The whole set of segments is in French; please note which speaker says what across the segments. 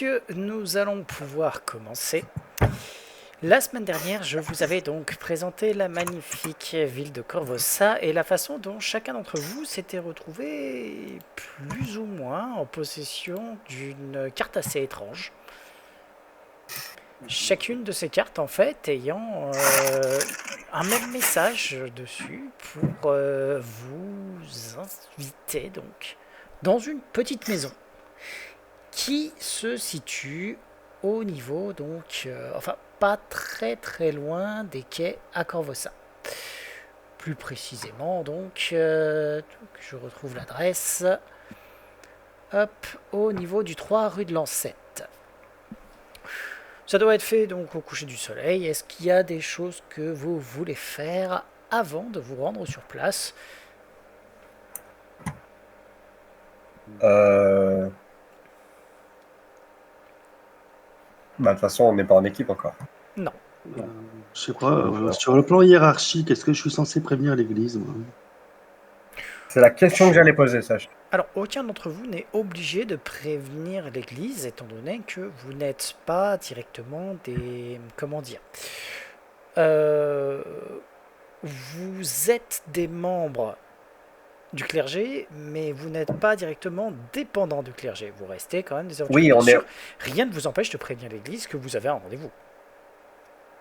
Speaker 1: messieurs, nous allons pouvoir commencer. La semaine dernière, je vous avais donc présenté la magnifique ville de Corvosa et la façon dont chacun d'entre vous s'était retrouvé plus ou moins en possession d'une carte assez étrange. Chacune de ces cartes, en fait, ayant un même message dessus pour vous inviter donc dans une petite maison qui se situe au niveau, donc, enfin, pas très très loin des quais à Corvosa. Plus précisément, donc, je retrouve l'adresse. Hop, au niveau du 3 rue de Lancette. Ça doit être fait donc au coucher du soleil. Est-ce qu'il y a des choses que vous voulez faire avant de vous rendre sur place?
Speaker 2: De toute façon, on n'est pas en équipe encore.
Speaker 1: Non.
Speaker 3: Je sais pas, sur le plan hiérarchique, est-ce que je suis censé prévenir l'église, moi?
Speaker 2: C'est la question que j'allais poser, sache.
Speaker 1: Alors, aucun d'entre vous n'est obligé de prévenir l'église, étant donné que vous n'êtes pas directement des... Comment dire vous êtes des membres du clergé, mais vous n'êtes pas directement dépendant du clergé. Vous restez quand même des aventuriers.
Speaker 2: Oui,
Speaker 1: Bien
Speaker 2: on
Speaker 1: sûr,
Speaker 2: est.
Speaker 1: rien ne vous empêche de prévenir l'église que vous avez un rendez-vous.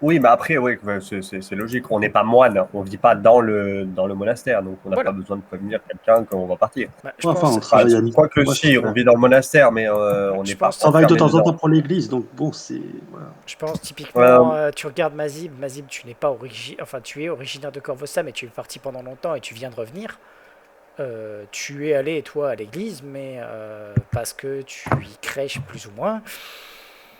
Speaker 2: Oui, mais après, oui, c'est logique. On n'est pas moine, on ne vit pas dans le monastère, donc on n'a
Speaker 1: Voilà.
Speaker 2: pas besoin de prévenir quelqu'un quand on va partir.
Speaker 1: Bah,
Speaker 3: Ouais, enfin, on travaille à mi-
Speaker 2: Quoi que
Speaker 3: moi, je
Speaker 2: si, on
Speaker 3: travaille-
Speaker 2: vit dans le monastère, mais on
Speaker 1: je
Speaker 2: n'est pas
Speaker 1: pense-
Speaker 3: je travaille de
Speaker 2: enfermé
Speaker 3: temps en temps
Speaker 2: dedans.
Speaker 3: pour l'église, donc bon, c'est... Voilà.
Speaker 1: Je pense typiquement,
Speaker 2: Euh,
Speaker 1: tu regardes Mazib. Mazib, tu n'es pas enfin, tu es originaire de Corvosa, mais tu es parti pendant longtemps et tu viens de revenir. Tu es allé, toi, à l'église, mais parce que tu y crèches plus ou moins.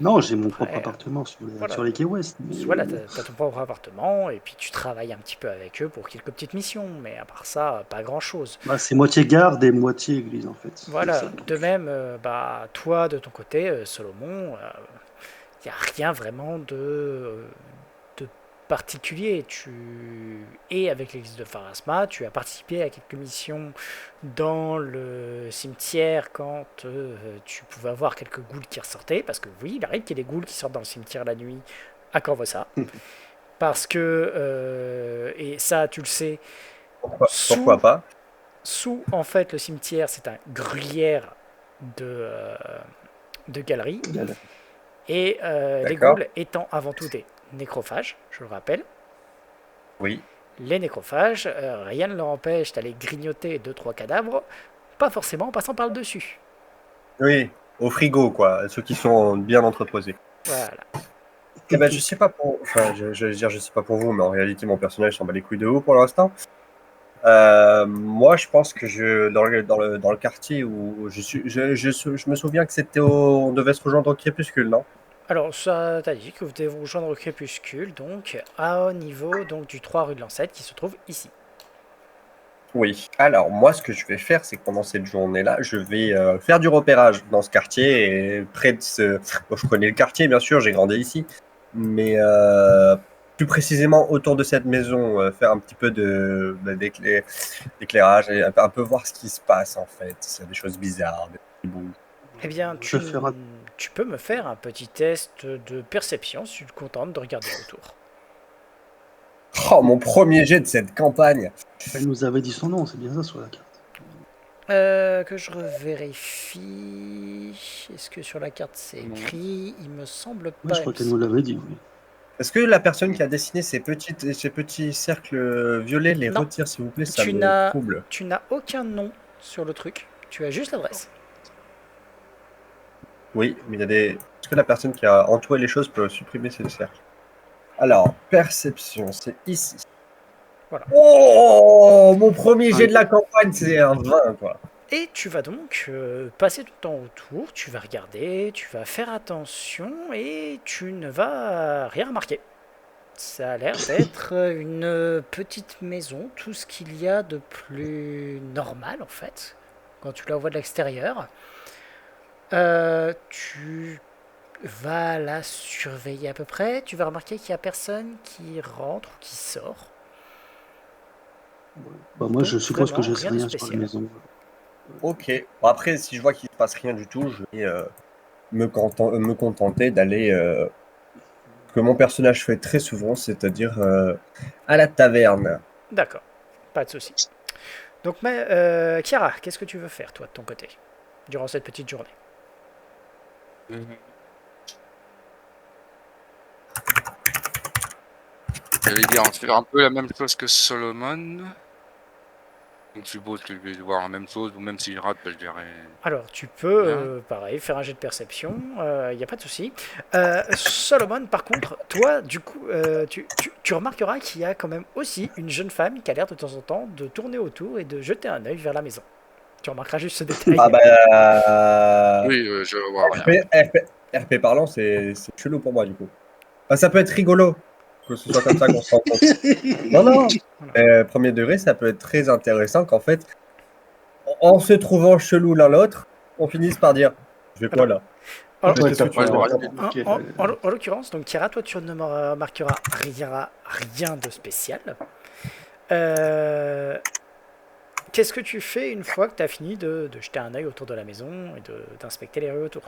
Speaker 3: Non, j'ai mon
Speaker 1: Après,
Speaker 3: propre appartement sur
Speaker 1: voilà.
Speaker 3: les quais ouest. Mais...
Speaker 1: Voilà, t'as ton propre appartement, et puis tu travailles un petit peu avec eux pour quelques petites missions, mais à part ça, pas grand-chose.
Speaker 3: Bah, c'est moitié garde et moitié église, en fait.
Speaker 1: Voilà,
Speaker 3: C'est ça, donc.
Speaker 1: de même, toi, de ton côté, Solomon, il n'y a rien vraiment de particulier. Tu es avec l'église de Pharasma, tu as participé à quelques missions dans le cimetière quand tu pouvais avoir quelques ghouls qui ressortaient, parce que oui, il arrive qu'il y ait des ghouls qui sortent dans le cimetière la nuit à Corvosa. Parce que, et ça tu le sais,
Speaker 2: pourquoi pas?
Speaker 1: sous en fait le cimetière, c'est un gruyère de galeries. Et les ghouls étant avant tout des nécrophages, je le rappelle.
Speaker 2: Oui.
Speaker 1: Les nécrophages, rien ne leur empêche d'aller grignoter 2-3 cadavres, pas forcément en passant par le dessus.
Speaker 2: Oui, au frigo, quoi, ceux qui sont bien entreposés.
Speaker 1: Voilà.
Speaker 2: Eh ben, je sais pas pour... Enfin, je vais dire, je sais pas pour vous, mais en réalité, mon personnage s'en bat les couilles de haut pour l'instant. Moi, je pense que dans le quartier où je me souviens que on devait se rejoindre au crépuscule, non?
Speaker 1: Alors, ça t'a dit que vous devez vous rejoindre au crépuscule, donc au niveau donc, du 3 rue de Lancette qui se trouve ici.
Speaker 2: Oui. Alors, moi, ce que je vais faire, c'est que pendant cette journée-là, je vais faire du repérage dans ce quartier et près de ce... Bon, je connais le quartier, bien sûr, j'ai grandi ici, mais plus précisément autour de cette maison, faire un petit peu d'éclairage et un peu voir ce qui se passe, en fait. S'il y a des choses bizarres, des petits bouts.
Speaker 1: Eh bien, tu peux me faire un petit test de perception si tu te contentes de regarder autour.
Speaker 2: Oh, mon premier jet de cette campagne!
Speaker 3: Elle nous avait dit son nom, c'est bien ça sur la carte.
Speaker 1: Que je revérifie. Est-ce que sur la carte c'est écrit? Il me semble pas.
Speaker 3: Oui, je crois qu'elle nous l'avait dit, oui.
Speaker 2: Est-ce que la personne qui a dessiné ces petits cercles violets les retire, s'il vous plaît? Ça me trouble.
Speaker 1: Tu n'as aucun nom sur le truc. Tu as juste l'adresse.
Speaker 2: Oui, mais il y a des... Est-ce que la personne qui a entouré les choses peut supprimer ces cercles? Alors, perception, c'est ici.
Speaker 1: Voilà.
Speaker 2: Oh, mon premier jet de la campagne, c'est un 20, quoi.
Speaker 1: Et tu vas donc passer tout le temps autour, tu vas regarder, tu vas faire attention et tu ne vas rien remarquer. Ça a l'air d'être une petite maison, tout ce qu'il y a de plus normal en fait, quand tu la vois de l'extérieur. Tu vas la surveiller à peu près, tu vas remarquer qu'il n'y a personne qui rentre ou qui sort.
Speaker 3: Bah, moi, je suppose que je sais rien sur la maison.
Speaker 2: Ok. Bon, après, si je vois qu'il ne se passe rien du tout, je vais me contenter d'aller que mon personnage fait très souvent, c'est-à-dire à la taverne.
Speaker 1: D'accord, pas de souci. Donc, mais, Chiara, qu'est-ce que tu veux faire, toi, de ton côté, durant cette petite journée?
Speaker 4: Mhm. J'allais dire, on fait un peu la même chose que Solomon. Donc je suppose que je vais voir la même chose, ou même si je rate, ben, je verrai
Speaker 1: Alors, tu peux,
Speaker 4: bien.
Speaker 1: pareil, faire un jet de perception, il n'y a pas de souci. Solomon, par contre, toi, du coup, tu remarqueras qu'il y a quand même aussi une jeune femme qui a l'air de temps en temps de tourner autour et de jeter un œil vers la maison. Tu remarqueras juste ce détail.
Speaker 2: Ah bah
Speaker 4: Oui, je vois rien.
Speaker 2: RP parlant, c'est chelou pour moi du coup. Ah, ça peut être rigolo que ce soit comme ça qu'on se rencontre. Non, non. Premier degré, ça peut être très intéressant qu'en fait, en se trouvant chelou l'un l'autre, on finisse par dire je vais quoi là?
Speaker 1: Alors,
Speaker 2: Mais
Speaker 3: Ouais,
Speaker 2: qu'est-ce que
Speaker 3: t'as
Speaker 2: tu
Speaker 4: Ouais,
Speaker 3: pas
Speaker 4: je
Speaker 2: veux
Speaker 4: vois
Speaker 3: t'as
Speaker 4: rien.
Speaker 3: pas
Speaker 1: en,
Speaker 3: marqué,
Speaker 1: en l'occurrence, donc Chiara, toi, tu ne remarqueras rien de spécial. Euh, Qu'est-ce que tu fais une fois que tu as fini de jeter un œil autour de la maison et d'inspecter les rues autour?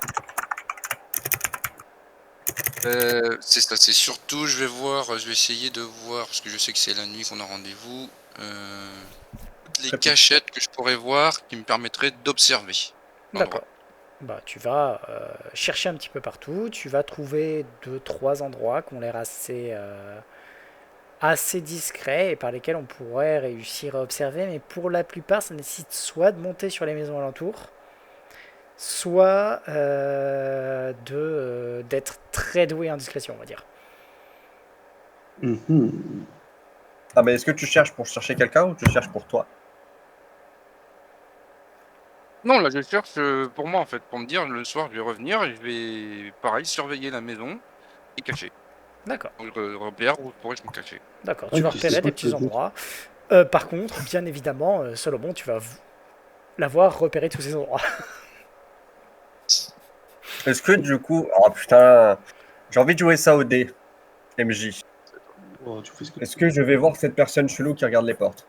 Speaker 4: C'est ça, c'est surtout, je vais voir, je vais essayer de voir, parce que je sais que c'est la nuit qu'on a rendez-vous, toutes les
Speaker 2: Très peu.
Speaker 4: cachettes que je pourrais voir qui me permettraient d'observer l'endroit.
Speaker 1: D'accord. Bah, tu vas chercher un petit peu partout. Tu vas trouver deux, trois endroits qui ont l'air assez discrets et par lesquels on pourrait réussir à observer. Mais pour la plupart, ça nécessite soit de monter sur les maisons alentours, soit d'être très doué en discrétion, on va dire.
Speaker 3: Mhm.
Speaker 2: Ah, mais est-ce que tu cherches pour chercher quelqu'un ou tu cherches pour toi?
Speaker 4: Non, là, je cherche pour moi, en fait, pour me dire, le soir, je vais revenir et je vais, pareil, surveiller la maison et cacher.
Speaker 1: D'accord.
Speaker 4: Donc, je repère où pourrais-je me cacher.
Speaker 1: D'accord. Tu
Speaker 3: Ouais,
Speaker 1: vas
Speaker 3: tu sais
Speaker 1: repérer
Speaker 3: pas
Speaker 1: des
Speaker 3: que
Speaker 1: petits endroits. Par contre, bien évidemment, Solomon, tu vas l'avoir repéré tous ces endroits.
Speaker 2: Est-ce que du coup. Oh putain, j'ai envie de jouer ça au dé, MJ.
Speaker 3: oh, tu fais ce que tu
Speaker 2: Est-ce
Speaker 3: veux.
Speaker 2: que je vais voir cette personne chelou qui regarde les portes?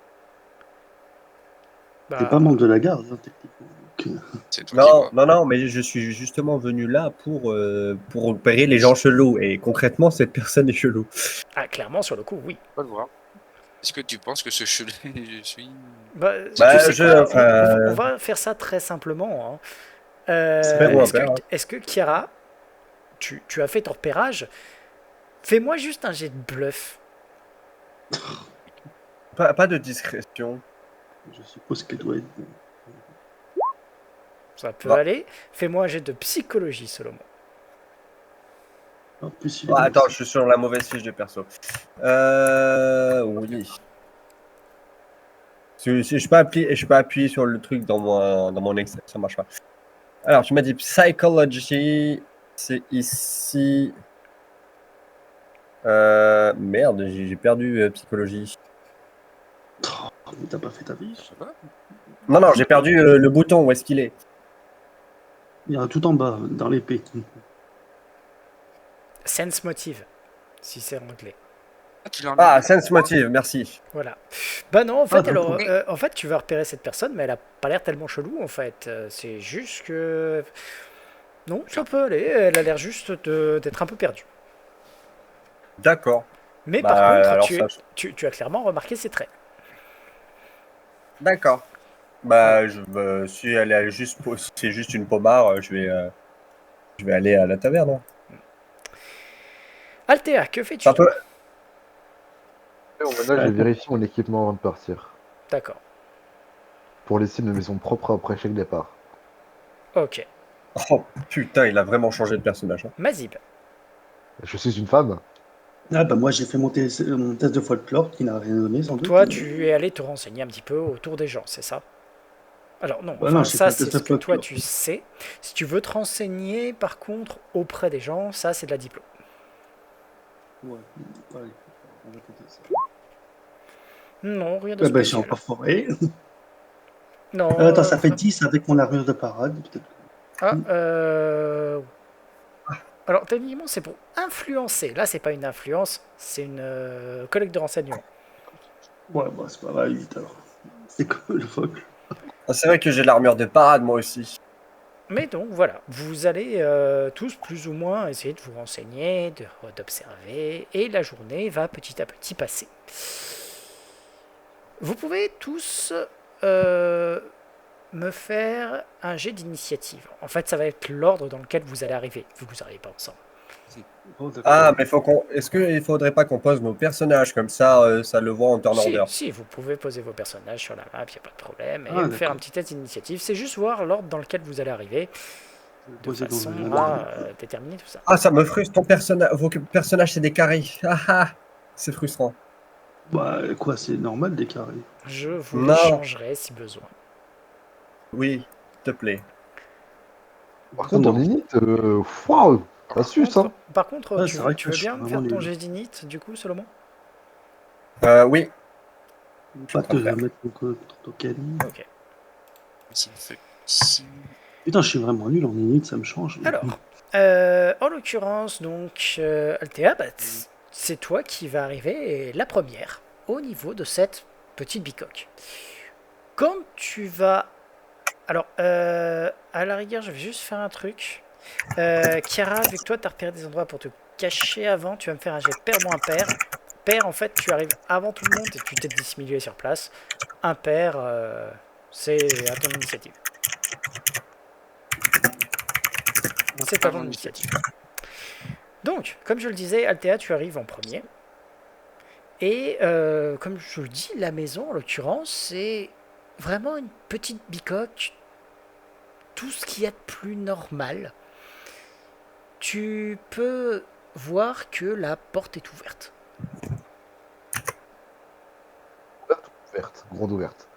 Speaker 3: T'es pas
Speaker 1: Bah,
Speaker 3: membre de la garde, hein, techniquement.
Speaker 4: C'est toi qui
Speaker 2: Non,
Speaker 4: vois.
Speaker 2: non, non, mais je suis justement venu là pour repérer les gens chelous. Et concrètement, cette personne est chelou.
Speaker 1: ah, clairement, sur le coup, oui.
Speaker 4: On va le voir. Est-ce que tu penses que ce chelou, je suis...
Speaker 1: Bah,
Speaker 4: C'est
Speaker 1: tu
Speaker 4: tout.
Speaker 2: Bah,
Speaker 1: sais quoi? On
Speaker 2: enfin,
Speaker 1: va faire ça très simplement, hein.
Speaker 2: père ou
Speaker 1: Est-ce que,
Speaker 2: impair, hein.
Speaker 1: est-ce que Kiara, tu as fait ton repérage? Fais-moi juste un jet de bluff.
Speaker 2: Pas de discrétion.
Speaker 3: Je suppose qu'elle doit être.
Speaker 1: Ça peut
Speaker 2: Bah,
Speaker 1: aller. Fais-moi un jet de psychologie, Solomon.
Speaker 3: En plus, il est
Speaker 2: attends,
Speaker 3: dans
Speaker 2: je suis sur la mauvaise fiche de perso. Oui. Si je peux pas appuyer sur le truc dans mon Excel, ça marche pas. Alors, tu m'as dit psychology, c'est ici. Merde, j'ai perdu psychologie.
Speaker 3: Oh, mais t'as pas fait ta vie.
Speaker 4: Ça va?
Speaker 2: Non, non, j'ai perdu le bouton, où est-ce qu'il est?
Speaker 3: Il y a tout en bas, dans l'épée.
Speaker 1: Sense motive, si c'est anglais.
Speaker 4: Ah, tu l'as en
Speaker 2: Ah,
Speaker 4: anglais?
Speaker 2: sense motive, merci.
Speaker 1: Voilà. Bah non, en fait,
Speaker 3: Ah,
Speaker 1: alors,
Speaker 3: d'accord.
Speaker 1: en fait, tu vas repérer cette personne, mais elle a pas l'air tellement chelou, en fait. C'est juste que... Non, ça peut aller. Elle a l'air juste d'être un peu perdue.
Speaker 2: D'accord.
Speaker 1: Mais par
Speaker 2: Bah,
Speaker 1: contre,
Speaker 2: alors ça.
Speaker 1: tu as clairement remarqué ses traits.
Speaker 2: D'accord.
Speaker 1: Voilà.
Speaker 2: Bah, si elle est juste, si c'est juste une pommare, je vais aller à la taverne, hein.
Speaker 1: Althea, que fais-tu
Speaker 2: Ça peut.
Speaker 1: toi?
Speaker 5: Là, je vérifie mon équipement avant de partir.
Speaker 1: D'accord.
Speaker 5: Pour laisser une maison propre après chaque départ.
Speaker 1: Ok.
Speaker 2: Oh putain, il a vraiment changé de personnage, hein.
Speaker 1: Mazib.
Speaker 5: Je suis une femme.
Speaker 3: Ah, bah moi, j'ai fait mon test de folklore qui n'a rien donné, sans
Speaker 1: Donc
Speaker 3: doute.
Speaker 1: toi, tu es allé te renseigner un petit peu autour des gens, c'est ça? Alors non,
Speaker 3: Bah
Speaker 1: enfin
Speaker 3: non, j'ai
Speaker 1: ça
Speaker 3: fait un
Speaker 1: c'est
Speaker 3: test
Speaker 1: ce
Speaker 3: de
Speaker 1: que toi
Speaker 3: folklore.
Speaker 1: tu sais. Si tu veux te renseigner par contre auprès des gens, ça c'est de la diplôme.
Speaker 3: Ouais, allez, on va tenter ça.
Speaker 1: Non, rien de
Speaker 3: Ah, bah, j'ai
Speaker 1: spécial.
Speaker 3: encore foiré.
Speaker 1: Non.
Speaker 3: Attends, ça fait 10 avec mon armure de parade, peut-être.
Speaker 1: Ah, alors techniquement c'est pour influencer. Là c'est pas une influence, c'est une collecte de renseignements.
Speaker 3: Ouais, bah, c'est pas mal, 8 alors. C'est comme le folklore.
Speaker 2: Ah, c'est vrai que j'ai l'armure de parade, moi aussi.
Speaker 1: Mais donc voilà, vous allez tous plus ou moins essayer de vous renseigner, d'observer, et la journée va petit à petit passer. Vous pouvez tous me faire un jet d'initiative. En fait, ça va être l'ordre dans lequel vous allez arriver, vu que vous n'arrivez pas ensemble.
Speaker 3: Oh, d'accord.
Speaker 2: Ah, mais est-ce qu'il faudrait pas qu'on pose nos personnages comme ça le voit en turn order?
Speaker 1: Si, vous pouvez poser vos personnages sur la map, il n'y a pas de problème, et
Speaker 3: Ah,
Speaker 1: me faire un
Speaker 3: d'accord.
Speaker 1: petit test d'initiative. C'est juste voir l'ordre dans lequel vous allez arriver, de
Speaker 3: Poser dans
Speaker 1: façon
Speaker 3: un
Speaker 1: à
Speaker 3: ordre.
Speaker 1: déterminer tout ça.
Speaker 2: Ah, ça me frustre, vos personnages c'est des carrés. Ah ah, c'est frustrant.
Speaker 3: Bah, quoi, c'est normal des carrés.
Speaker 1: Je vous les
Speaker 2: Non.
Speaker 1: changerai si besoin.
Speaker 2: Oui, s'il te plaît.
Speaker 5: Par contre, dans l'init, waouh, ça suce, hein.
Speaker 1: Par contre,
Speaker 3: Ouais,
Speaker 1: tu,
Speaker 3: c'est
Speaker 1: veux,
Speaker 3: vrai
Speaker 1: tu
Speaker 3: que
Speaker 1: veux
Speaker 3: je suis
Speaker 1: bien me
Speaker 3: vraiment
Speaker 1: faire ton
Speaker 3: nul.
Speaker 1: jet d'init, du coup, Solomon?
Speaker 2: Oui,
Speaker 3: Pas que je vais
Speaker 2: faire.
Speaker 3: mettre ton token.
Speaker 1: Ok.
Speaker 4: Ça me fait... c'est-
Speaker 3: Putain, je suis vraiment nul en init, ça me change.
Speaker 1: Alors, en l'occurrence, donc, Althea, c'est toi qui va arriver la première au niveau de cette petite bicoque. Quand tu vas... Alors, à la rigueur, je vais juste faire un truc. Chiara, vu que toi, tu as repéré des endroits pour te cacher avant, tu vas me faire un jet pair-pair. Pair, en fait, tu arrives avant tout le monde et tu t'es dissimulé sur place. Impair, c'est à ton initiative. C'est à ton initiative. Donc, comme je le disais, Althea, tu arrives en premier. Et comme je le dis, la maison, en l'occurrence, c'est vraiment une petite bicoque. Tout ce qu'il y a de plus normal. Tu peux voir que la porte est ouverte.
Speaker 5: Ouverte, grande ouverte.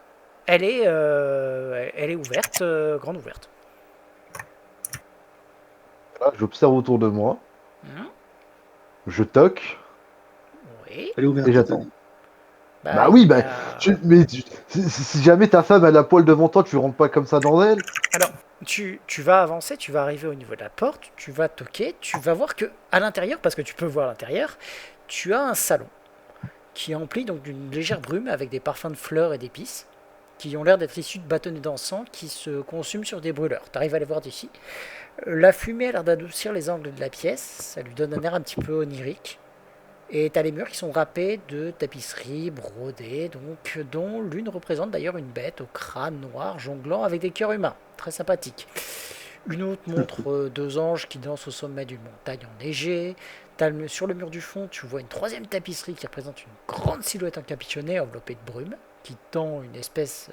Speaker 1: Elle est ouverte, grande ouverte.
Speaker 5: Là, j'observe autour de moi,
Speaker 1: Hein?
Speaker 5: je toque,
Speaker 1: Oui.
Speaker 3: Elle est ouverte.
Speaker 5: et j'attends. Bah
Speaker 1: il
Speaker 5: oui,
Speaker 1: y
Speaker 5: bah,
Speaker 1: a-
Speaker 5: si jamais ta femme elle a poil devant toi, tu rentres pas comme ça dans elle.
Speaker 1: Alors, tu vas avancer, tu vas arriver au niveau de la porte, tu vas toquer, tu vas voir que à l'intérieur, parce que tu peux voir à l'intérieur, tu as un salon qui est empli donc d'une légère brume avec des parfums de fleurs et d'épices qui ont l'air d'être issus de bâtonnets d'encens qui se consument sur des brûleurs. Tu arrives à les voir d'ici. La fumée a l'air d'adoucir les angles de la pièce, ça lui donne un air un petit peu onirique. Et tu as les murs qui sont drapés de tapisseries brodées, donc, dont l'une représente d'ailleurs une bête au crâne noir jonglant avec des cœurs humains. Très sympathique. Une autre montre deux anges qui dansent au sommet d'une montagne enneigée. Sur le mur du fond, tu vois une troisième tapisserie qui représente une grande silhouette encapuchonnée enveloppée de brume, qui tend une espèce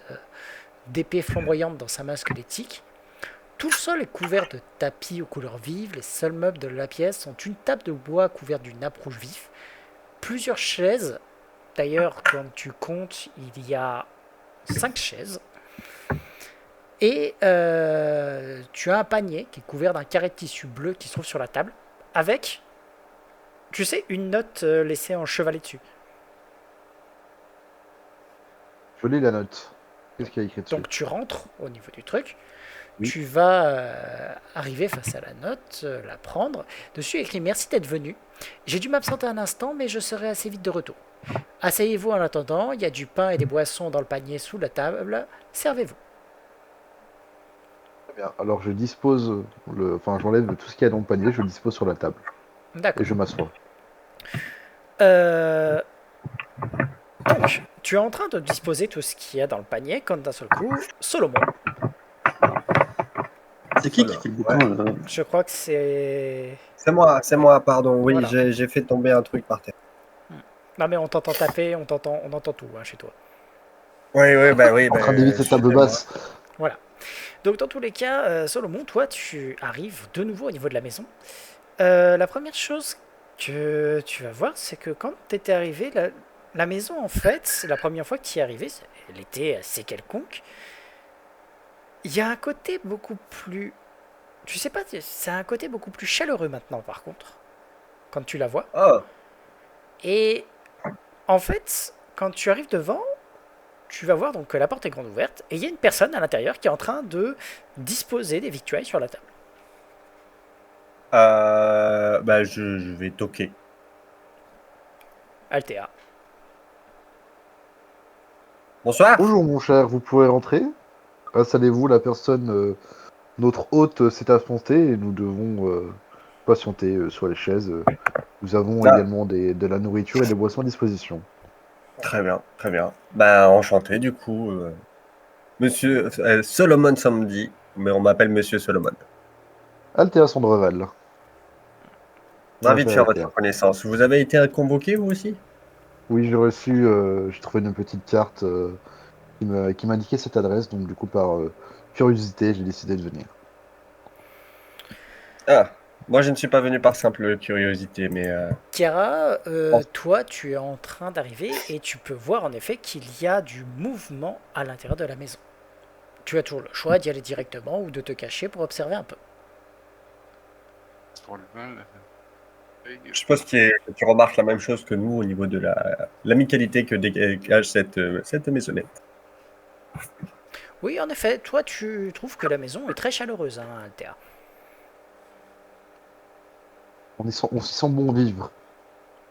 Speaker 1: d'épée flamboyante dans sa main squelettique. Tout le sol est couvert de tapis aux couleurs vives. Les seuls meubles de la pièce sont une table de bois couverte d'une nappe rouge vif, plusieurs chaises. D'ailleurs, quand tu comptes, il y a 5 chaises. Et tu as un panier qui est couvert d'un carré de tissu bleu qui se trouve sur la table, avec, tu sais, une note laissée en chevalet dessus.
Speaker 5: Je lis la note. Qu'est-ce qu'il y a écrit dessus?
Speaker 1: Donc tu rentres au niveau du truc,
Speaker 5: Oui.
Speaker 1: tu vas arriver face à la note, la prendre. Dessus écrit « Merci d'être venu. J'ai dû m'absenter un instant, mais je serai assez vite de retour. Asseyez-vous en attendant, il y a du pain et des boissons dans le panier sous la table. Servez-vous. »
Speaker 5: Très bien. Alors je dispose, j'enlève tout ce qu'il y a dans le panier, je le dispose sur la table.
Speaker 1: D'accord.
Speaker 5: Et je m'assois.
Speaker 1: Donc, tu es en train de disposer tout ce qu'il y a dans le panier quand d'un seul coup, Solomon.
Speaker 3: C'est qui fait le boucan là?
Speaker 1: Je crois que c'est...
Speaker 2: C'est moi, pardon. Oui,
Speaker 1: Voilà.
Speaker 2: j'ai fait tomber un truc par terre.
Speaker 1: Non mais on t'entend taper, on entend tout chez toi.
Speaker 2: Oui, oui.
Speaker 5: En train d'éviter cette table basse.
Speaker 1: Voilà. Donc dans tous les cas, Solomon, toi tu arrives de nouveau au niveau de la maison. La première chose que tu vas voir, c'est que quand tu étais arrivé, la maison en fait, la première fois que tu y es arrivé, elle était assez quelconque. Il y a un côté beaucoup plus... Tu sais pas, c'est un côté beaucoup plus chaleureux maintenant par contre, quand tu la vois.
Speaker 2: Oh,
Speaker 1: Et en fait, quand tu arrives devant, tu vas voir donc que la porte est grande ouverte et il y a une personne à l'intérieur qui est en train de disposer des victuailles sur la table.
Speaker 2: je vais toquer.
Speaker 1: Althea.
Speaker 2: Bonsoir.
Speaker 5: Bonjour mon cher, vous pouvez rentrer. Installez-vous, la personne notre hôte s'est affronté et nous devons patienter sur les chaises. Nous avons
Speaker 2: Ah.
Speaker 5: également de la nourriture et des boissons à disposition.
Speaker 2: Très bien, très bien. Ben, enchanté du coup. Monsieur Solomon Samedi, mais on m'appelle Monsieur Solomon.
Speaker 5: Althea Sandreval.
Speaker 2: Ravi de faire
Speaker 5: Althea.
Speaker 2: votre connaissance. Vous avez été convoqué, vous aussi?
Speaker 5: Oui, j'ai trouvé une petite carte qui m'indiquait cette adresse, donc du coup, par curiosité, j'ai décidé de venir.
Speaker 2: Ah, moi je ne suis pas venu par simple curiosité, mais
Speaker 1: Kiara,
Speaker 2: Oh.
Speaker 1: toi, tu es en train d'arriver et tu peux voir en effet qu'il y a du mouvement à l'intérieur de la maison. Tu as toujours le choix d'y aller directement ou de te cacher pour observer un peu.
Speaker 4: Pour le mal,
Speaker 2: je suppose que tu remarques la même chose que nous au niveau de l'amicalité que dégage cette maisonnette.
Speaker 1: Oui, en effet, toi, tu trouves que la maison est très chaleureuse, hein, Althea.
Speaker 5: On s'y sent bon vivre.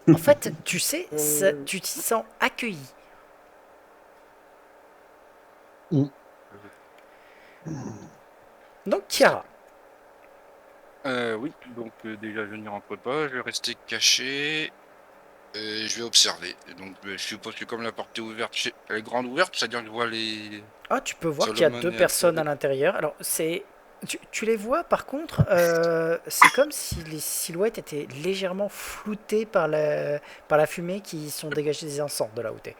Speaker 1: En fait, tu sais, tu t'y sens accueilli. Donc, Kiara,
Speaker 4: oui, donc déjà je n'y rentre pas, je vais rester caché. Je vais observer. Et donc je suppose que comme la porte est ouverte, elle est grande ouverte, c'est-à-dire que je vois les.
Speaker 1: tu peux voir qu'il y a
Speaker 4: Solomon
Speaker 1: deux
Speaker 4: et
Speaker 1: personnes à
Speaker 4: Althea.
Speaker 1: l'intérieur. Alors, tu les vois, par contre, c'est comme si les silhouettes étaient légèrement floutées par la fumée qui sont dégagées des encens de là où t'es.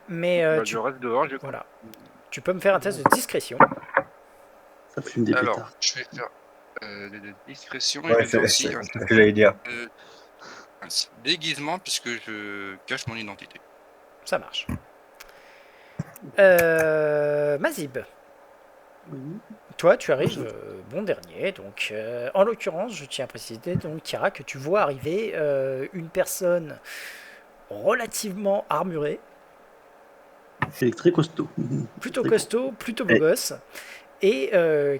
Speaker 1: Mais
Speaker 4: Je reste dehors, je
Speaker 1: voilà. Tu peux me faire un test de discrétion.
Speaker 3: Ça fume des
Speaker 4: Alors,
Speaker 3: pétards.
Speaker 4: je vais faire de discrétion et je
Speaker 2: Ouais,
Speaker 4: vais faire
Speaker 2: c'est
Speaker 4: aussi
Speaker 2: ce que j'allais dire.
Speaker 4: un déguisement puisque je cache mon identité.
Speaker 1: Ça marche. Mazib,
Speaker 3: Oui.
Speaker 1: toi, tu arrives bon dernier. Donc, en l'occurrence, je tiens à préciser, donc, Kiara, que tu vois arriver une personne relativement armurée,
Speaker 3: Il est très costaud.
Speaker 1: plutôt
Speaker 3: Très
Speaker 1: costaud, plutôt beau
Speaker 2: Et-
Speaker 1: gosse, et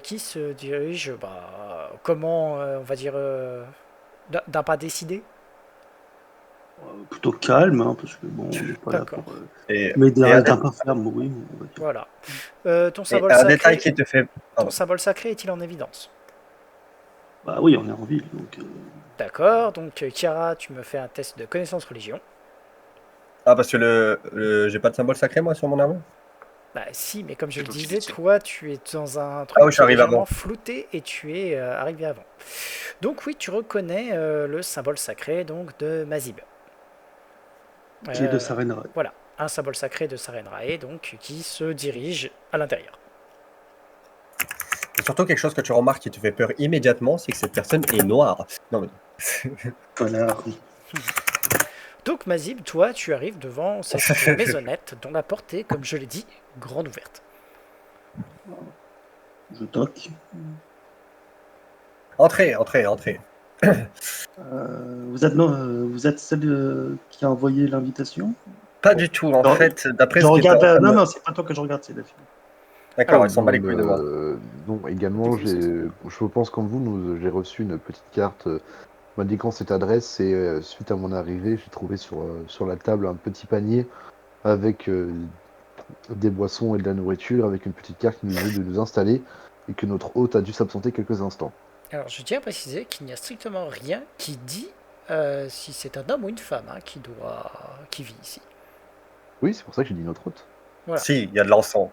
Speaker 1: qui se dirige, comment, on va dire, d'un pas décidé.
Speaker 3: Plutôt calme, hein, parce que bon, on n'est pas là
Speaker 1: D'accord.
Speaker 3: pour
Speaker 2: Et,
Speaker 3: m'aider
Speaker 2: et
Speaker 3: à
Speaker 2: un,
Speaker 3: être un peu ferme, oui. On va dire.
Speaker 1: Voilà. Ton
Speaker 2: et
Speaker 1: symbole
Speaker 2: un détail
Speaker 1: sacré,
Speaker 2: qui te fait.
Speaker 1: ton
Speaker 2: Pardon.
Speaker 1: symbole sacré est-il en évidence?
Speaker 3: Bah oui, on est en ville, donc
Speaker 1: D'accord. Donc, Kiara, tu me fais un test de connaissance religion.
Speaker 2: Ah, parce que j'ai pas de symbole sacré moi sur mon armure?
Speaker 1: Bah si, mais comme je
Speaker 4: C'est
Speaker 1: le
Speaker 4: toi qui
Speaker 1: disais,
Speaker 4: décides.
Speaker 1: toi tu es dans un truc
Speaker 2: Ah oui, je
Speaker 1: qui
Speaker 2: suis
Speaker 1: est
Speaker 2: arrivé
Speaker 1: légèrement
Speaker 2: avant.
Speaker 1: flouté et tu es arrivé avant. Donc oui, tu reconnais le symbole sacré donc de Mazib.
Speaker 3: qui est de Sarenrae.
Speaker 1: Voilà, un symbole sacré de Sarenrae donc qui se dirige à l'intérieur.
Speaker 2: Et surtout quelque chose que tu remarques qui te fait peur immédiatement, c'est que cette personne est noire. Non mais.
Speaker 3: Connard.
Speaker 1: Donc Mazib, toi tu arrives devant cette maisonnette dont la porte est, comme je l'ai dit, grande ouverte.
Speaker 3: Je toque.
Speaker 2: Entrez, entrez, entrez.
Speaker 3: Vous êtes celle qui a envoyé l'invitation?
Speaker 2: Pas du tout, en
Speaker 3: Non,
Speaker 2: fait, d'après
Speaker 3: Je
Speaker 2: ce qui était en
Speaker 3: regarde.
Speaker 2: train de
Speaker 3: Non,
Speaker 2: me-
Speaker 3: non, c'est pas toi que je regarde, c'est la fille.
Speaker 2: D'accord,
Speaker 1: Alors,
Speaker 2: ils s'en bat les couilles de moi.
Speaker 5: Non, également, je pense comme vous, j'ai reçu une petite carte m'indiquant cette adresse et suite à mon arrivée, j'ai trouvé sur la table un petit panier avec des boissons et de la nourriture, avec une petite carte qui nous disait de nous installer et que notre hôte a dû s'absenter quelques instants.
Speaker 1: alors je tiens à préciser qu'il n'y a strictement rien qui dit si c'est un homme ou une femme qui vit ici.
Speaker 5: Oui, c'est pour ça que j'ai dit notre hôte.
Speaker 1: Voilà.
Speaker 2: Si, il y a de l'encens.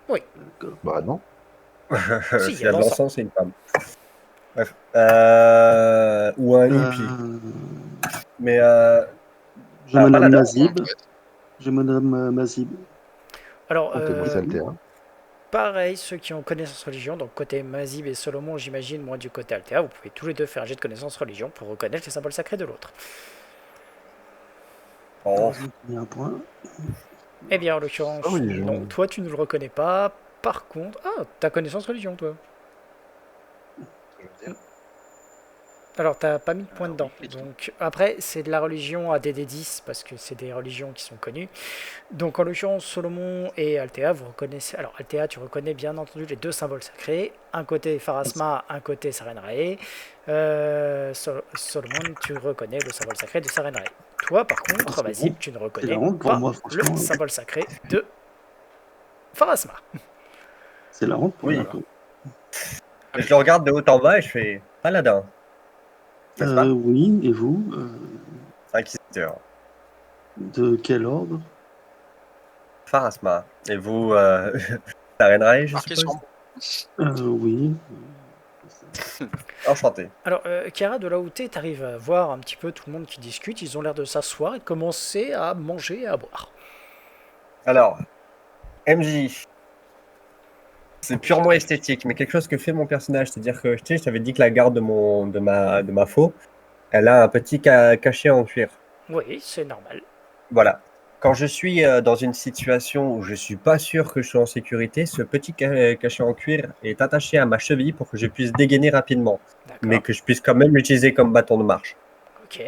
Speaker 3: D'accord.
Speaker 5: Bah non.
Speaker 1: Si,
Speaker 2: S'il y a de l'encens, c'est une femme. Bref. Ou un hippie. Mais
Speaker 3: Je
Speaker 2: Ah,
Speaker 3: me
Speaker 2: pas la
Speaker 3: nomme
Speaker 2: dame.
Speaker 3: Mazib. Je me nomme Mazib.
Speaker 1: Alors,
Speaker 5: Ok, moi c'est Althea.
Speaker 1: pareil, ceux qui ont connaissance religion, donc côté Mazib et Solomon, j'imagine, moi du côté Althea, vous pouvez tous les deux faire un jet de connaissance religion pour reconnaître les symboles sacrés de l'autre.
Speaker 2: Oh.
Speaker 3: Il y a un point.
Speaker 1: Eh bien, en l'occurrence,
Speaker 5: Religion.
Speaker 1: non, toi tu ne le reconnais pas. Par contre, t'as connaissance religion, toi. Alors, t'as pas mis de point dedans.
Speaker 4: oui.
Speaker 1: Donc, après, c'est de la religion à DD10 parce que c'est des religions qui sont connues. Donc, en l'occurrence, Solomon et Althea, vous reconnaissez. Alors, Althea, tu reconnais bien entendu les deux symboles sacrés. Un côté Pharasma, un côté Sarenrae. Solomon, tu reconnais le symbole sacré de Sarenrae. Toi, par contre,
Speaker 3: c'est
Speaker 1: Mazib,
Speaker 3: bon.
Speaker 1: tu ne
Speaker 3: C'est
Speaker 1: reconnais
Speaker 3: la honte pour
Speaker 1: pas
Speaker 3: moi,
Speaker 1: le
Speaker 3: franchement.
Speaker 1: symbole sacré de Pharasma.
Speaker 3: C'est la honte pour
Speaker 2: Oui.
Speaker 3: la peau.
Speaker 2: Je le regarde de haut en bas et je fais Paladin. N'est-ce pas
Speaker 3: Oui, et vous
Speaker 2: Inquisiteur.
Speaker 3: de quel ordre?
Speaker 2: Pharasma. Et vous, Tarenrae, je
Speaker 4: Marqué
Speaker 2: suppose
Speaker 3: Oui.
Speaker 2: Enchanté.
Speaker 1: Alors, Chiara, de là où t'es, t'arrives à voir un petit peu tout le monde qui discute. Ils ont l'air de s'asseoir et de commencer à manger et à boire.
Speaker 2: Alors, MJ, c'est purement esthétique, mais quelque chose que fait mon personnage. C'est-à-dire que, tu sais, je t'avais dit que la garde de ma faux, elle a un petit cachet en cuir.
Speaker 1: Oui, c'est normal.
Speaker 2: Voilà. Quand je suis dans une situation où je suis pas sûr que je suis en sécurité, ce petit cachet en cuir est attaché à ma cheville pour que je puisse dégainer rapidement, mais
Speaker 1: D'accord.
Speaker 2: que je puisse quand même l'utiliser comme bâton de marche.
Speaker 1: Ok.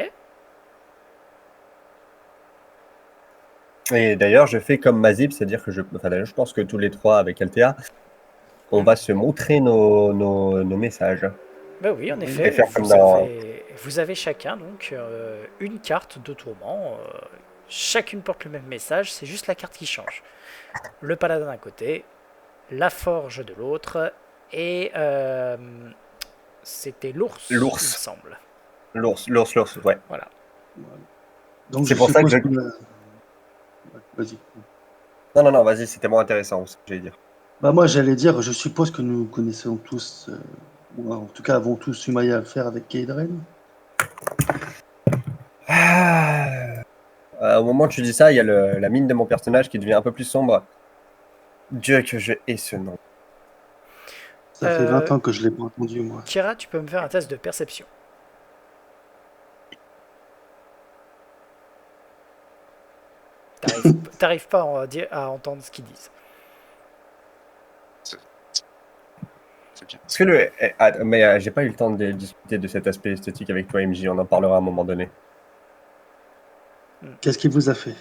Speaker 2: Et d'ailleurs, je fais comme Mazib, c'est-à-dire que enfin, d'ailleurs, je pense que tous les trois avec Altea, on va se montrer nos messages.
Speaker 1: Ben oui, en
Speaker 3: Oui.
Speaker 1: effet,
Speaker 2: Et faire comme dans...
Speaker 1: vous avez chacun donc une carte de tourment. Chacune porte le même message, c'est juste la carte qui change. Le paladin d'un côté, la forge de l'autre, et c'était l'ours, il me
Speaker 2: L'ours.
Speaker 1: semble.
Speaker 2: L'ours, ouais.
Speaker 1: Voilà.
Speaker 3: Donc
Speaker 2: C'est
Speaker 3: je
Speaker 2: pour ça que
Speaker 3: suppose
Speaker 2: je...
Speaker 3: que Ouais, vas-y.
Speaker 2: Non, vas-y, c'était moins intéressant, ce que j'allais dire.
Speaker 3: Bah moi j'allais dire, je suppose que nous connaissons tous, ou en tout cas avons tous eu maille à faire avec Kaedren.
Speaker 2: Au moment où tu dis ça, il y a la mine de mon personnage qui devient un peu plus sombre. Dieu, que je hais ce nom.
Speaker 3: Ça fait 20 ans que je l'ai pas entendu moi.
Speaker 1: Kira, tu peux me faire un test de perception. T'arrives pas à entendre ce qu'ils disent.
Speaker 4: C'est bien.
Speaker 2: Parce que mais j'ai pas eu le temps de discuter de cet aspect esthétique avec toi, MJ. On en parlera à un moment donné.
Speaker 3: Qu'est-ce qu'il vous a fait?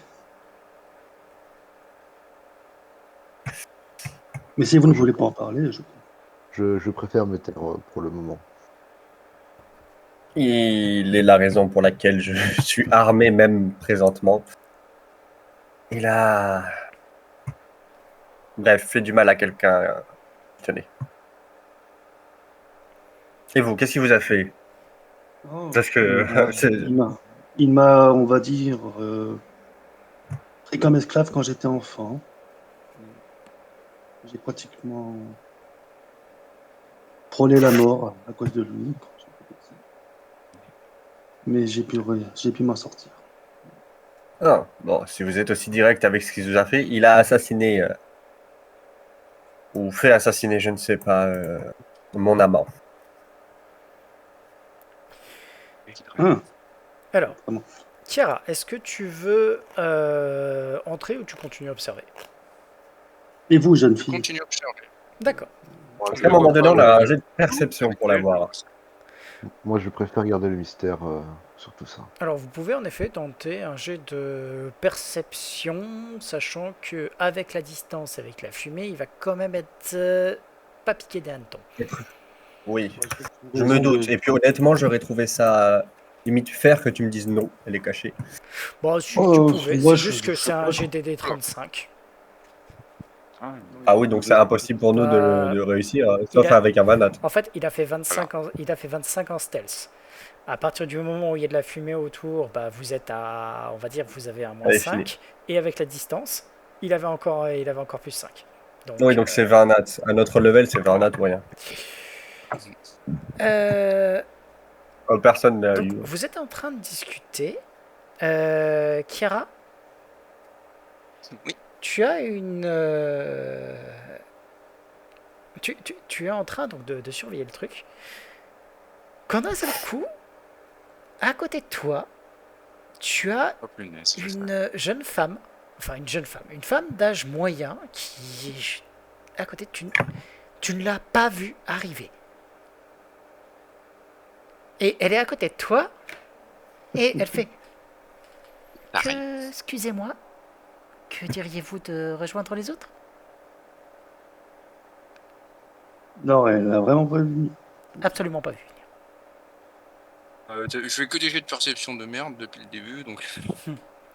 Speaker 3: Mais si vous ne voulez pas en parler,
Speaker 5: Je préfère me taire pour le moment.
Speaker 2: Il est la raison pour laquelle je suis armé même présentement. Il a... Bref, fait du mal à quelqu'un. Tenez. Et vous, qu'est-ce qu'il vous a fait? Parce que...
Speaker 3: il m'a, on va dire, pris comme esclave quand j'étais enfant. J'ai pratiquement frôlé la mort à cause de lui. Quand j'étais petit. Mais j'ai pu m'en sortir.
Speaker 2: Ah, bon, si vous êtes aussi direct avec ce qu'il vous a fait, il a assassiné... ou fait assassiner, je ne sais pas, mon amant.
Speaker 3: Hein,
Speaker 1: Alors,
Speaker 3: Comment
Speaker 1: Chiara, est-ce que tu veux entrer ou tu continues à observer?
Speaker 3: Et vous, jeune fille?
Speaker 4: Continue à observer.
Speaker 1: D'accord.
Speaker 2: Parce qu'à un moment donné, on a un jet de perception pour l'avoir.
Speaker 5: Moi, je préfère garder le mystère sur tout ça.
Speaker 1: Alors, vous pouvez en effet tenter un jet de perception, sachant que avec la distance, avec la fumée, il va quand même être pas piqué des hannetons.
Speaker 2: Oui, je me doute. Et puis honnêtement, j'aurais trouvé ça limite faire que tu me dises non, elle est cachée.
Speaker 1: Bon, si
Speaker 3: Oh,
Speaker 1: tu pouvais,
Speaker 3: moi,
Speaker 1: c'est juste que c'est un GDD 35.
Speaker 2: Ah oui, donc c'est impossible pour nous de réussir, sauf
Speaker 1: il a-
Speaker 2: avec un Vanat.
Speaker 1: En fait, il a fait 25 en stealth. À partir du moment où il y a de la fumée autour, bah, vous êtes à, on va dire, vous avez un moins
Speaker 2: Allez,
Speaker 1: 5.
Speaker 2: fini.
Speaker 1: Et avec la distance, il avait encore plus 5.
Speaker 2: Oui, donc c'est 20 nat. À notre level, c'est 20 nat ou rien. Personne n'a
Speaker 1: Donc,
Speaker 2: eu.
Speaker 1: vous êtes en train de discuter. Chiara,
Speaker 4: Oui.
Speaker 1: tu as une. Tu es en train donc de surveiller le truc. Quand d'un seul coup, à côté de toi, tu as
Speaker 4: Oh, punaise, je sais.
Speaker 1: une jeune femme, une femme d'âge moyen qui est à côté. Tu ne l'as pas vue arriver. Et elle est à côté de toi et elle fait
Speaker 4: Pareil.
Speaker 1: excusez-moi, que diriez-vous de rejoindre les autres?
Speaker 3: Non, elle a vraiment pas vu.
Speaker 1: Absolument pas vu.
Speaker 4: Je fais que des jets de perception de merde depuis le début, donc.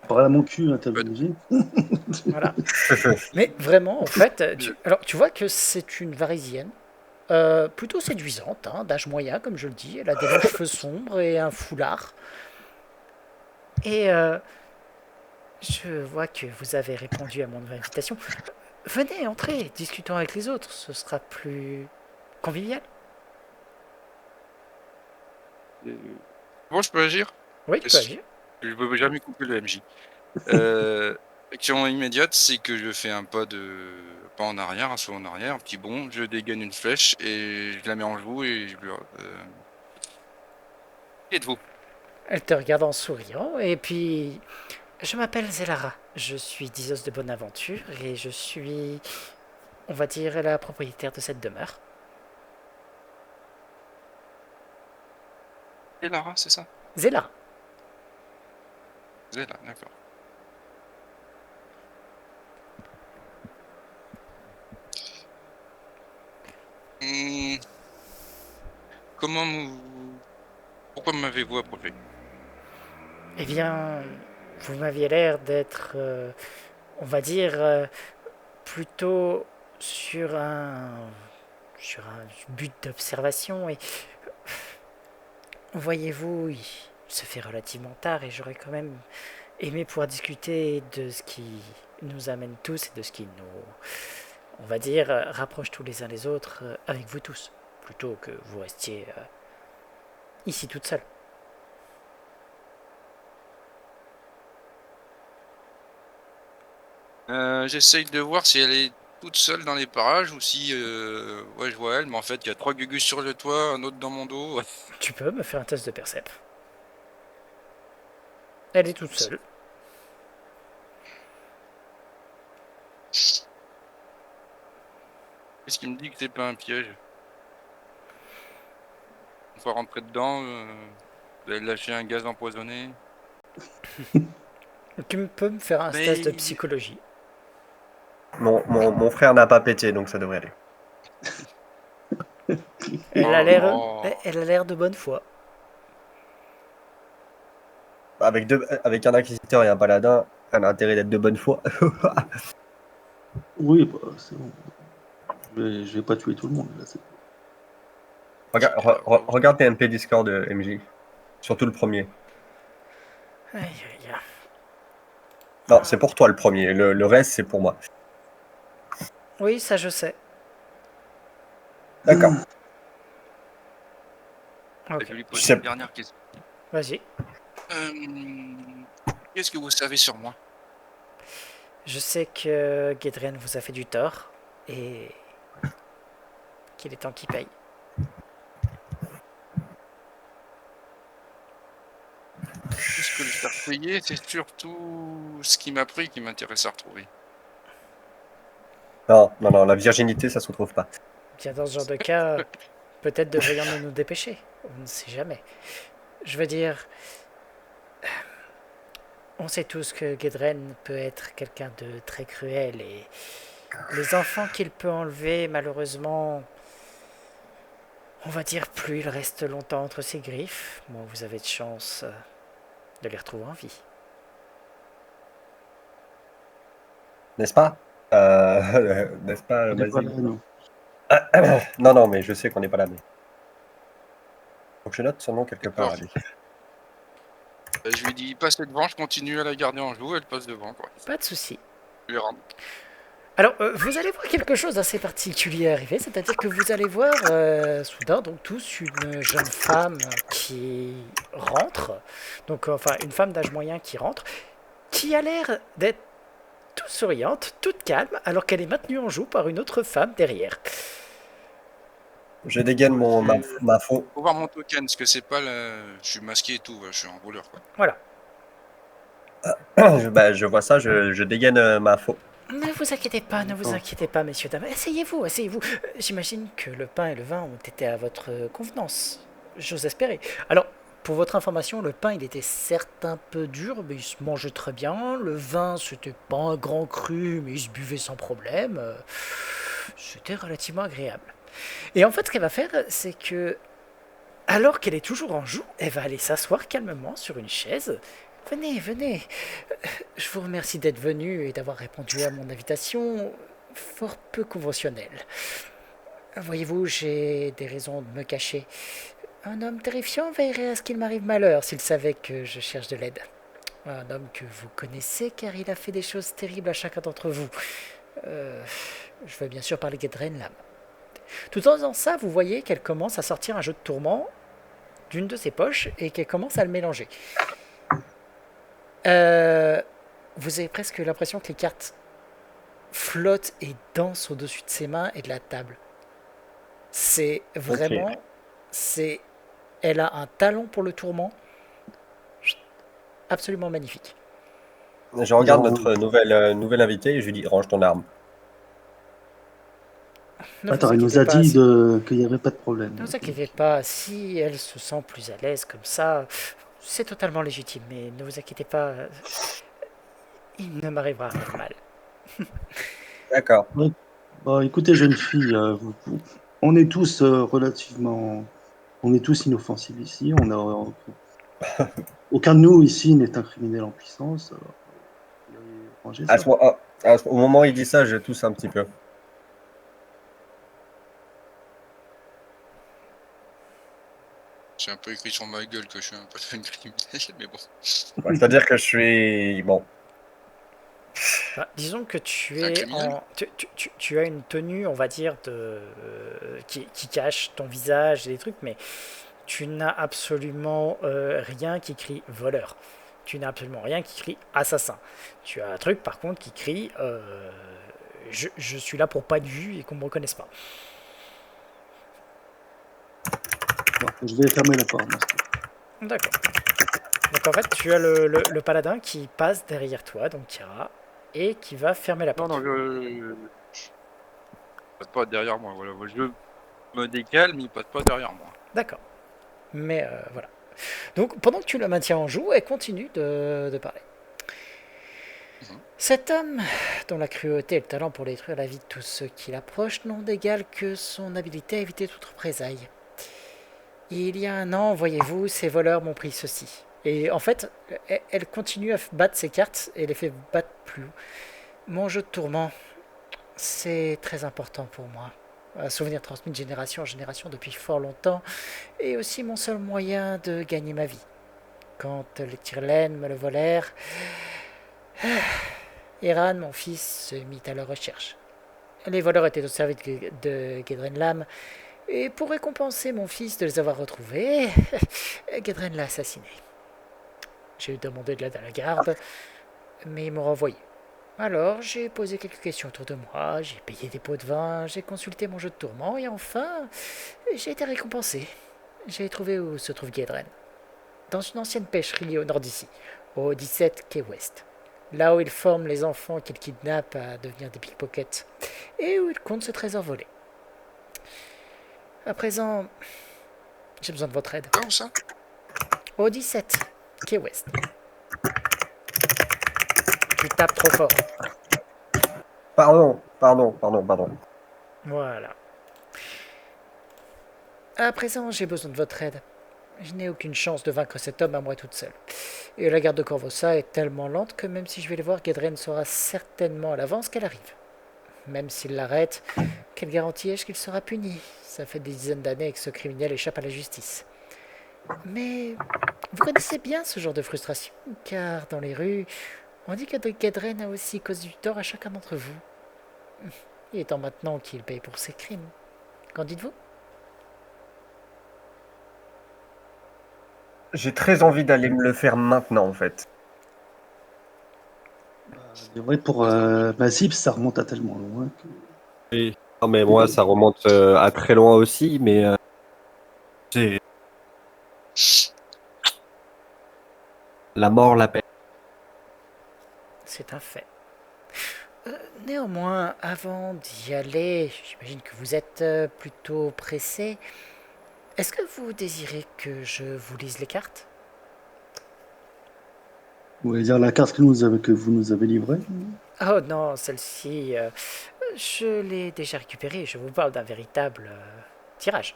Speaker 3: Voilà mon cul, hein, t'as vu.
Speaker 1: Voilà. Mais vraiment, en fait, alors tu vois que c'est une Varisienne, plutôt séduisante, hein, d'âge moyen, comme je le dis. Elle a des longs cheveux sombres et un foulard. Et je vois que vous avez répondu à mon invitation. Venez, entrez, discutons avec les autres, ce sera plus convivial.
Speaker 4: Bon, je peux agir?
Speaker 1: Oui, tu peux agir.
Speaker 4: Je ne peux jamais couper le MJ. Action immédiate, c'est que je fais un pas en arrière, un saut en arrière, un petit bond, je dégaine une flèche et je la mets en joue et je lui qui êtes-vous?
Speaker 1: Elle te regarde en souriant, et puis... Je m'appelle Zelara, je suis diseuse de bonne aventure, et je suis, on va dire, la propriétaire de cette demeure.
Speaker 4: Et Lara, c'est ça?
Speaker 1: Zelara.
Speaker 4: Zéla, d'accord. Hum, comment pourquoi m'avez-vous approché?
Speaker 1: Eh bien, vous m'aviez l'air d'être, on va dire, plutôt sur un but d'observation, et voyez-vous, il se fait relativement tard, et j'aurais quand même aimé pouvoir discuter de ce qui nous amène tous et de ce qui nous, on va dire, rapproche tous les uns les autres avec vous tous, plutôt que vous restiez ici toute seule.
Speaker 4: J'essaye de voir si elle est toute seule dans les parages ou si ouais, je vois elle, mais en fait il y a 3 gugus sur le toit, un autre dans mon dos.
Speaker 1: Tu peux me faire un test de percep. Elle est toute seule.
Speaker 4: Qu'est-ce qui me dit que c'est pas un piège? On va rentrer dedans, vous allez lâcher un gaz empoisonné.
Speaker 1: Tu peux me faire un
Speaker 4: Mais-
Speaker 1: test de psychologie.
Speaker 2: Mon frère n'a pas pété, donc ça devrait aller.
Speaker 1: Elle a
Speaker 4: Oh.
Speaker 1: l'air de bonne foi.
Speaker 2: Avec un inquisiteur et un paladin, elle a intérêt d'être de bonne foi.
Speaker 3: Oui, bah, c'est bon. Je vais pas tuer tout le monde. Là, c'est...
Speaker 2: Regarde tes MP Discord de MJ. Surtout le premier.
Speaker 1: Aïe, aïe, aïe.
Speaker 2: Non, c'est pour toi le premier. Le reste, c'est pour moi.
Speaker 1: Oui, ça je sais.
Speaker 2: D'accord.
Speaker 1: Ok,
Speaker 4: Je vais lui poser
Speaker 2: sais-
Speaker 4: une dernière question.
Speaker 1: vas-y.
Speaker 4: Qu'est-ce que vous savez sur moi?
Speaker 1: Je sais que Gedren vous a fait du tort et qu'il est temps qu'il paye.
Speaker 4: Plus que le faire payer, c'est surtout ce qui m'a pris qui m'intéresse à retrouver.
Speaker 2: Non, la virginité, ça se retrouve pas.
Speaker 1: Bien, dans ce genre de cas, peut-être devrions-nous nous dépêcher. On ne sait jamais. Je veux dire, on sait tous que Gedren peut être quelqu'un de très cruel, et les enfants qu'il peut enlever, malheureusement, on va dire, plus ils restent longtemps entre ses griffes, moins vous avez de chance de les retrouver en vie.
Speaker 2: N'est-ce pas N'est-ce pas,
Speaker 3: On est pas
Speaker 2: Basile
Speaker 3: là, non.
Speaker 2: Non, mais je sais qu'on n'est pas là. Mais... Faut que je note son nom quelque part.
Speaker 4: D'accord.
Speaker 2: Allez.
Speaker 4: Je lui dis passez devant, je continue à la garder en joue, elle passe devant quoi.
Speaker 1: Pas de souci.
Speaker 4: Je lui rends.
Speaker 1: Alors, vous allez voir quelque chose d'assez particulier arriver, c'est-à-dire que vous allez voir soudain, donc tous, une jeune femme qui rentre, donc enfin une femme d'âge moyen qui rentre, qui a l'air d'être toute souriante, toute calme, alors qu'elle est maintenue en joue par une autre femme derrière.
Speaker 2: Je dégaine ma faux.
Speaker 4: Faut voir mon token, parce que c'est pas le. Je suis masqué et tout, je suis en rouleur quoi.
Speaker 1: Voilà.
Speaker 2: Je vois ça, je dégaine ma faux.
Speaker 1: Ne vous inquiétez pas, ne vous
Speaker 3: Oh.
Speaker 1: inquiétez pas, messieurs, dames. Asseyez-vous, asseyez-vous. J'imagine que le pain et le vin ont été à votre convenance. J'ose espérer. Alors, pour votre information, le pain, il était certes un peu dur, mais il se mangeait très bien. Le vin, c'était pas un grand cru, mais il se buvait sans problème. C'était relativement agréable. Et en fait, ce qu'elle va faire, c'est que, alors qu'elle est toujours en joue, elle va aller s'asseoir calmement sur une chaise, Venez, venez. Je vous remercie d'être venu et d'avoir répondu à mon invitation, fort peu conventionnelle. Voyez-vous, j'ai des raisons de me cacher. Un homme terrifiant veillerait à ce qu'il m'arrive malheur s'il savait que je cherche de l'aide. Un homme que vous connaissez car il a fait des choses terribles à chacun d'entre vous. Je veux bien sûr parler d'Edren Lam. Tout en faisant ça, vous voyez qu'elle commence à sortir un jeu de tourment d'une de ses poches et qu'elle commence à le mélanger. Vous avez presque l'impression que les cartes flottent et dansent au-dessus de ses mains et de la table. C'est vraiment...
Speaker 2: Ok.
Speaker 1: Elle a un talent pour le tourment absolument magnifique.
Speaker 2: Je regarde
Speaker 3: Genre,
Speaker 2: notre nouvelle invitée et je lui dis range ton arme.
Speaker 1: Ne vous
Speaker 3: attends, il nous
Speaker 1: inquiétez
Speaker 3: a
Speaker 1: pas,
Speaker 3: dit qu'il n'y avait pas de problème.
Speaker 1: ne vous inquiétez pas, si elle se sent plus à l'aise comme ça, c'est totalement légitime, mais ne vous inquiétez pas, il ne m'arrivera rien de mal.
Speaker 2: D'accord.
Speaker 3: Bah, écoutez, jeune fille, on est tous relativement... On est tous inoffensifs ici. Aucun de nous ici n'est un criminel en puissance. Vous allez ranger ça.
Speaker 2: Au moment où il dit ça, je tousse un petit peu.
Speaker 4: C'est un peu écrit sur ma gueule que je suis un peu une criminel, mais bon.
Speaker 2: Ouais, c'est-à-dire que je suis... Bon.
Speaker 1: Bah, disons que tu
Speaker 4: Un
Speaker 1: es
Speaker 4: criminel
Speaker 1: en... Tu as une tenue, on va dire, qui cache ton visage et des trucs, mais tu n'as absolument rien qui crie voleur. Tu n'as absolument rien qui crie assassin. Tu as un truc, par contre, qui crie je suis là pour pas de vue et qu'on me reconnaisse pas.
Speaker 3: Bon, je vais fermer la porte. dans ce cas.
Speaker 1: D'accord. Donc en fait, tu as le paladin qui passe derrière toi, donc Kira, et qui va fermer la
Speaker 4: Non,
Speaker 1: porte.
Speaker 4: non, passe pas derrière moi, voilà. Je me décale, mais il passe pas derrière moi.
Speaker 1: D'accord. Mais voilà. Donc pendant que tu le maintiens en joue, elle continue de parler.
Speaker 4: Mhm.
Speaker 1: Cet homme, dont la cruauté et le talent pour détruire la vie de tous ceux qui l'approchent, n'ont d'égal que son habileté à éviter toute représaille. Il y a un an, voyez-vous, ces voleurs m'ont pris ceci. Et en fait, elle continue à battre ses cartes et les fait battre plus haut. Mon jeu de tourment, c'est très important pour moi. Un souvenir transmis de génération en génération depuis fort longtemps, et aussi mon seul moyen de gagner ma vie. Quand les Tirlaine me le volèrent, Eran, mon fils, se mit à leur recherche. Les voleurs étaient au service de Gedren Lam, et pour récompenser mon fils de les avoir retrouvés, Gedren l'a assassiné. J'ai demandé de l'aide à la garde, mais ils m'ont renvoyé. Alors, j'ai posé quelques questions autour de moi, j'ai payé des pots de vin, j'ai consulté mon jeu de tourment, et enfin, j'ai été récompensé. J'ai trouvé où se trouve Gedren. Dans une ancienne pêcherie au nord d'ici, au 17 quai Ouest. Là où il forme les enfants qu'il kidnappe à devenir des pickpockets, et où il compte ce trésor volé. À présent, j'ai besoin de votre aide.
Speaker 4: Comment ça?
Speaker 1: Au 17 quai Ouest. Tu tapes trop fort.
Speaker 2: Pardon.
Speaker 1: Voilà. À présent, j'ai besoin de votre aide. Je n'ai aucune chance de vaincre cet homme à moi toute seule. Et la garde de Corvosa est tellement lente que même si je vais le voir, Gedren saura certainement à l'avance qu'elle arrive. Même s'il l'arrête, quelle garantie ai-je qu'il sera puni? Ça fait des dizaines d'années que ce criminel échappe à la justice. Mais vous connaissez bien ce genre de frustration, car dans les rues, on dit que Gedren a aussi causé du tort à chacun d'entre vous. Il est temps maintenant qu'il paye pour ses crimes. Qu'en dites-vous?
Speaker 2: J'ai très envie d'aller me le faire maintenant, en fait.
Speaker 3: C'est vrai, pour Massif, ça remonte à tellement loin que...
Speaker 2: Oui. Non, mais moi, ça remonte à très loin aussi, mais c'est la mort, la paix.
Speaker 1: C'est un fait. Néanmoins, avant d'y aller, j'imagine que vous êtes plutôt pressé. Est-ce que vous désirez que je vous lise les cartes?
Speaker 3: Vous voulez dire la carte que vous nous avez livrée?
Speaker 1: Oh non, celle-ci, je l'ai déjà récupérée. Je vous parle d'un véritable tirage.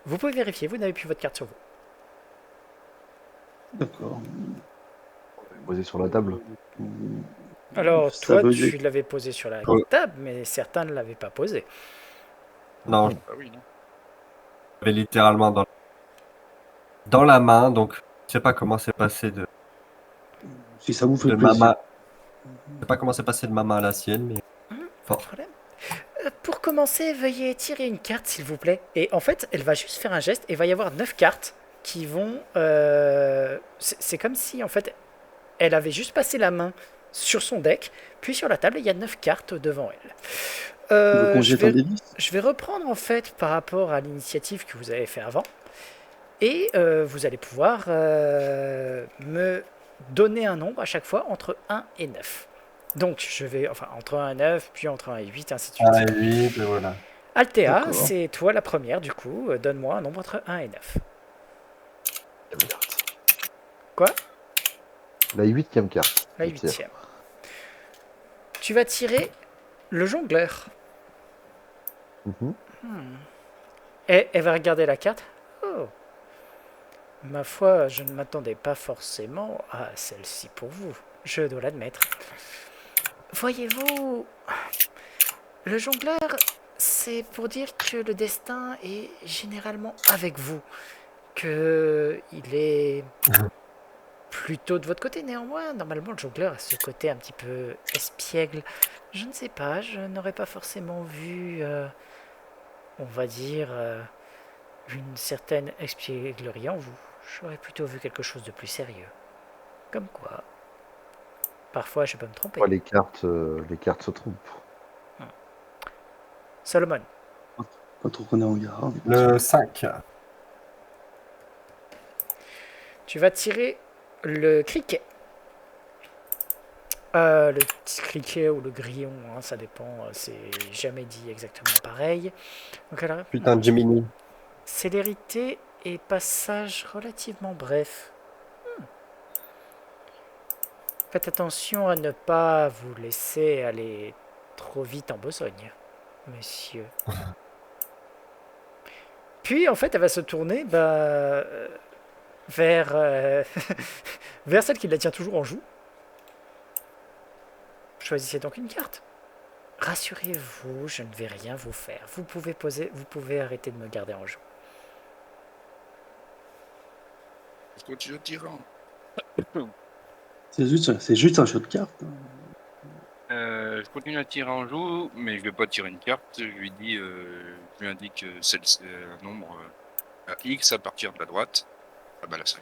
Speaker 1: Vous pouvez vérifier, vous n'avez plus votre carte sur vous.
Speaker 3: D'accord.
Speaker 5: Posé sur la table.
Speaker 1: Alors,
Speaker 3: Ça
Speaker 1: toi,
Speaker 3: veut
Speaker 1: tu
Speaker 3: dire-
Speaker 1: l'avais posé sur la
Speaker 2: Ouais.
Speaker 1: table, mais certains ne l'avaient pas posé.
Speaker 2: Non,
Speaker 4: Ah oui, non.
Speaker 2: j'avais littéralement dans la main, donc je sais pas comment c'est passé
Speaker 3: Si ça vous fait
Speaker 2: de ma
Speaker 3: plaisir.
Speaker 2: main. Je sais pas comment c'est passé de ma main à la sienne, mais
Speaker 1: Pas de
Speaker 2: fort.
Speaker 1: problème. Pour commencer, veuillez tirer une carte, s'il vous plaît. Et en fait, elle va juste faire un geste et il va y avoir 9 cartes qui vont... c'est comme si, en fait, elle avait juste passé la main sur son deck, puis sur la table, il y a 9 cartes devant elle.
Speaker 3: Tu veux qu'on
Speaker 1: Je
Speaker 3: jette un
Speaker 1: vais,
Speaker 3: D10?
Speaker 1: je vais reprendre, en fait, par rapport à l'initiative que vous avez fait avant. Et vous allez pouvoir me donner un nombre à chaque fois entre 1 et 9. Donc, je vais, enfin, entre 1 et 9, puis entre 1 et 8, ainsi de suite.
Speaker 2: Ah, 8, voilà.
Speaker 1: Althea,
Speaker 3: D'accord.
Speaker 1: c'est toi la première, du coup. Donne-moi un nombre entre 1 et 9. Quoi?
Speaker 5: La 8e carte.
Speaker 1: La
Speaker 5: Je tire.
Speaker 1: 8e. Tu vas tirer le jongleur.
Speaker 5: Mhm.
Speaker 1: Et elle va regarder la carte. Oh. Ma foi, je ne m'attendais pas forcément à celle-ci pour vous. Je dois l'admettre. Voyez-vous, le jongleur, c'est pour dire que le destin est généralement avec vous. Que il est plutôt de votre côté néanmoins. Normalement, le jongleur a ce côté un petit peu espiègle. Je ne sais pas, je n'aurais pas forcément vu, on va dire, une certaine espièglerie en vous. J'aurais plutôt vu quelque chose de plus sérieux. Comme quoi, parfois je peux me tromper.
Speaker 5: Ouais, les cartes se trompent.
Speaker 1: Solomon,
Speaker 3: Pas trop qu'on est en garde.
Speaker 2: Le 5.
Speaker 1: tu vas tirer le criquet. Le petit criquet ou le grillon, hein, ça dépend, c'est jamais dit exactement pareil. Donc alors,
Speaker 2: Putain, Jiminy.
Speaker 1: célérité et passage relativement bref. Faites attention à ne pas vous laisser aller trop vite en besogne, monsieur. Puis en fait, elle va se tourner vers, vers celle qui la tient toujours en joue. Choisissez donc une carte. Rassurez-vous, je ne vais rien vous faire. Vous pouvez arrêter de me garder en joue.
Speaker 4: Je continue tirant.
Speaker 3: C'est juste un jeu de cartes.
Speaker 4: Je continue à tirer en joue, mais je vais pas tirer une carte. Je lui dis, je lui indique un nombre à X à partir de la droite. Ah bah la 5.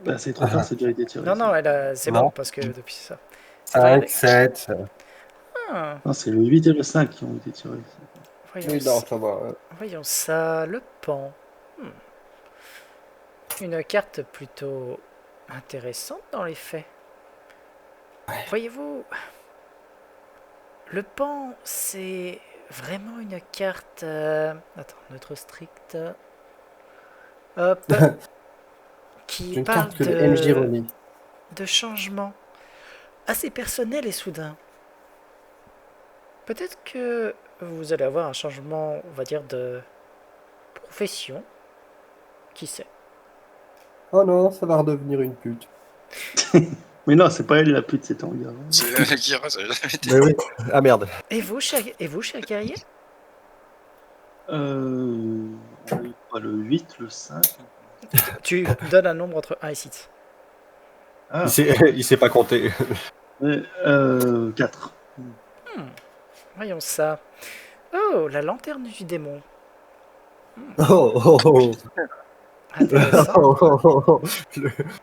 Speaker 3: Bah, c'est trop tard, c'est déjà été tiré.
Speaker 1: Non,
Speaker 3: ça.
Speaker 1: non, c'est
Speaker 2: Non.
Speaker 1: bon, parce que depuis ça. C'est vrai,
Speaker 2: 5,
Speaker 1: avec-
Speaker 2: 7.
Speaker 1: Ah,
Speaker 3: Non, c'est le 8 et le 5 qui ont été tirés.
Speaker 1: voyons, ça,
Speaker 2: ça va.
Speaker 1: voyons ça, le pan. Une carte plutôt intéressante dans les faits. Voyez-vous, le pan, c'est vraiment une carte... Attends, neutre strict. Hop. Qui
Speaker 2: Une
Speaker 1: parle
Speaker 2: carte que le MJ relie.
Speaker 1: de changement assez personnel et soudain. Peut-être que vous allez avoir un changement, on va dire, de profession. Qui sait?
Speaker 2: Oh non, ça va redevenir une pute.
Speaker 3: Mais non, c'est pas elle la pute, c'est ton gars.
Speaker 4: C'est Kira, ça a jamais été.
Speaker 2: Mais oui. Ah merde.
Speaker 1: Et vous, cher guerrier?
Speaker 3: On a eu quoi, le 8, le 5.
Speaker 1: Tu donnes un nombre entre 1 et 6.
Speaker 3: Ah,
Speaker 2: Il sait pas compter.
Speaker 3: 4.
Speaker 1: Voyons ça. Oh, la lanterne du démon.
Speaker 2: Oh, oh, oh.
Speaker 1: Intéressant.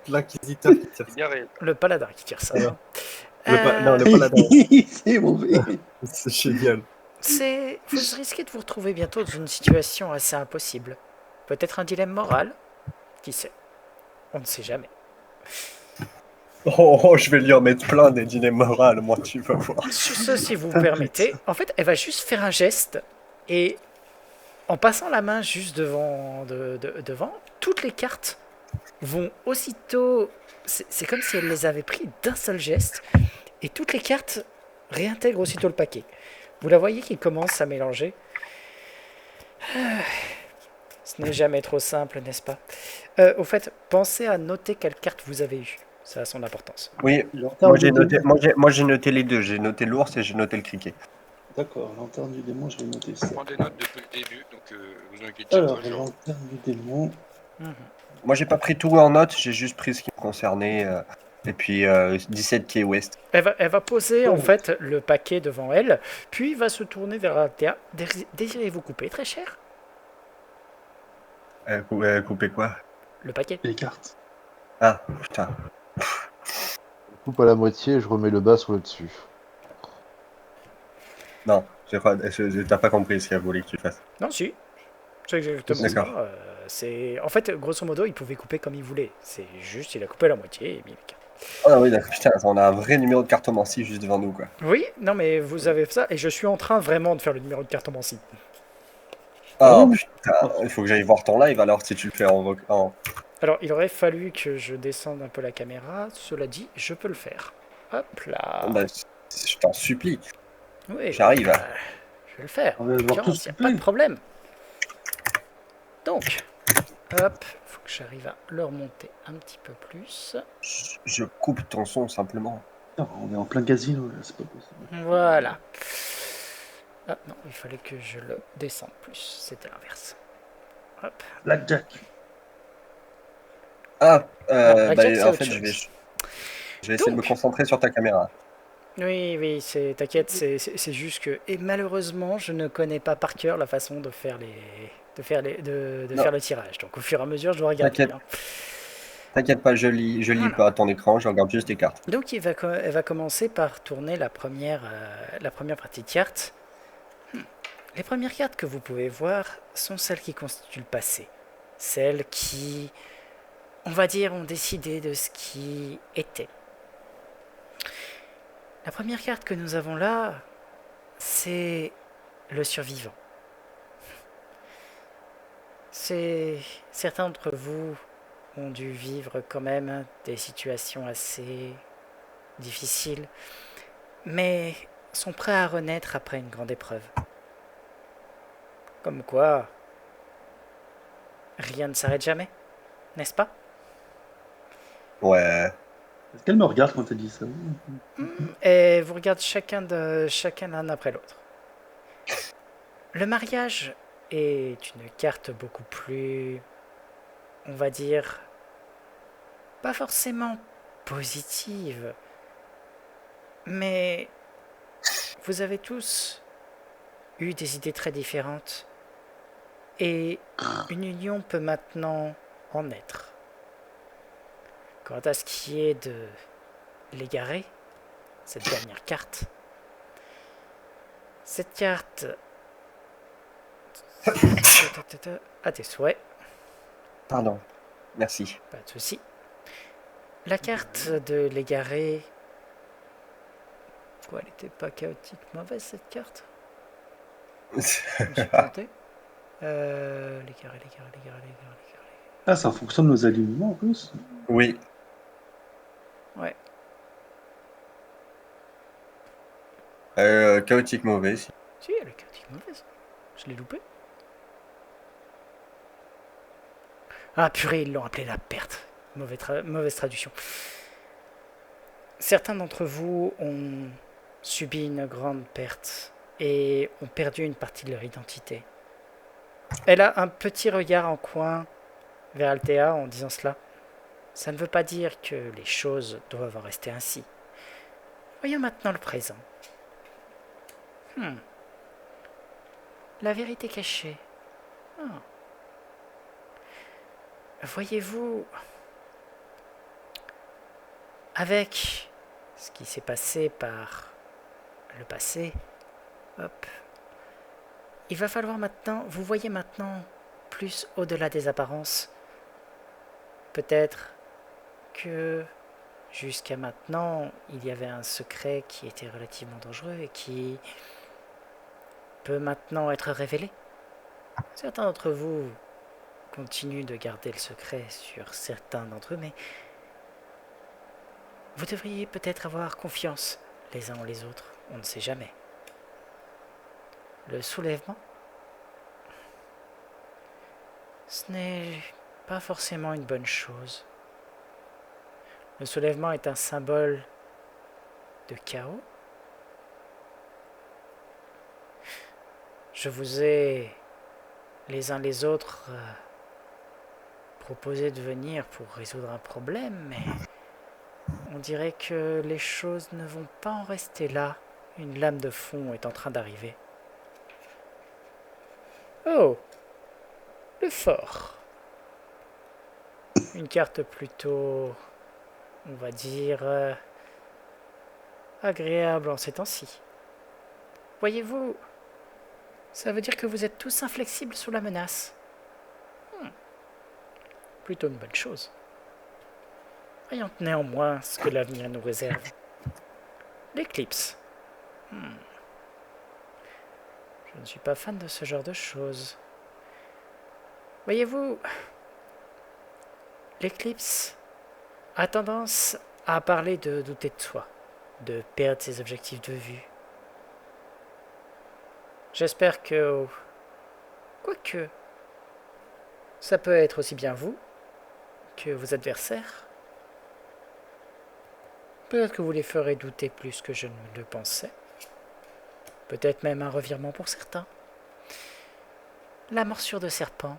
Speaker 2: L'inquisiteur qui tire
Speaker 4: C'est garé.
Speaker 1: Le paladin qui tire ça. hein.
Speaker 2: non, le paladin.
Speaker 3: C'est mauvais.
Speaker 2: C'est génial.
Speaker 1: Vous risquez de vous retrouver bientôt dans une situation assez impossible. Peut-être un dilemme moral. Qui sait? On ne sait jamais.
Speaker 2: Oh, je vais lui en mettre plein des dîners morales, moi, tu vas voir.
Speaker 1: Sur ce, si vous permettez, en fait, elle va juste faire un geste et en passant la main juste devant, devant, toutes les cartes vont aussitôt. C'est comme si elle les avait pris d'un seul geste et toutes les cartes réintègrent aussitôt le paquet. Vous la voyez qui commence à mélanger. Ce Ce n'est jamais trop simple, n'est-ce pas? Au fait, pensez à noter quelle carte vous avez eue. Ça a son importance.
Speaker 2: Oui,
Speaker 3: Lanterne du démon.
Speaker 2: moi j'ai noté les deux. J'ai noté l'ours et j'ai noté le criquet.
Speaker 3: D'accord, lanterne du démon, je vais noter ça.
Speaker 4: Je prends des notes depuis le début, donc vous inquiétez
Speaker 3: Alors,
Speaker 4: pas. Genre...
Speaker 3: lanterne du démon.
Speaker 1: Mhm.
Speaker 2: Moi j'ai pas pris tout en note, j'ai juste pris ce qui me concernait. Et puis 17 Key West.
Speaker 1: Elle va poser en
Speaker 3: Oh.
Speaker 1: fait le paquet devant elle, puis va se tourner vers Althea. Désirez-vous couper, très cher?
Speaker 2: Couper quoi?
Speaker 1: Le paquet.
Speaker 3: Les cartes.
Speaker 2: Ah, putain.
Speaker 5: Je coupe à la moitié et je remets le bas sur le dessus.
Speaker 2: Non, t'as pas compris ce qu'elle voulait que tu fasses.
Speaker 1: Non, si. C'est exactement ça.
Speaker 2: D'accord.
Speaker 1: En fait, grosso modo, il pouvait couper comme il voulait. C'est juste, il a coupé la moitié et mis les cartes.
Speaker 2: Ah oui, d'accord, putain, on a un vrai numéro de cartomancie juste devant nous, quoi.
Speaker 1: Oui, non, mais vous avez ça, et je suis en train vraiment de faire le numéro de cartomancie.
Speaker 2: Oh
Speaker 3: Oh.
Speaker 2: putain, il faut que j'aille voir ton live alors si tu le fais en...
Speaker 1: Alors, il aurait fallu que je descende un peu la caméra. Cela dit, je peux le faire. Hop là.
Speaker 2: Bah, je t'en supplie.
Speaker 1: Oui,
Speaker 2: j'arrive.
Speaker 1: Je vais le faire.
Speaker 3: On va voir
Speaker 1: L'occurrence,
Speaker 3: tous
Speaker 1: y a
Speaker 3: couper.
Speaker 1: pas de problème. Donc, hop, faut que j'arrive à le remonter un petit peu plus.
Speaker 2: Je coupe ton son simplement.
Speaker 3: Non, on est en plein casino, là, c'est pas possible.
Speaker 1: Voilà. Ah non, il fallait que je le descende plus. C'était l'inverse. Hop.
Speaker 3: Blackjack.
Speaker 2: Ah,
Speaker 1: Blackjack, c'est
Speaker 2: en
Speaker 1: autre
Speaker 2: fait,
Speaker 1: chose.
Speaker 2: je vais essayer de me
Speaker 1: Donc.
Speaker 2: concentrer sur ta caméra.
Speaker 1: Oui, t'inquiète, c'est juste que... Et malheureusement, je ne connais pas par cœur la façon de faire
Speaker 2: Non.
Speaker 1: faire le tirage. Donc au fur et à mesure, je dois regarder.
Speaker 2: T'inquiète.
Speaker 1: Hein.
Speaker 2: T'inquiète pas, je lis
Speaker 1: Voilà.
Speaker 2: pas ton écran, je regarde juste tes cartes.
Speaker 1: Donc elle va commencer par tourner la première partie de cartes. Les premières cartes que vous pouvez voir sont celles qui constituent le passé. Celles qui, on va dire, ont décidé de ce qui était. La première carte que nous avons là, c'est le survivant. Certains d'entre vous ont dû vivre quand même des situations assez difficiles, mais sont prêts à renaître après une grande épreuve. Comme quoi, rien ne s'arrête jamais, n'est-ce pas?
Speaker 2: Ouais.
Speaker 3: Est-ce qu'elle me regarde quand elle dit ça?
Speaker 1: Et vous regardez chacun l'un après l'autre. Le mariage est une carte beaucoup plus, on va dire, pas forcément positive, mais vous avez tous eu des idées très différentes et une union peut maintenant en naître. Quant à ce qui est de l'égaré, cette dernière carte, cette carte à tes souhaits,
Speaker 2: Pardon. Merci.
Speaker 1: pas de souci. La carte de l'égaré. Quoi, elle était pas chaotique mauvaise cette carte? Je me suis planté. L'égaré.
Speaker 3: Ah, ça fonctionne nos alignements en plus.
Speaker 2: Oui.
Speaker 1: Ouais.
Speaker 2: Chaotique mauvais. Si.
Speaker 1: Si, elle est chaotique mauvaise. Je l'ai loupé. Ah purée, ils l'ont appelé la perte. Mauvaise traduction. Certains d'entre vous ont subi une grande perte et ont perdu une partie de leur identité. Elle a un petit regard en coin vers Althea en disant cela. Ça ne veut pas dire que les choses doivent en rester ainsi. Voyons maintenant le présent. La vérité cachée. Ah. Voyez-vous, avec ce qui s'est passé par le passé, hop, il va falloir maintenant, vous voyez maintenant plus au-delà des apparences. Peut-être que jusqu'à maintenant, il y avait un secret qui était relativement dangereux et qui peut maintenant être révélé. Certains d'entre vous continuent de garder le secret sur certains d'entre eux, mais vous devriez peut-être avoir confiance les uns en les autres, on ne sait jamais. Le soulèvement, Ce n'est pas forcément une bonne chose. Le soulèvement est un symbole de chaos. Je vous ai, les uns les autres, proposé de venir pour résoudre un problème, mais on dirait que les choses ne vont pas en rester là. Une lame de fond est en train d'arriver. Oh, le fort. Une carte plutôt, on va dire, agréable en ces temps-ci. Voyez-vous, ça veut dire que vous êtes tous inflexibles sous la menace. Plutôt une bonne chose. Voyons néanmoins ce que l'avenir nous réserve. L'éclipse. Je ne suis pas fan de ce genre de choses. Voyez-vous, l'éclipse a tendance à parler de douter de soi, de perdre ses objectifs de vue. J'espère que... Quoique... Ça peut être aussi bien vous que vos adversaires. Peut-être que vous les ferez douter plus que je ne le pensais. Peut-être même un revirement pour certains. La morsure de serpent.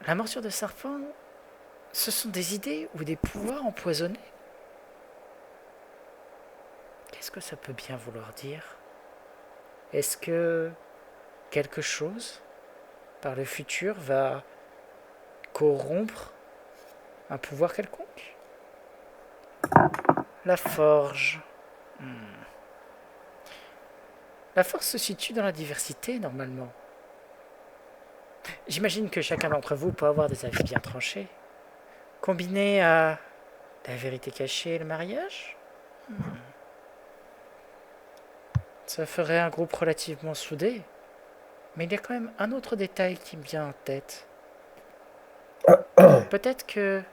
Speaker 1: La morsure de serpent, ce sont des idées ou des pouvoirs empoisonnés. Qu'est-ce que ça peut bien vouloir dire? Est-ce que quelque chose, par le futur, va corrompre un pouvoir quelconque? La forge. La force se situe dans la diversité, normalement. J'imagine que chacun d'entre vous peut avoir des avis bien tranchés. Combiné à la vérité cachée et le mariage, ça ferait un groupe relativement soudé. Mais il y a quand même un autre détail qui me vient en tête. Peut-être que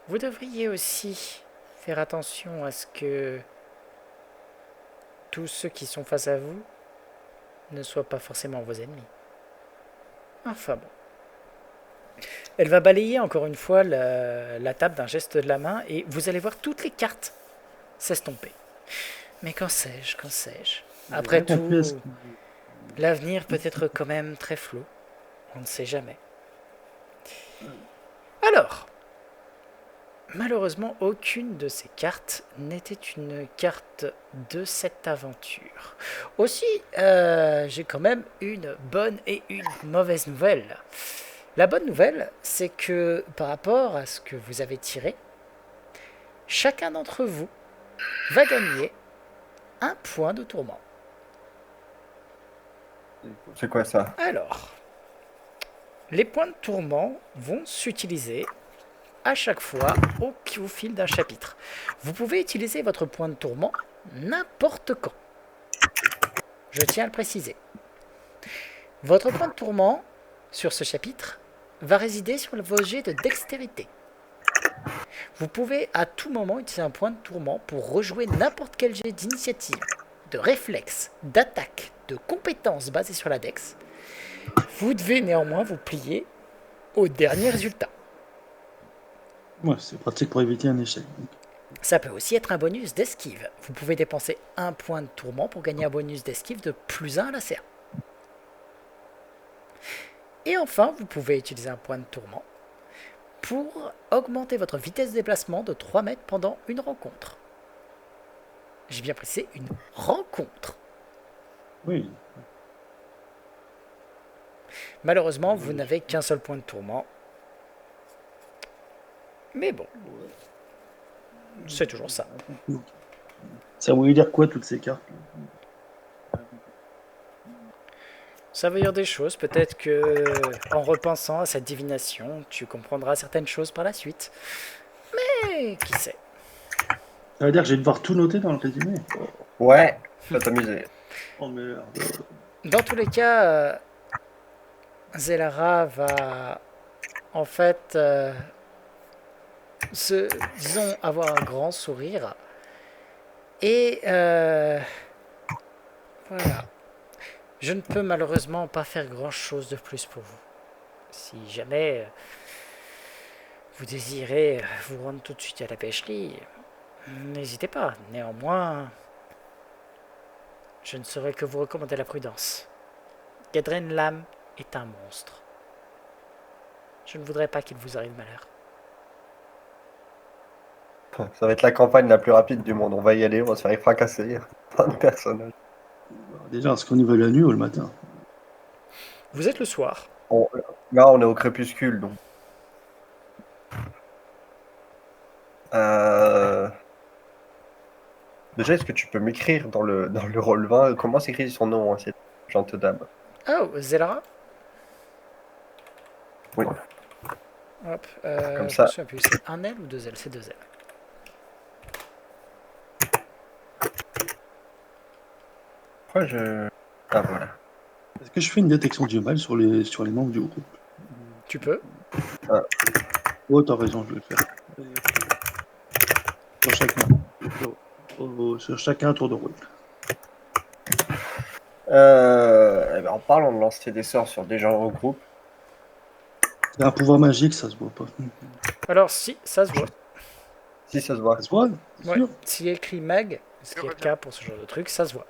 Speaker 1: vous devriez aussi faire attention à ce que tous ceux qui sont face à vous ne soient pas forcément vos ennemis. Enfin bon. Elle va balayer encore une fois la table d'un geste de la main et vous allez voir toutes les cartes s'estomper. Mais qu'en sais-je, qu'en sais-je? Après tout, l'avenir peut être quand même très flou. On ne sait jamais. Alors, malheureusement, aucune de ces cartes n'était une carte de cette aventure. Aussi, j'ai quand même une bonne et une mauvaise nouvelle. La bonne nouvelle, c'est que par rapport à ce que vous avez tiré, chacun d'entre vous va gagner un point de tourment.
Speaker 2: C'est quoi ça?
Speaker 1: Alors, les points de tourment vont s'utiliser à chaque fois au fil d'un chapitre. Vous pouvez utiliser votre point de tourment n'importe quand. Je tiens à le préciser. Votre point de tourment sur ce chapitre va résider sur vos jets de dextérité. Vous pouvez à tout moment utiliser un point de tourment pour rejouer n'importe quel jet d'initiative, de réflexe, d'attaque, de compétences basées sur la dex. Vous devez néanmoins vous plier au dernier résultat.
Speaker 3: Ouais, c'est pratique pour éviter un échec.
Speaker 1: Ça peut aussi être un bonus d'esquive. Vous pouvez dépenser un point de tourment pour gagner un bonus d'esquive de +1 à la CA. Et enfin, vous pouvez utiliser un point de tourment pour augmenter votre vitesse de déplacement de 3 mètres pendant une rencontre. J'ai bien précisé, une rencontre.
Speaker 3: Oui.
Speaker 1: Malheureusement, vous n'avez qu'un seul point de tourment. Mais bon, c'est toujours ça.
Speaker 3: Ça voulait dire quoi, toutes ces cartes?
Speaker 1: Ça veut dire des choses, peut-être que en repensant à cette divination, tu comprendras certaines choses par la suite. Mais qui sait?
Speaker 3: Ça veut dire que je vais devoir tout noter dans le résumé.
Speaker 2: Ouais, faut t'amuser.
Speaker 3: Oh merde.
Speaker 1: Dans tous les cas, Zelara va en fait disons, avoir un grand sourire. Et voilà. Je ne peux malheureusement pas faire grand-chose de plus pour vous. Si jamais vous désirez vous rendre tout de suite à la pêcherie, n'hésitez pas. Néanmoins, je ne saurais que vous recommander la prudence. Gadren Lam est un monstre. Je ne voudrais pas qu'il vous arrive malheur.
Speaker 2: Ça va être la campagne la plus rapide du monde. On va y aller, on va se faire fracasser. Plein de personnages.
Speaker 3: Déjà, est-ce qu'on y va la nuit ou le matin?
Speaker 1: Vous êtes le soir.
Speaker 2: Là, on est au crépuscule, donc. Déjà, est-ce que tu peux m'écrire dans le rôle 20 comment s'écrit son nom, cette gentille dame?
Speaker 1: Oh, Zelara.
Speaker 2: Oui.
Speaker 1: Hop,
Speaker 2: Comme
Speaker 1: je
Speaker 2: ça.
Speaker 1: me souviens plus. C'est un L ou deux L? C'est deux L.
Speaker 2: Pourquoi je. Ah, voilà.
Speaker 3: Est-ce que je fais une détection du mal sur les membres du groupe?
Speaker 1: Tu peux.
Speaker 3: Oh, t'as raison, je vais le faire. Sur chacun. Sur chacun un tour de rôle.
Speaker 2: Eh ben, en parlant de lancer des sorts sur des gens au groupe,
Speaker 3: C'est un pouvoir magique, ça se voit pas.
Speaker 1: Alors, si, ça se voit.
Speaker 2: si ça se voit.
Speaker 3: Ça se voit, c'est
Speaker 1: Ouais.
Speaker 3: sûr.
Speaker 1: S'il y a écrit mag, ce qui est le cas pour ce genre de truc, ça se voit.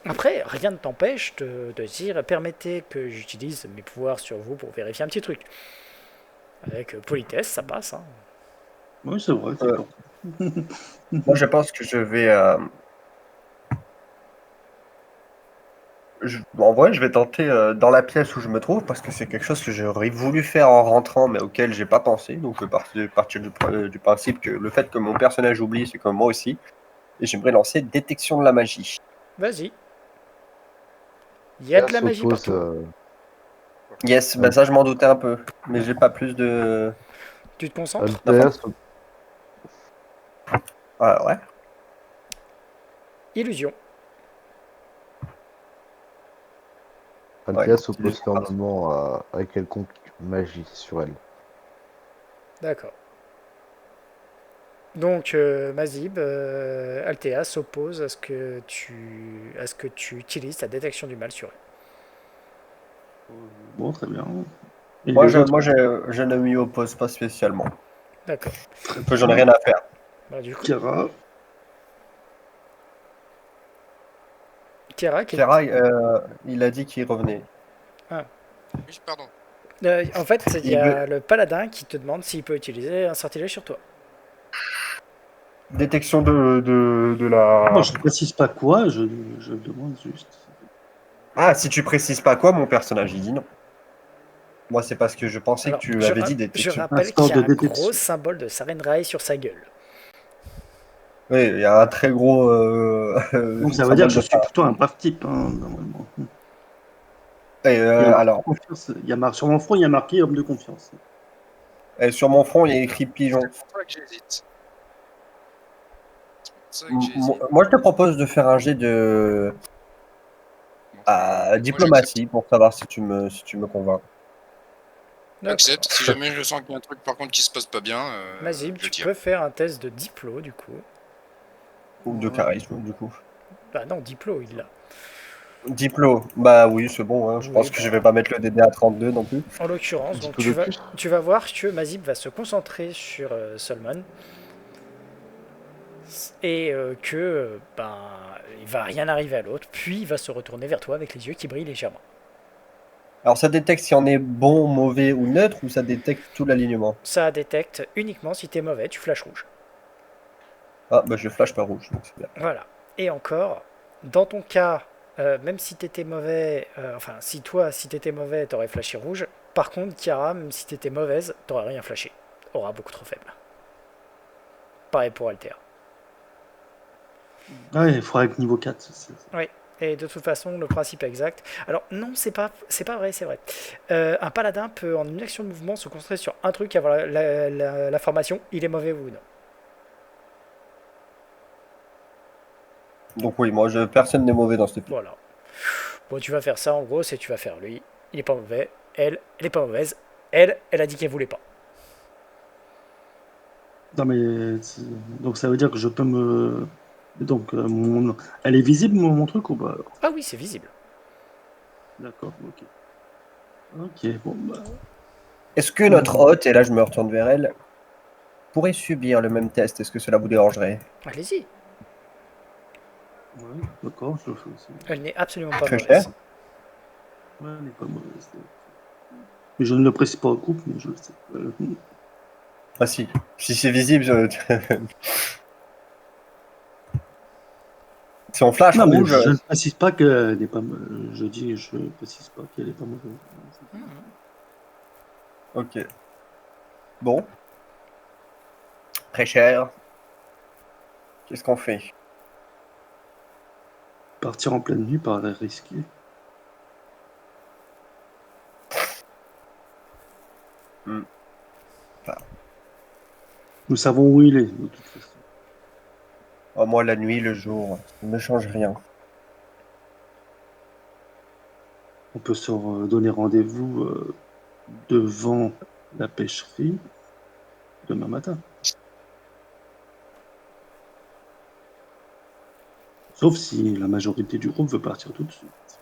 Speaker 1: Après, rien ne t'empêche de dire permettez que j'utilise mes pouvoirs sur vous pour vérifier un petit truc. Avec politesse, ça passe. Hein.
Speaker 3: Oui, c'est vrai. C'est bon.
Speaker 2: Moi, je pense que je vais. En vrai, je vais tenter dans la pièce où je me trouve parce que c'est quelque chose que j'aurais voulu faire en rentrant, mais auquel j'ai pas pensé. Donc, je vais partir du principe que le fait que mon personnage oublie, c'est comme moi aussi. Et j'aimerais lancer détection de la magie.
Speaker 1: Vas-y. Il y a de la magie
Speaker 5: S'oppose,
Speaker 1: partout.
Speaker 2: Yes, bah ça, je m'en doutais un peu. Mais j'ai pas plus de.
Speaker 1: Tu te concentres?
Speaker 5: Altea
Speaker 2: Ah, ouais.
Speaker 1: Illusion.
Speaker 5: Altea
Speaker 2: Ouais,
Speaker 5: s'oppose
Speaker 2: c'est-
Speaker 5: fermement à quelconque magie sur elle.
Speaker 1: D'accord. Donc, Mazib, Altea s'oppose à ce que tu utilises ta détection du mal sur elle.
Speaker 3: Bon, très bien. Et
Speaker 2: Moi,
Speaker 3: les autres,
Speaker 2: je ne m'y oppose pas spécialement.
Speaker 1: D'accord.
Speaker 2: Que j'en ai rien à faire.
Speaker 1: Bah, du coup,
Speaker 3: Kara,
Speaker 1: Kira,
Speaker 2: Kerai, il a dit qu'il revenait.
Speaker 4: Oui, pardon.
Speaker 1: en fait, il y
Speaker 2: Il
Speaker 1: a le paladin qui te demande s'il peut utiliser un sortilège sur toi.
Speaker 2: Détection de la.
Speaker 3: moi, je ne précise pas quoi, je demande juste.
Speaker 2: Ah, si tu précises pas quoi, mon personnage, il dit non. Moi, c'est parce que je pensais
Speaker 1: Alors,
Speaker 2: que tu avais dit
Speaker 1: je
Speaker 2: détection.
Speaker 1: rappelle
Speaker 3: Un sort
Speaker 1: qu'il y a
Speaker 3: de
Speaker 1: un
Speaker 3: détection.
Speaker 1: gros symbole de Sarenrae sur sa gueule.
Speaker 2: Oui, il y a un très gros.
Speaker 3: Donc ça veut dire que je
Speaker 2: symbole
Speaker 3: suis
Speaker 2: de
Speaker 3: plutôt un brave type, hein, normalement.
Speaker 2: Et,
Speaker 3: Il y a marqué
Speaker 2: alors,
Speaker 3: confiance. Sur mon front, il y a marqué homme de confiance.
Speaker 2: sur mon front, il y a écrit pigeon.
Speaker 4: C'est pour ça que j'hésite. C'est pour ça que j'hésite.
Speaker 2: Moi, je te propose de faire un jet de
Speaker 4: Moi,
Speaker 2: diplomatie pour savoir si tu me convaincs.
Speaker 4: j'accepte. Si jamais je sens qu'il y a un truc par contre qui se passe pas bien,
Speaker 1: Mazib,
Speaker 4: je
Speaker 1: tu
Speaker 4: tire.
Speaker 1: peux faire un test de diplo, du coup.
Speaker 2: Ou de charisme, du coup.
Speaker 1: Bah non, diplo, il l'a.
Speaker 2: Diplo, bah oui, c'est bon. Hein. Je
Speaker 1: Oui,
Speaker 2: pense que
Speaker 1: bah.
Speaker 2: je vais pas mettre le DD à 32 non plus.
Speaker 1: En l'occurrence, donc
Speaker 5: Diplo de plus.
Speaker 1: tu vas voir que Mazib va se concentrer sur Solomon. Et que il va rien arriver à l'autre, puis il va se retourner vers toi avec les yeux qui brillent légèrement.
Speaker 2: Alors, ça détecte si on est bon, mauvais ou neutre, ou ça détecte tout l'alignement?
Speaker 1: Ça détecte uniquement si t'es mauvais, tu flashes rouge.
Speaker 2: Ah, bah je flash pas rouge, donc c'est bien.
Speaker 1: Voilà. Et encore, dans ton cas, même si t'étais mauvais, si t'étais mauvais, t'aurais flashé rouge. Par contre, Kiara, même si t'étais mauvaise, t'aurais rien flashé. Aura beaucoup trop faible. Pareil pour Altea.
Speaker 3: Ah, il faudrait que niveau 4.
Speaker 1: Oui. Et de toute façon, le principe est exact. Alors non, c'est pas vrai, c'est vrai. Un paladin peut en une action de mouvement se concentrer sur un truc et avoir la formation, il est mauvais ou non.
Speaker 2: Donc oui, personne n'est mauvais dans cette épisode.
Speaker 1: Voilà. Bon, tu vas faire ça, en gros, c'est tu vas faire lui, il est pas mauvais, elle est pas mauvaise, elle a dit qu'elle voulait pas.
Speaker 3: Non, mais donc ça veut dire que je peux me Donc, elle est visible, mon truc, ou pas?
Speaker 1: Ah oui, c'est visible.
Speaker 3: D'accord, ok. Ok, bon, bah...
Speaker 2: Est-ce que notre hôte, et là je me retourne vers elle, pourrait subir le même test? Est-ce que cela vous dérangerait?
Speaker 1: Allez-y.
Speaker 3: Ouais, d'accord, je le fais aussi.
Speaker 1: Elle n'est absolument pas
Speaker 2: Très
Speaker 1: mauvaise.
Speaker 2: cher.
Speaker 3: Ouais, elle n'est pas mauvaise. Mais je ne le précise pas au groupe, mais je le sais.
Speaker 2: Ah si, si c'est visible, si on flash
Speaker 3: Non, mais
Speaker 2: rouge,
Speaker 3: je ne précise pas qu'elle n'est pas... je précise pas qu'elle n'est pas mauvaise.
Speaker 1: Mhm.
Speaker 2: ok. Bon, très cher. Qu'est-ce qu'on fait?
Speaker 3: Partir en pleine nuit paraît risqué.
Speaker 2: Hmm.
Speaker 3: Nous savons où il est, de toute façon.
Speaker 2: Oh, moi, la nuit, le jour, ça ne me change rien.
Speaker 3: On peut se donner rendez-vous devant la pêcherie demain matin. Sauf si la majorité du groupe veut partir tout de suite.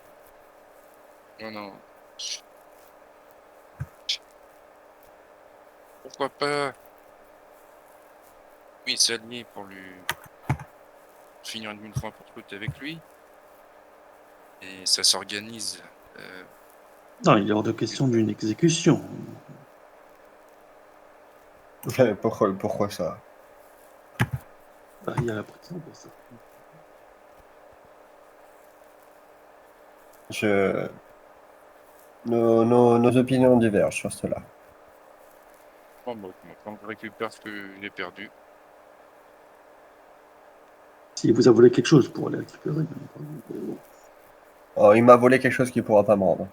Speaker 4: Non, non. Pourquoi pas? Oui, s'allier pour lui finir une fois pour toutes avec lui. Et ça s'organise.
Speaker 3: Non, il est hors de question d'une exécution.
Speaker 2: Pourquoi ça?
Speaker 3: Bah, il y a la prison pour ça.
Speaker 2: Nos opinions divergent sur cela.
Speaker 4: Bon, bah, quand je récupère ce que j'ai perdu.
Speaker 3: Si vous a volé quelque chose pour aller récupérer, bien entendu. Mais bon.
Speaker 2: Oh, il m'a volé quelque chose qu'il ne pourra pas me rendre.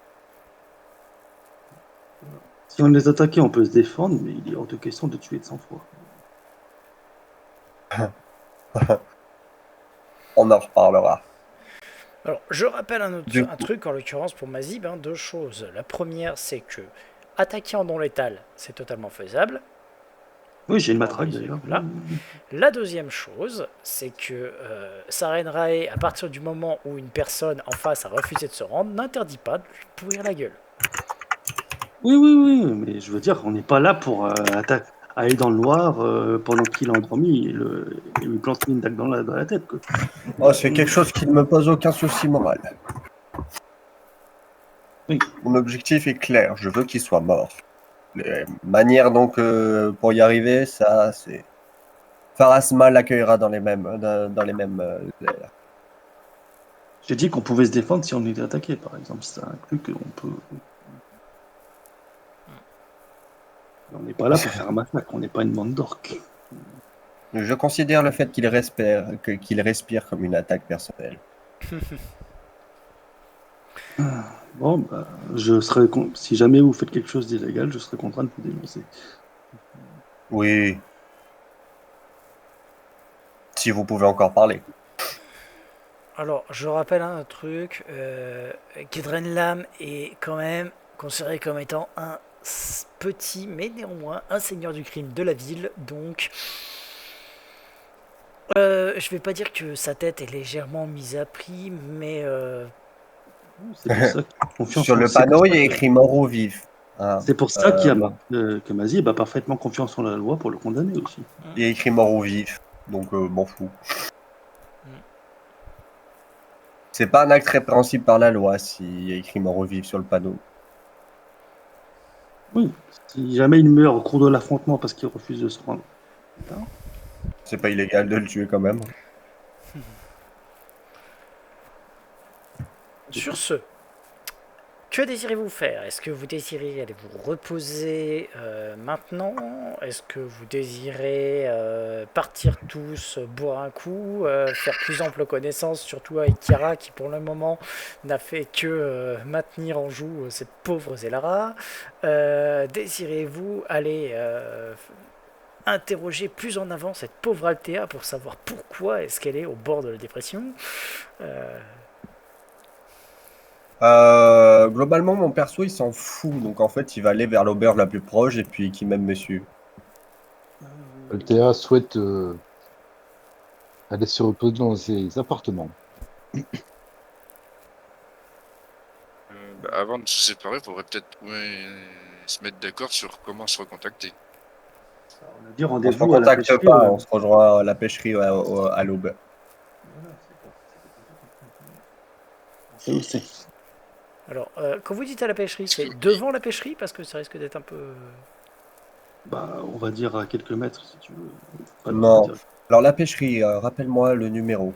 Speaker 3: Si on les attaque, on peut se défendre, mais il est hors de question de tuer de sang-froid.
Speaker 2: On en reparlera.
Speaker 1: Alors, je rappelle un
Speaker 2: Du coup.
Speaker 1: truc, en l'occurrence pour Mazib, hein, deux choses. La première, c'est que attaquer en non létal, c'est totalement faisable.
Speaker 3: Oui, j'ai une matraque d'ailleurs.
Speaker 1: Là. La deuxième chose, c'est que Sarenrae, à partir du moment où une personne en face a refusé de se rendre, n'interdit pas de lui pourrir la gueule.
Speaker 3: Oui, mais je veux dire, on n'est pas là pour aller dans le noir pendant qu'il est endormi et lui planter une dague dans la tête. Quoi.
Speaker 2: Oh, c'est quelque chose qui ne me pose aucun souci moral.
Speaker 3: Oui.
Speaker 2: Mon objectif est clair, je veux qu'il soit mort. Les manières donc pour y arriver, ça c'est... Pharasma l'accueillera dans les mêmes...
Speaker 3: J'ai dit qu'on pouvait se défendre si on était attaqué, par exemple. Ça inclut qu'on peut... On n'est pas là pour faire un massacre, on n'est pas une bande d'orques.
Speaker 2: Je considère le fait qu'il respire comme une attaque personnelle.
Speaker 3: Bon, bah, si jamais vous faites quelque chose d'illégal, je serais contraint de vous dénoncer.
Speaker 2: Oui. Si vous pouvez encore parler.
Speaker 1: Alors, je rappelle un truc, Kedrenlam est quand même considéré comme étant un petit, mais néanmoins un seigneur du crime de la ville, donc je vais pas dire que sa tête est légèrement mise à prix, mais
Speaker 3: C'est pour ça que confiance
Speaker 2: Sur le panneau, il y a écrit mort ou vif. Hein.
Speaker 3: C'est pour ça qu'il y a que Mazib a parfaitement confiance en la loi pour le condamner aussi.
Speaker 2: Il y a écrit mort ou vif, donc m'en fous. C'est pas un acte répréhensible par la loi s'il y a écrit mort ou vif sur le panneau.
Speaker 3: Oui, si jamais il meurt au cours de l'affrontement parce qu'il refuse de se rendre.
Speaker 2: C'est pas illégal de le tuer quand même.
Speaker 1: Sur ce, que désirez-vous faire? Est-ce que vous désirez aller vous reposer maintenant? Est-ce que vous désirez partir tous, boire un coup, faire plus ample connaissance, surtout avec Kiara qui pour le moment n'a fait que maintenir en joue cette pauvre Zelara? Désirez-vous aller interroger plus en avant cette pauvre Althea pour savoir pourquoi est-ce qu'elle est au bord de la dépression?
Speaker 2: Globalement, mon perso, il s'en fout. Donc, en fait, il va aller vers l'auberge la plus proche et puis qui m'aime me suit.
Speaker 5: Althea souhaite aller se reposer dans ses appartements.
Speaker 4: Avant de se séparer, il faudrait peut-être se mettre d'accord sur comment se recontacter.
Speaker 3: On a dit
Speaker 2: On se
Speaker 3: rendez-vous à la
Speaker 2: recontacte
Speaker 3: pêcherie.
Speaker 2: pas, on se rejoint à la pêcherie à l'aube.
Speaker 3: C'est où c'est.
Speaker 1: Alors, quand vous dites à la pêcherie, c'est devant la pêcherie parce que ça risque d'être un peu.
Speaker 3: Bah, on va dire à quelques mètres si tu veux. Pas le
Speaker 2: Non.
Speaker 3: dire.
Speaker 2: Alors la pêcherie, rappelle-moi le numéro.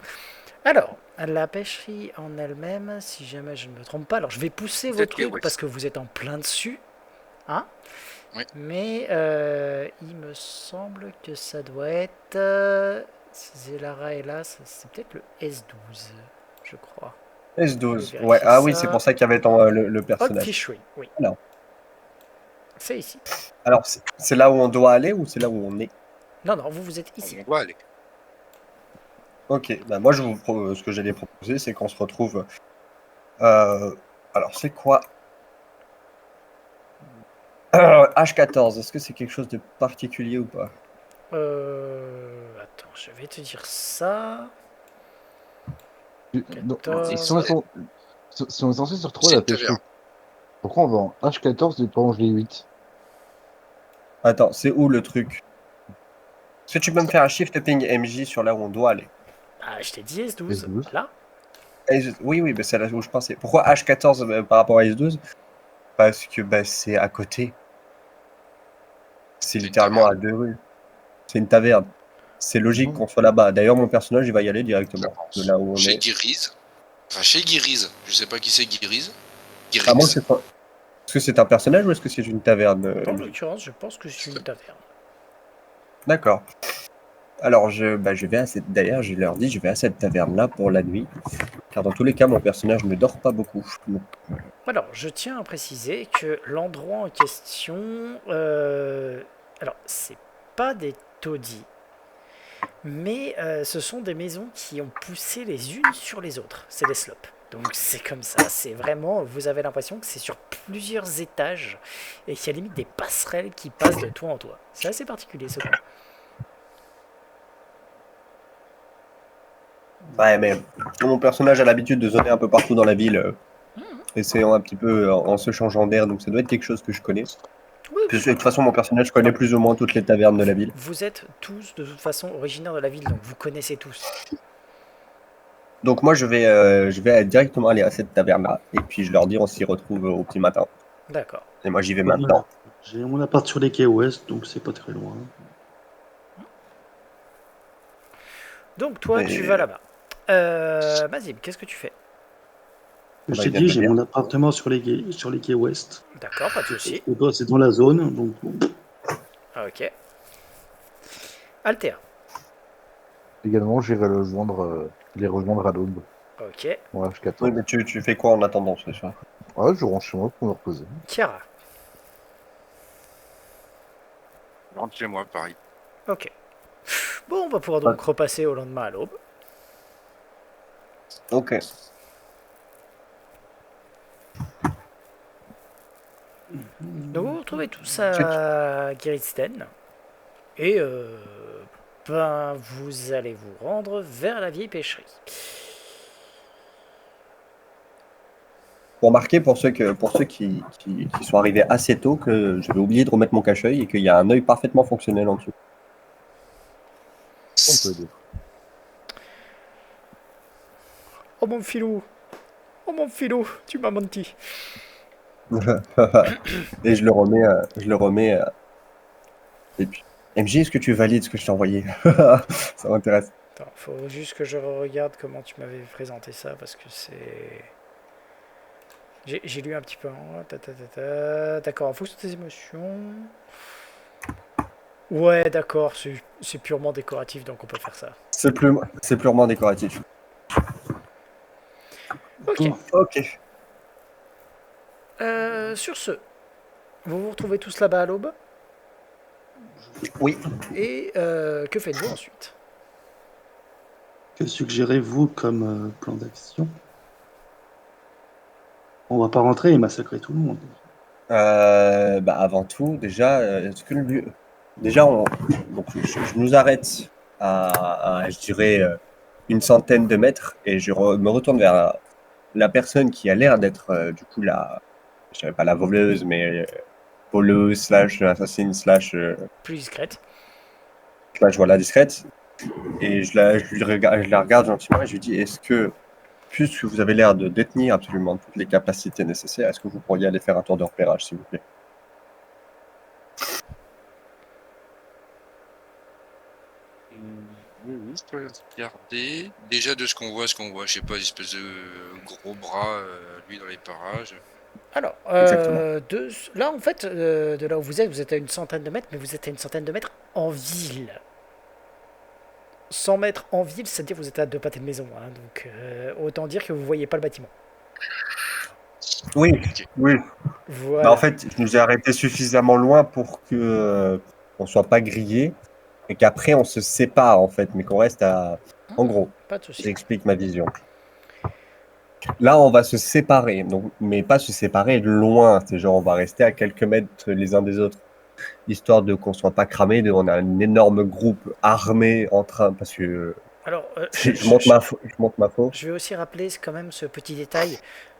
Speaker 1: Alors, la pêcherie en elle-même, si jamais je ne me trompe pas, alors je vais pousser vos
Speaker 4: Peut-être
Speaker 1: trucs
Speaker 4: que oui.
Speaker 1: parce que vous êtes en plein dessus. Hein?
Speaker 4: Oui.
Speaker 1: Mais il me semble que ça doit être. Zélara est là, c'est peut-être le S12, je crois.
Speaker 2: S12.
Speaker 1: Je vais
Speaker 2: Ouais,
Speaker 1: vérifier
Speaker 2: ah oui,
Speaker 1: ça.
Speaker 2: c'est pour ça qu'il y avait le
Speaker 1: Hot
Speaker 2: personnage.
Speaker 1: Fishery, oui.
Speaker 2: Alors.
Speaker 1: C'est ici.
Speaker 2: Alors, c'est là où on doit aller ou c'est là où on est?
Speaker 1: Non, non, vous êtes ici.
Speaker 4: On doit aller.
Speaker 2: Ok, bah moi ce que j'allais proposer, c'est qu'on se retrouve. Alors, c'est quoi? H14, est-ce que c'est quelque chose de particulier ou pas?
Speaker 1: Attends, je vais te dire ça.
Speaker 5: Non,
Speaker 1: 14.
Speaker 5: si on est censé se retrouver
Speaker 4: C'est
Speaker 5: à la
Speaker 4: une
Speaker 5: pêcherie,
Speaker 4: taverne.
Speaker 5: pourquoi on va en H14 et pas en G8?
Speaker 2: Attends, c'est où le truc? Est-ce que tu peux me faire un shift ping MJ sur là où on doit aller?
Speaker 1: Ah, je t'ai dit S12.
Speaker 5: S12.
Speaker 1: Là.
Speaker 2: Oui, mais c'est là où je pensais. Pourquoi H14 par rapport à S12? Parce que c'est à côté. C'est
Speaker 4: une
Speaker 2: littéralement à
Speaker 4: taverne.
Speaker 2: 2 rues. C'est une taverne. C'est logique
Speaker 5: Mhm.
Speaker 2: qu'on soit là-bas. D'ailleurs, mon personnage, il va y aller directement de là où on
Speaker 4: Chez
Speaker 2: est.
Speaker 4: Guiriz. Enfin, chez Guiriz. Je sais pas qui c'est Guiriz.
Speaker 2: À moins que
Speaker 4: Guiriz.
Speaker 2: c'est pas- Est-ce que c'est un personnage ou est-ce que c'est une taverne
Speaker 1: En
Speaker 2: MJ?
Speaker 1: l'occurrence, je pense que c'est une taverne.
Speaker 2: D'accord. Alors, je vais à cette. D'ailleurs, je leur dis, je vais à cette taverne-là pour la nuit. Car dans tous les cas, mon personnage ne dort pas beaucoup. Donc,
Speaker 1: Alors, je tiens à préciser que l'endroit en question. Alors, c'est pas des taudis, mais ce sont des maisons qui ont poussé les unes sur les autres. C'est des slopes. Donc, c'est comme ça. C'est vraiment. Vous avez l'impression que c'est sur plusieurs étages et qu'il y a limite des passerelles qui passent de toit en toit. C'est assez particulier ce coin.
Speaker 2: ouais, mais mon personnage a l'habitude de zoner un peu partout dans la ville, essayant un petit peu en se changeant d'air. Donc, ça doit être quelque chose que je connais.
Speaker 1: Oui,
Speaker 2: Puis, de toute façon, mon personnage connaît plus ou moins toutes les tavernes de la ville.
Speaker 1: vous êtes tous de toute façon originaires de la ville, donc vous connaissez tous.
Speaker 2: Donc, moi, je vais directement aller à cette taverne-là. Et puis, je leur dis, on s'y retrouve au petit matin.
Speaker 1: D'accord.
Speaker 2: Et moi, j'y vais maintenant.
Speaker 3: J'ai mon appart sur les quais ouest, donc c'est pas très loin.
Speaker 1: Donc toi,
Speaker 2: Et-
Speaker 1: tu vas là-bas. Mazim, qu'est-ce que tu fais?
Speaker 3: Je
Speaker 2: Bah,
Speaker 3: t'ai
Speaker 2: il vient
Speaker 3: dit,
Speaker 2: de
Speaker 3: j'ai
Speaker 2: le
Speaker 3: mon appartement sur les quais ouest.
Speaker 1: D'accord, pas de souci.
Speaker 3: Et toi, c'est dans la zone, donc bon.
Speaker 1: Ok. Alter.
Speaker 5: Également, j'irai les rejoindre à l'aube.
Speaker 1: Ok.
Speaker 5: En H14.
Speaker 2: Oui, mais tu fais quoi en attendant ce soir?
Speaker 5: Ouais, je rentre chez moi pour me reposer.
Speaker 1: Kiara.
Speaker 4: Je rentre chez moi, pareil.
Speaker 1: Ok. Bon, on va pouvoir donc repasser au lendemain à l'aube.
Speaker 2: Ok.
Speaker 1: Donc vous vous retrouvez tous à Giristen. Et vous allez vous rendre vers la vieille pêcherie.
Speaker 2: Pour marquer pour ceux qui sont arrivés assez tôt que j'avais oublié de remettre mon cache-œil et qu'il y a un œil parfaitement fonctionnel en dessous.
Speaker 5: On peut dire.
Speaker 1: Oh mon filou! Oh mon filou, tu m'as menti.
Speaker 2: Et je le remets. Et puis, MJ, est-ce que tu valides ce que je t'ai envoyé? Ça m'intéresse.
Speaker 1: Attends, faut juste que je regarde comment tu m'avais présenté ça parce que c'est. J'ai lu un petit peu en. D'accord, en fonction de tes émotions. Ouais, d'accord, c'est purement décoratif donc on peut faire ça.
Speaker 2: C'est purement décoratif.
Speaker 1: Ok.
Speaker 2: Ok.
Speaker 1: Sur ce, vous vous retrouvez tous là-bas à l'aube.
Speaker 2: Oui.
Speaker 1: Et que faites-vous ensuite?
Speaker 3: Que suggérez-vous comme plan d'action? On va pas rentrer et massacrer tout le monde.
Speaker 2: Avant tout, déjà, est-ce que déjà, donc, je nous arrête je dirais, une centaine de mètres et me retourne vers la personne qui a l'air d'être, du coup, je dirais pas la voleuse, mais voleuse slash assassine slash,
Speaker 1: Plus discrète.
Speaker 2: voilà, discrète. Et je la regarde gentiment et je lui dis, est-ce que, puisque vous avez l'air de détenir absolument toutes les capacités nécessaires, est-ce que vous pourriez aller faire un tour de repérage, s'il vous plaît?
Speaker 4: Oui, oui, je peux regarder. Déjà de ce qu'on voit, je sais pas, une espèce de gros bras, lui dans les parages.
Speaker 1: Alors,
Speaker 2: Exactement.
Speaker 1: là, en fait, de là où vous êtes à une centaine de mètres, mais vous êtes à une centaine de mètres en ville. 100 mètres en ville, c'est-à-dire que vous êtes à 2 pâtés de maison. Hein, donc, autant dire que vous voyez pas le bâtiment.
Speaker 2: Oui,
Speaker 4: Ok.
Speaker 2: oui.
Speaker 1: Voilà.
Speaker 2: Bah, en fait, je nous ai arrêté suffisamment loin pour que on soit pas grillé et qu'après on se sépare en fait, mais qu'on reste à. En gros,
Speaker 1: Pas de souci.
Speaker 2: j'explique ma vision. Là, on va se séparer, donc, mais pas se séparer loin. C'est genre, on va rester à quelques mètres les uns des autres, histoire de qu'on soit pas cramé. On a un énorme groupe armé en train, parce que
Speaker 1: Alors,
Speaker 2: je monte ma faux.
Speaker 1: je vais aussi rappeler quand même ce petit détail.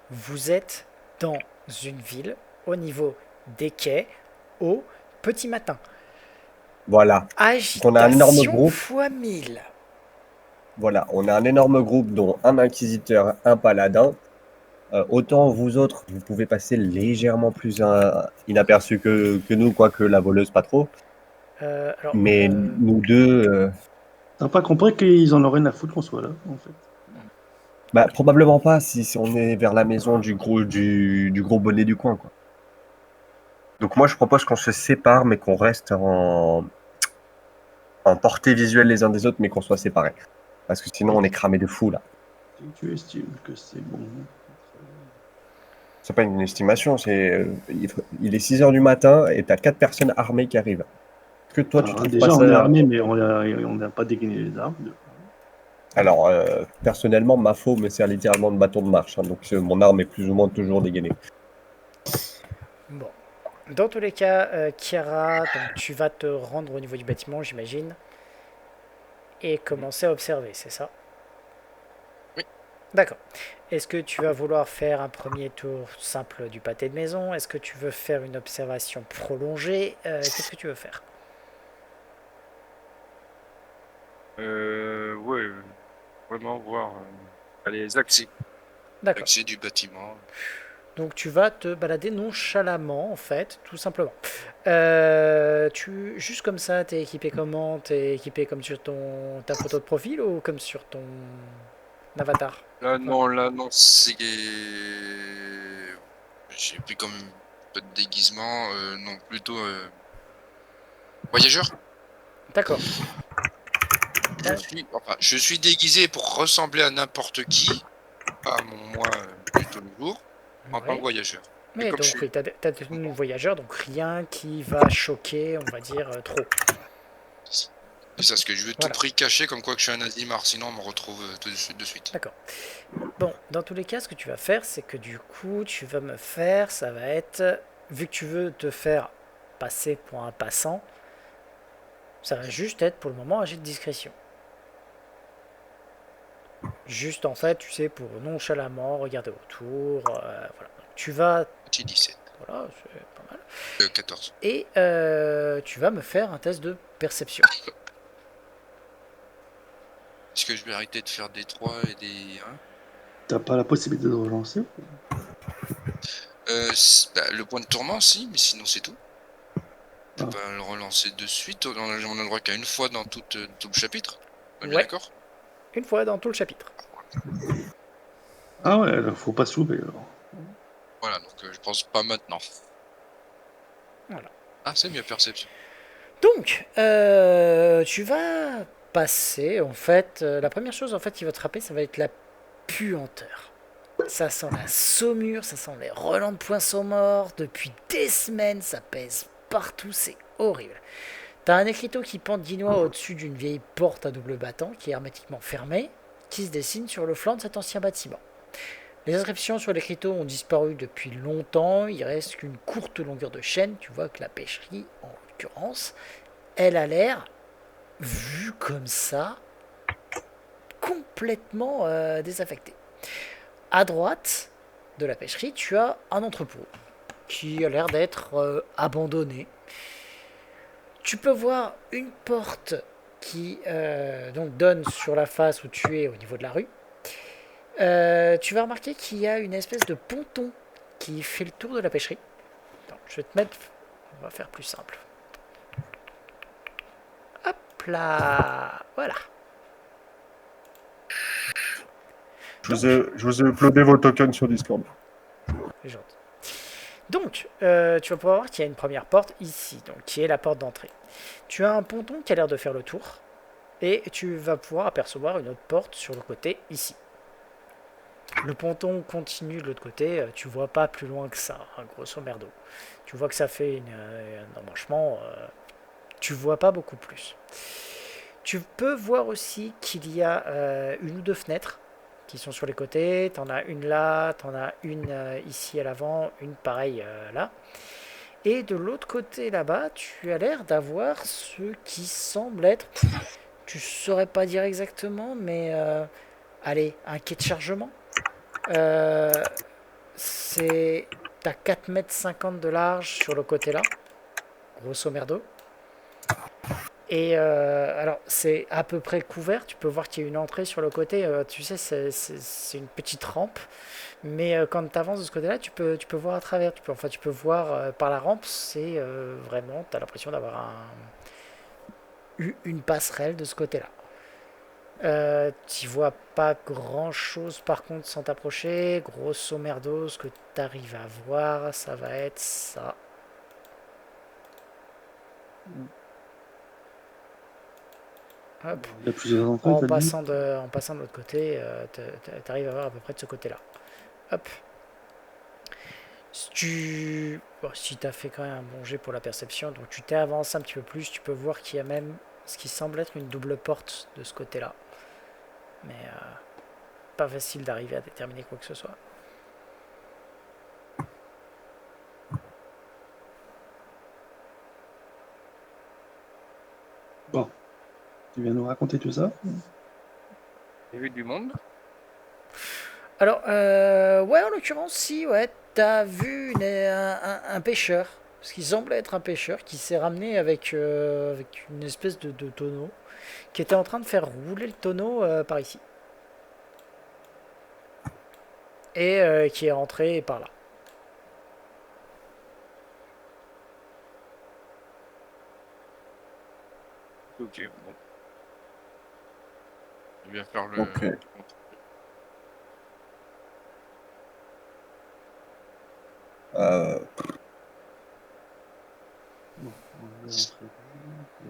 Speaker 1: Vous êtes dans une ville, au niveau des quais, au petit matin.
Speaker 2: Voilà. On a un énorme
Speaker 1: Agitation
Speaker 2: groupe.
Speaker 1: fois 1000.
Speaker 2: Voilà, on a un énorme groupe, dont un inquisiteur, un paladin. Autant vous autres, vous pouvez passer légèrement plus inaperçu que nous, quoique la voleuse pas trop.
Speaker 1: Alors,
Speaker 2: Mais nous deux,
Speaker 3: T'as pas compris qu'ils en auraient rien à foutre qu'on soit là, en fait.
Speaker 2: bah, probablement pas si on est vers la maison du gros bonnet du coin, quoi. Donc moi, je propose qu'on se sépare, mais qu'on reste en portée visuelle les uns des autres, mais qu'on soit séparés. Parce que sinon, on est cramé de fou, là.
Speaker 3: Si tu estimes que c'est bon.
Speaker 2: C'est pas une estimation, il est 6 heures du matin et t'as 4 personnes armées qui arrivent. Est-ce que toi, tu trouves
Speaker 3: Déjà,
Speaker 2: pas
Speaker 3: on est
Speaker 2: ça...
Speaker 3: armé, mais on n'a pas dégainé les armes.
Speaker 2: Alors, personnellement, ma faux me sert littéralement de bâton de marche, hein, donc mon arme est plus ou moins toujours dégainée.
Speaker 1: bon. Dans tous les cas, Kiara, donc tu vas te rendre au niveau du bâtiment, j'imagine, et commencer à observer, c'est ça?
Speaker 4: Oui.
Speaker 1: D'accord. Est-ce que tu vas vouloir faire un premier tour simple du pâté de maison? Est-ce que tu veux faire une observation prolongée? Qu'est-ce que tu veux faire?
Speaker 4: Ouais, vraiment voir les accès.
Speaker 1: D'accord.
Speaker 4: Accès du bâtiment.
Speaker 1: Donc tu vas te balader nonchalamment, en fait, tout simplement. Juste comme ça, t'es équipé comment? T'es équipé comme sur ta photo de profil ou comme sur ton avatar?
Speaker 4: Là, non, c'est. J'ai pris comme un peu de déguisement. Non, plutôt voyageur.
Speaker 1: D'accord.
Speaker 4: Je suis déguisé pour ressembler à n'importe qui, à mon moi plutôt le jour, en tant
Speaker 1: Ouais.
Speaker 4: que voyageur. Et
Speaker 1: Mais
Speaker 4: comme
Speaker 1: donc,
Speaker 4: je suis.
Speaker 1: oui, t'as des tenues de voyageur, donc rien qui va choquer, on va dire, trop.
Speaker 4: C'est ça, ce que je veux
Speaker 1: Voilà.
Speaker 4: tout prix cacher, comme quoi que je suis un Azimar, sinon on me retrouve de suite.
Speaker 1: D'accord. Bon, dans tous les cas, ce que tu vas faire, c'est que du coup, tu vas me faire, ça va être, vu que tu veux te faire passer pour un passant, ça va juste être pour le moment un jet de discrétion. Juste en fait, tu sais, pour nonchalamment regarder autour, voilà. Tu vas,
Speaker 4: Petit 17.
Speaker 1: voilà, c'est pas mal.
Speaker 4: 14.
Speaker 1: Et tu vas me faire un test de perception.
Speaker 4: Est-ce que je vais arrêter de faire des 3 et des 1?
Speaker 3: T'as pas la possibilité de relancer?
Speaker 4: Le point de tourment, si, mais sinon c'est tout. Je peux
Speaker 3: Ah.
Speaker 4: pas le relancer de suite. On a le droit qu'à une fois dans tout le chapitre. On est bien
Speaker 1: Ouais.
Speaker 4: d'accord?
Speaker 1: Une fois dans tout le chapitre.
Speaker 3: Ah ouais, alors, faut pas se louper alors.
Speaker 4: Voilà, donc je pense pas maintenant.
Speaker 1: Voilà.
Speaker 4: Ah, c'est mieux perception.
Speaker 1: Donc, tu vas passer, en fait, la première chose en fait qui va te frapper, ça va être la puanteur. Ça sent la saumure, ça sent les relents de poinçons morts. Depuis des semaines, ça pèse partout, c'est horrible. T'as un écriteau qui pend guinois au-dessus d'une vieille porte à double battant qui est hermétiquement fermée, qui se dessine sur le flanc de cet ancien bâtiment. Les inscriptions sur l'écriteau ont disparu depuis longtemps, il reste qu'une courte longueur de chaîne, tu vois que la pêcherie, en l'occurrence, elle a l'air vu comme ça, complètement désaffecté. À droite de la pêcherie, tu as un entrepôt qui a l'air d'être abandonné. Tu peux voir une porte qui donc donne sur la face où tu es au niveau de la rue. Tu vas remarquer qu'il y a une espèce de ponton qui fait le tour de la pêcherie. Attends, je vais te mettre... On va faire plus simple. Hop là. Voilà.
Speaker 2: Je vous ai uploadé vos tokens sur Discord.
Speaker 1: C'est gentil. Donc, tu vas pouvoir voir qu'il y a une première porte ici, donc qui est la porte d'entrée. Tu as un ponton qui a l'air de faire le tour, et tu vas pouvoir apercevoir une autre porte sur le côté ici. Le ponton continue de l'autre côté, tu vois pas plus loin que ça, grosso merdo. Tu vois que ça fait un embranchement, tu vois pas beaucoup plus. Tu peux voir aussi qu'il y a une ou deux fenêtres qui sont sur les côtés. T'en as une là, t'en as une ici à l'avant, une pareille là. Et de l'autre côté là-bas, tu as l'air d'avoir ce qui semble être, tu saurais pas dire exactement, mais allez, un quai de chargement. C'est... T'as 4,50 m de large sur le côté là, grosso merdo. Et alors, c'est à peu près couvert. Tu peux voir qu'il y a une entrée sur le côté. Tu sais, c'est une petite rampe. Mais quand tu avances de ce côté-là, tu peux voir à travers. Tu peux voir par la rampe. C'est vraiment, tu as l'impression d'avoir une passerelle de ce côté-là. Tu vois pas grand-chose par contre sans t'approcher. Grosso merdo, ce que tu arrives à voir, ça va être ça. Hop.
Speaker 3: Il y a plusieurs entrées,
Speaker 1: En
Speaker 3: t'as dit.
Speaker 1: passant de l'autre côté, tu arrives à voir à peu près de ce côté-là. Hop. Si tu as fait quand même un bon jet pour la perception, donc tu t'es avancé un petit peu plus, tu peux voir qu'il y a même ce qui semble être une double porte de ce côté-là. Mais pas facile d'arriver à déterminer quoi que ce soit.
Speaker 3: Bon, tu viens nous raconter tout ça?
Speaker 4: J'ai vu du monde.
Speaker 1: Alors, ouais, en l'occurrence, si, ouais, t'as vu un pêcheur, ce qui semble être un pêcheur, qui s'est ramené avec une espèce de tonneau, qui était en train de faire rouler le tonneau par ici. Et qui est rentré par là.
Speaker 4: Ok, bon. Je vais faire le.
Speaker 2: Ok.
Speaker 3: Bon, on va rentrer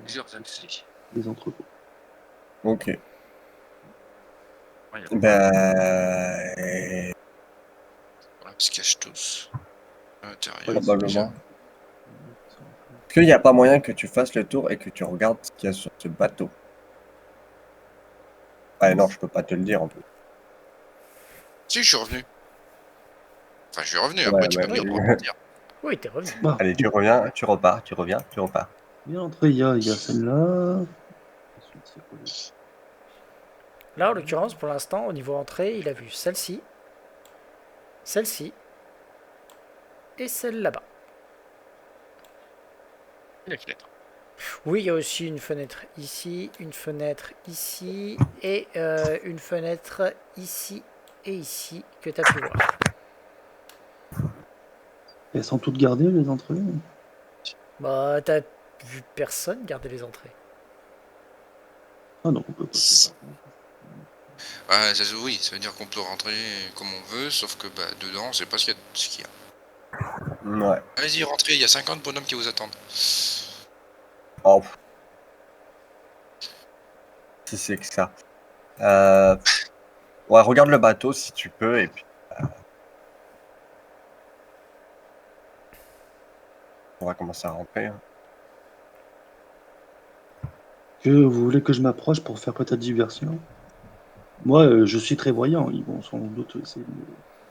Speaker 4: Plusieurs accès.
Speaker 3: des entrepôts.
Speaker 2: Ok.
Speaker 4: Ouais, y a
Speaker 2: Ben.
Speaker 4: voilà, ils se cachent tous. À l'intérieur.
Speaker 3: Ouais,
Speaker 2: Probablement. Est-ce qu'il n'y a pas moyen que tu fasses le tour et que tu regardes ce qu'il y a sur ce bateau? Ah non, je peux pas te le dire en plus.
Speaker 4: Si, je suis revenu. Enfin, je suis revenu,
Speaker 2: Ouais,
Speaker 4: après tu
Speaker 2: ouais,
Speaker 4: peux venir
Speaker 2: ouais.
Speaker 4: repartir.
Speaker 1: Oui, t'es revenu.
Speaker 3: Bah,
Speaker 2: Allez, tu reviens, tu repars, tu reviens, tu repars.
Speaker 3: bien l'entrée, il y a celle-là. Ensuite, c'est quoi les-
Speaker 1: Là, en l'occurrence, pour l'instant, au niveau entrée, il a vu celle-ci, celle-ci, et celle là-bas.
Speaker 4: La fenêtre.
Speaker 1: Oui, il y a aussi une fenêtre ici, et une fenêtre ici et ici que tu as pu voir.
Speaker 3: Elles sont toutes gardées, les entrées?
Speaker 1: Bah, t'as vu personne garder les entrées.
Speaker 3: Ah non, on peut passer par contre.
Speaker 4: Ah, oui, ça veut dire qu'on peut rentrer comme on veut, sauf que bah, dedans, c'est pas ce qu'il y a.
Speaker 2: Ouais.
Speaker 4: Allez-y, rentrez, il y a 50 bonhommes qui vous attendent.
Speaker 2: Oh. Si c'est que ça. Ouais, regarde le bateau si tu peux et puis. On va commencer à rentrer. Hein.
Speaker 3: Que vous voulez que je m'approche pour faire peut-être diversion? Moi, je suis très voyant. Ils vont sans doute essayer de me...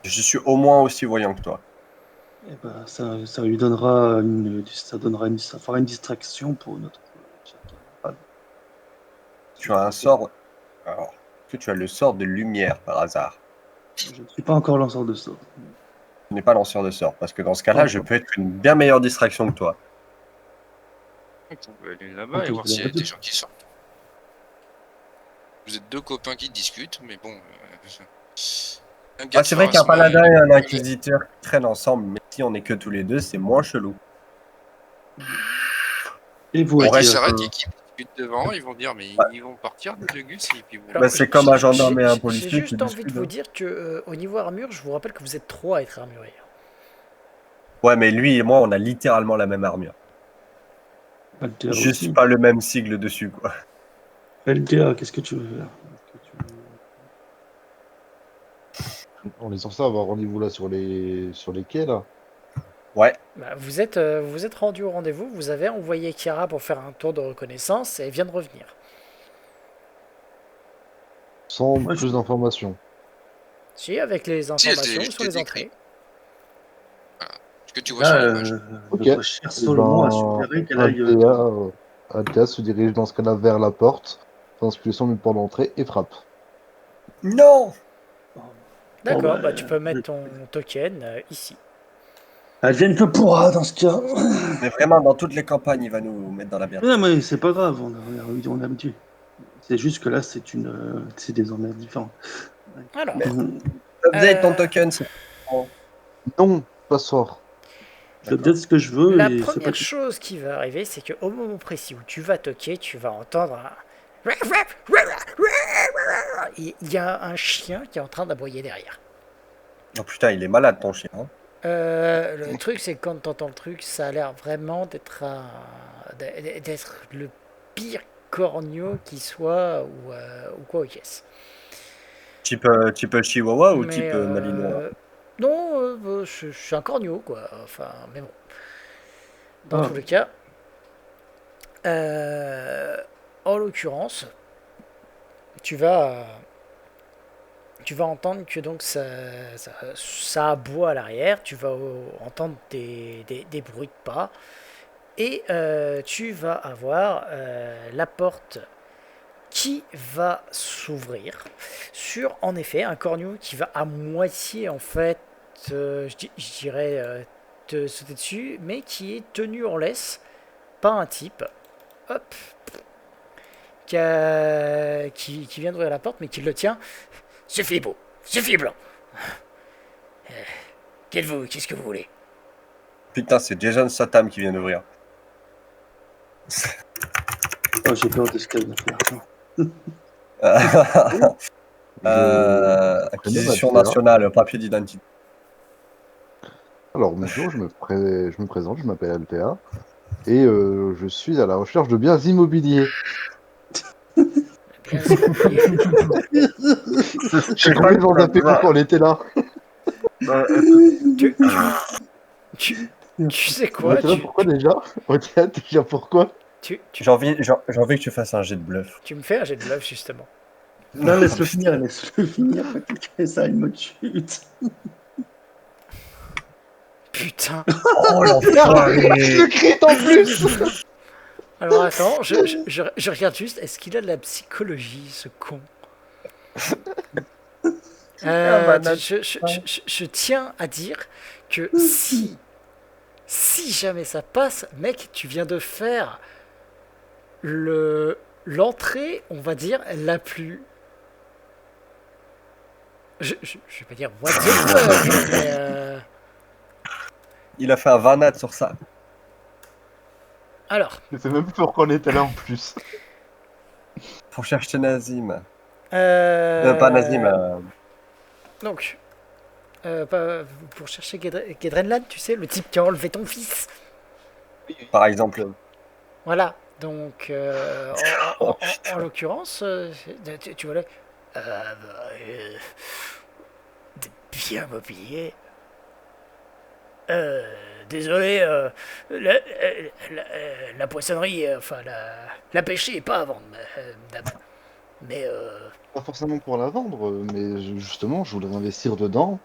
Speaker 2: Je suis au moins aussi voyant que toi.
Speaker 3: Eh ben, ça lui donnera ça fera une distraction pour notre cher camarade.
Speaker 2: Tu as un sort. Alors, est-ce que tu as le sort de lumière par hasard?
Speaker 3: Je ne suis pas encore lanceur de sort.
Speaker 2: Tu n'es pas lanceur de sort, parce que dans ce cas-là, je peux être une bien meilleure distraction que toi.
Speaker 4: On peut aller là-bas
Speaker 3: Ok,
Speaker 4: et voir
Speaker 3: je vais
Speaker 4: s'il y a
Speaker 3: arrêter.
Speaker 4: des gens qui sortent. Vous êtes deux copains qui discutent, mais bon. Un gars
Speaker 2: Ah,
Speaker 4: de
Speaker 2: c'est vrai qu'un
Speaker 4: Pharasma,
Speaker 2: paladin et un inquisiteur qui traînent ensemble, mais si on est que tous les deux, c'est moins chelou.
Speaker 3: Et vous,
Speaker 2: On
Speaker 4: ils
Speaker 2: reste-
Speaker 4: s'arrêtent et qui discutent devant, ils vont dire, mais ils vont partir de Gus et puis vous.
Speaker 1: Alors,
Speaker 2: c'est comme un gendarme et un
Speaker 1: j'ai
Speaker 2: policier
Speaker 1: juste
Speaker 2: qui
Speaker 1: envie de
Speaker 2: discutent,
Speaker 1: vous
Speaker 2: hein.
Speaker 1: dire que au niveau armure, je vous rappelle que vous êtes 3 à être armurier.
Speaker 2: Ouais, mais lui et moi, on a littéralement la même armure.
Speaker 3: Altea
Speaker 2: Juste
Speaker 3: aussi.
Speaker 2: pas le même sigle dessus, quoi.
Speaker 3: Altea, qu'est-ce que tu veux faire?
Speaker 5: On est censé avoir rendez-vous là sur les quais là.
Speaker 2: Ouais.
Speaker 1: Bah, vous êtes rendu au rendez-vous, vous avez envoyé Kiara pour faire un tour de reconnaissance et elle vient de revenir.
Speaker 5: Sans
Speaker 3: Moi,
Speaker 5: plus d'informations.
Speaker 1: Si, avec les
Speaker 4: elle
Speaker 1: informations
Speaker 4: était
Speaker 1: sur les
Speaker 4: décrite.
Speaker 1: entrées.
Speaker 4: Ce que tu vois sur
Speaker 3: Là,
Speaker 4: l'image.
Speaker 5: Ok.
Speaker 3: je cherche seulement à suggérer qu'elle aille.
Speaker 5: Altea se dirige dans ce cas-là vers la porte, sans expulsion du port d'entrée et frappe.
Speaker 2: Non!
Speaker 1: D'accord,
Speaker 3: bah,
Speaker 1: bah tu peux mettre ton token ici.
Speaker 3: Advienne que pourra dans ce cas.
Speaker 2: Mais vraiment, dans toutes les campagnes, il va nous mettre dans la merde.
Speaker 3: Non, mais c'est pas grave, on est habitué. C'est juste que là, c'est désormais différent.
Speaker 1: Alors,
Speaker 2: Update ton token, c'est
Speaker 5: Non, pas ce soir.
Speaker 3: Je update ce que je veux
Speaker 1: la
Speaker 3: et c'est pas
Speaker 1: première chose qui va arriver, c'est qu'au moment précis où tu vas toquer, tu vas entendre un... Il y a un chien qui est en train d'aboyer derrière.
Speaker 2: Oh putain, il est malade ton chien. Hein.
Speaker 1: Le truc, c'est que quand t'entends le truc, ça a l'air vraiment d'être le pire corneau qui soit ou quoi, yes.
Speaker 2: Type Chihuahua ou
Speaker 1: Mais,
Speaker 2: type Malinois?
Speaker 1: non, je suis un corneau, quoi. Enfin, mais bon. Dans tous les cas, en l'occurrence, tu vas entendre que donc ça aboie à l'arrière, tu vas entendre des bruits de pas, et tu vas avoir la porte qui va s'ouvrir sur, en effet, un corneau qui va à moitié, en fait, je dirais, te sauter dessus, mais qui est tenu en laisse par un type, hop, qui vient d'ouvrir la porte, mais qui le tient. Suffit beau, suffit blanc. Qu'est-ce que vous voulez?
Speaker 2: Putain, c'est Jason Statham qui vient d'ouvrir.
Speaker 3: Oh, j'ai peur de ce qu'elle va
Speaker 5: Je-
Speaker 2: Acquisition
Speaker 5: Altea.
Speaker 2: nationale, papier d'identité.
Speaker 5: Alors bonjour, je me présente, je m'appelle Altea et je suis à la recherche de biens immobiliers.
Speaker 1: Bien essayé.
Speaker 5: J'ai trouvé dans un PQ quand on était là.
Speaker 1: Tu sais
Speaker 5: On
Speaker 1: quoi,
Speaker 5: était là pourquoi déjà? Ok, déjà pourquoi?
Speaker 2: J'ai envie que tu fasses un jet de bluff.
Speaker 1: tu me fais un jet de bluff, justement.
Speaker 3: Non, laisse-le finir, peut-être que ça, il me chute.
Speaker 1: Putain.
Speaker 2: Oh l'enfoiré!
Speaker 5: Je crie en plus.
Speaker 1: Alors attends, je regarde juste, est-ce qu'il a de la psychologie, ce con? Je tiens à dire que si jamais ça passe, mec, tu viens de faire l'entrée, on va dire, la plus... Je vais pas dire what the fuck, mais
Speaker 2: Il a fait un vanade sur ça.
Speaker 5: Je
Speaker 1: alors,
Speaker 5: sais même plus pourquoi on était là en plus.
Speaker 2: Pour chercher Nazim. Pas Nazim.
Speaker 1: Donc, pour chercher Gedrenland, tu sais, le type qui a enlevé ton fils.
Speaker 2: Par exemple.
Speaker 1: Voilà, donc, en l'occurrence, tu vois là, bien mobilier. Désolé, la poissonnerie, enfin la pêcherie est pas à vendre, madame. Mais
Speaker 5: Pas forcément pour la vendre, mais justement, je voudrais investir dedans,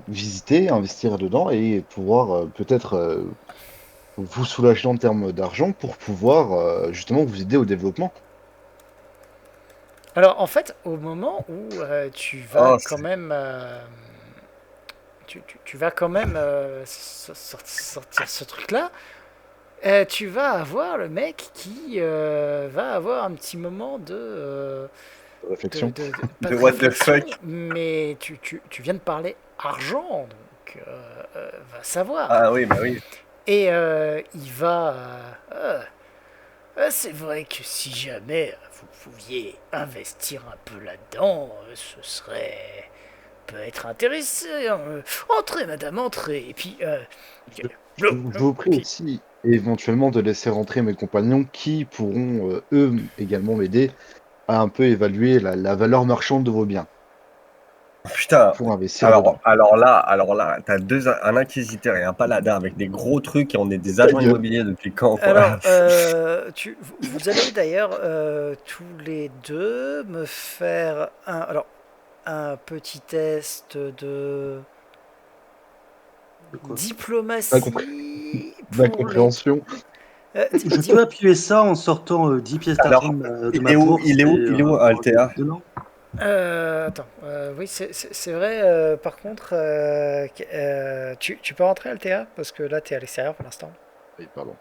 Speaker 5: visiter, investir dedans et pouvoir peut-être vous soulager en termes d'argent pour pouvoir justement vous aider au développement.
Speaker 1: Alors, en fait, au moment où tu vas
Speaker 2: Oh,
Speaker 1: quand même, tu vas quand même sortir ce truc-là, tu vas avoir le mec qui va avoir un petit moment
Speaker 5: Réflexion.
Speaker 1: pas
Speaker 2: de
Speaker 1: de
Speaker 2: what the
Speaker 1: réflexion,
Speaker 2: fuck.
Speaker 1: mais tu viens de parler argent, donc va savoir.
Speaker 2: Ah oui, bah oui.
Speaker 1: Et il va. C'est vrai que si jamais vous pouviez investir un peu là-dedans, ce serait peut-être intéressant. Entrez, madame, entrez. Et puis,
Speaker 5: Je,
Speaker 1: blou,
Speaker 5: je
Speaker 1: blou.
Speaker 5: vous
Speaker 1: Et
Speaker 5: prie
Speaker 1: puis,
Speaker 5: aussi éventuellement de laisser rentrer mes compagnons qui pourront eux également m'aider à un peu évaluer la valeur marchande de vos biens
Speaker 2: Putain.
Speaker 5: pour investir dedans.
Speaker 2: Alors là, t'as un inquisiteur et un paladin avec des gros trucs et on est des
Speaker 5: Ta
Speaker 2: agents
Speaker 5: gueule.
Speaker 2: immobiliers depuis quand, quoi.
Speaker 1: alors, vous allez d'ailleurs tous les deux me faire un petit test de
Speaker 3: De quoi?
Speaker 5: Pas compris.
Speaker 1: diplomatie pour les.
Speaker 5: D'incompréhension.
Speaker 3: Je
Speaker 1: Dis-
Speaker 3: peux appuyer ça en sortant 10 pièces d'argent
Speaker 2: Alors,
Speaker 3: de ma bourse et
Speaker 2: Altea?
Speaker 3: dedans.
Speaker 1: Attends, oui, c'est vrai. Par contre, tu peux rentrer, Altea, parce que là, tu es à l'extérieur pour l'instant.
Speaker 5: Oui, pardon.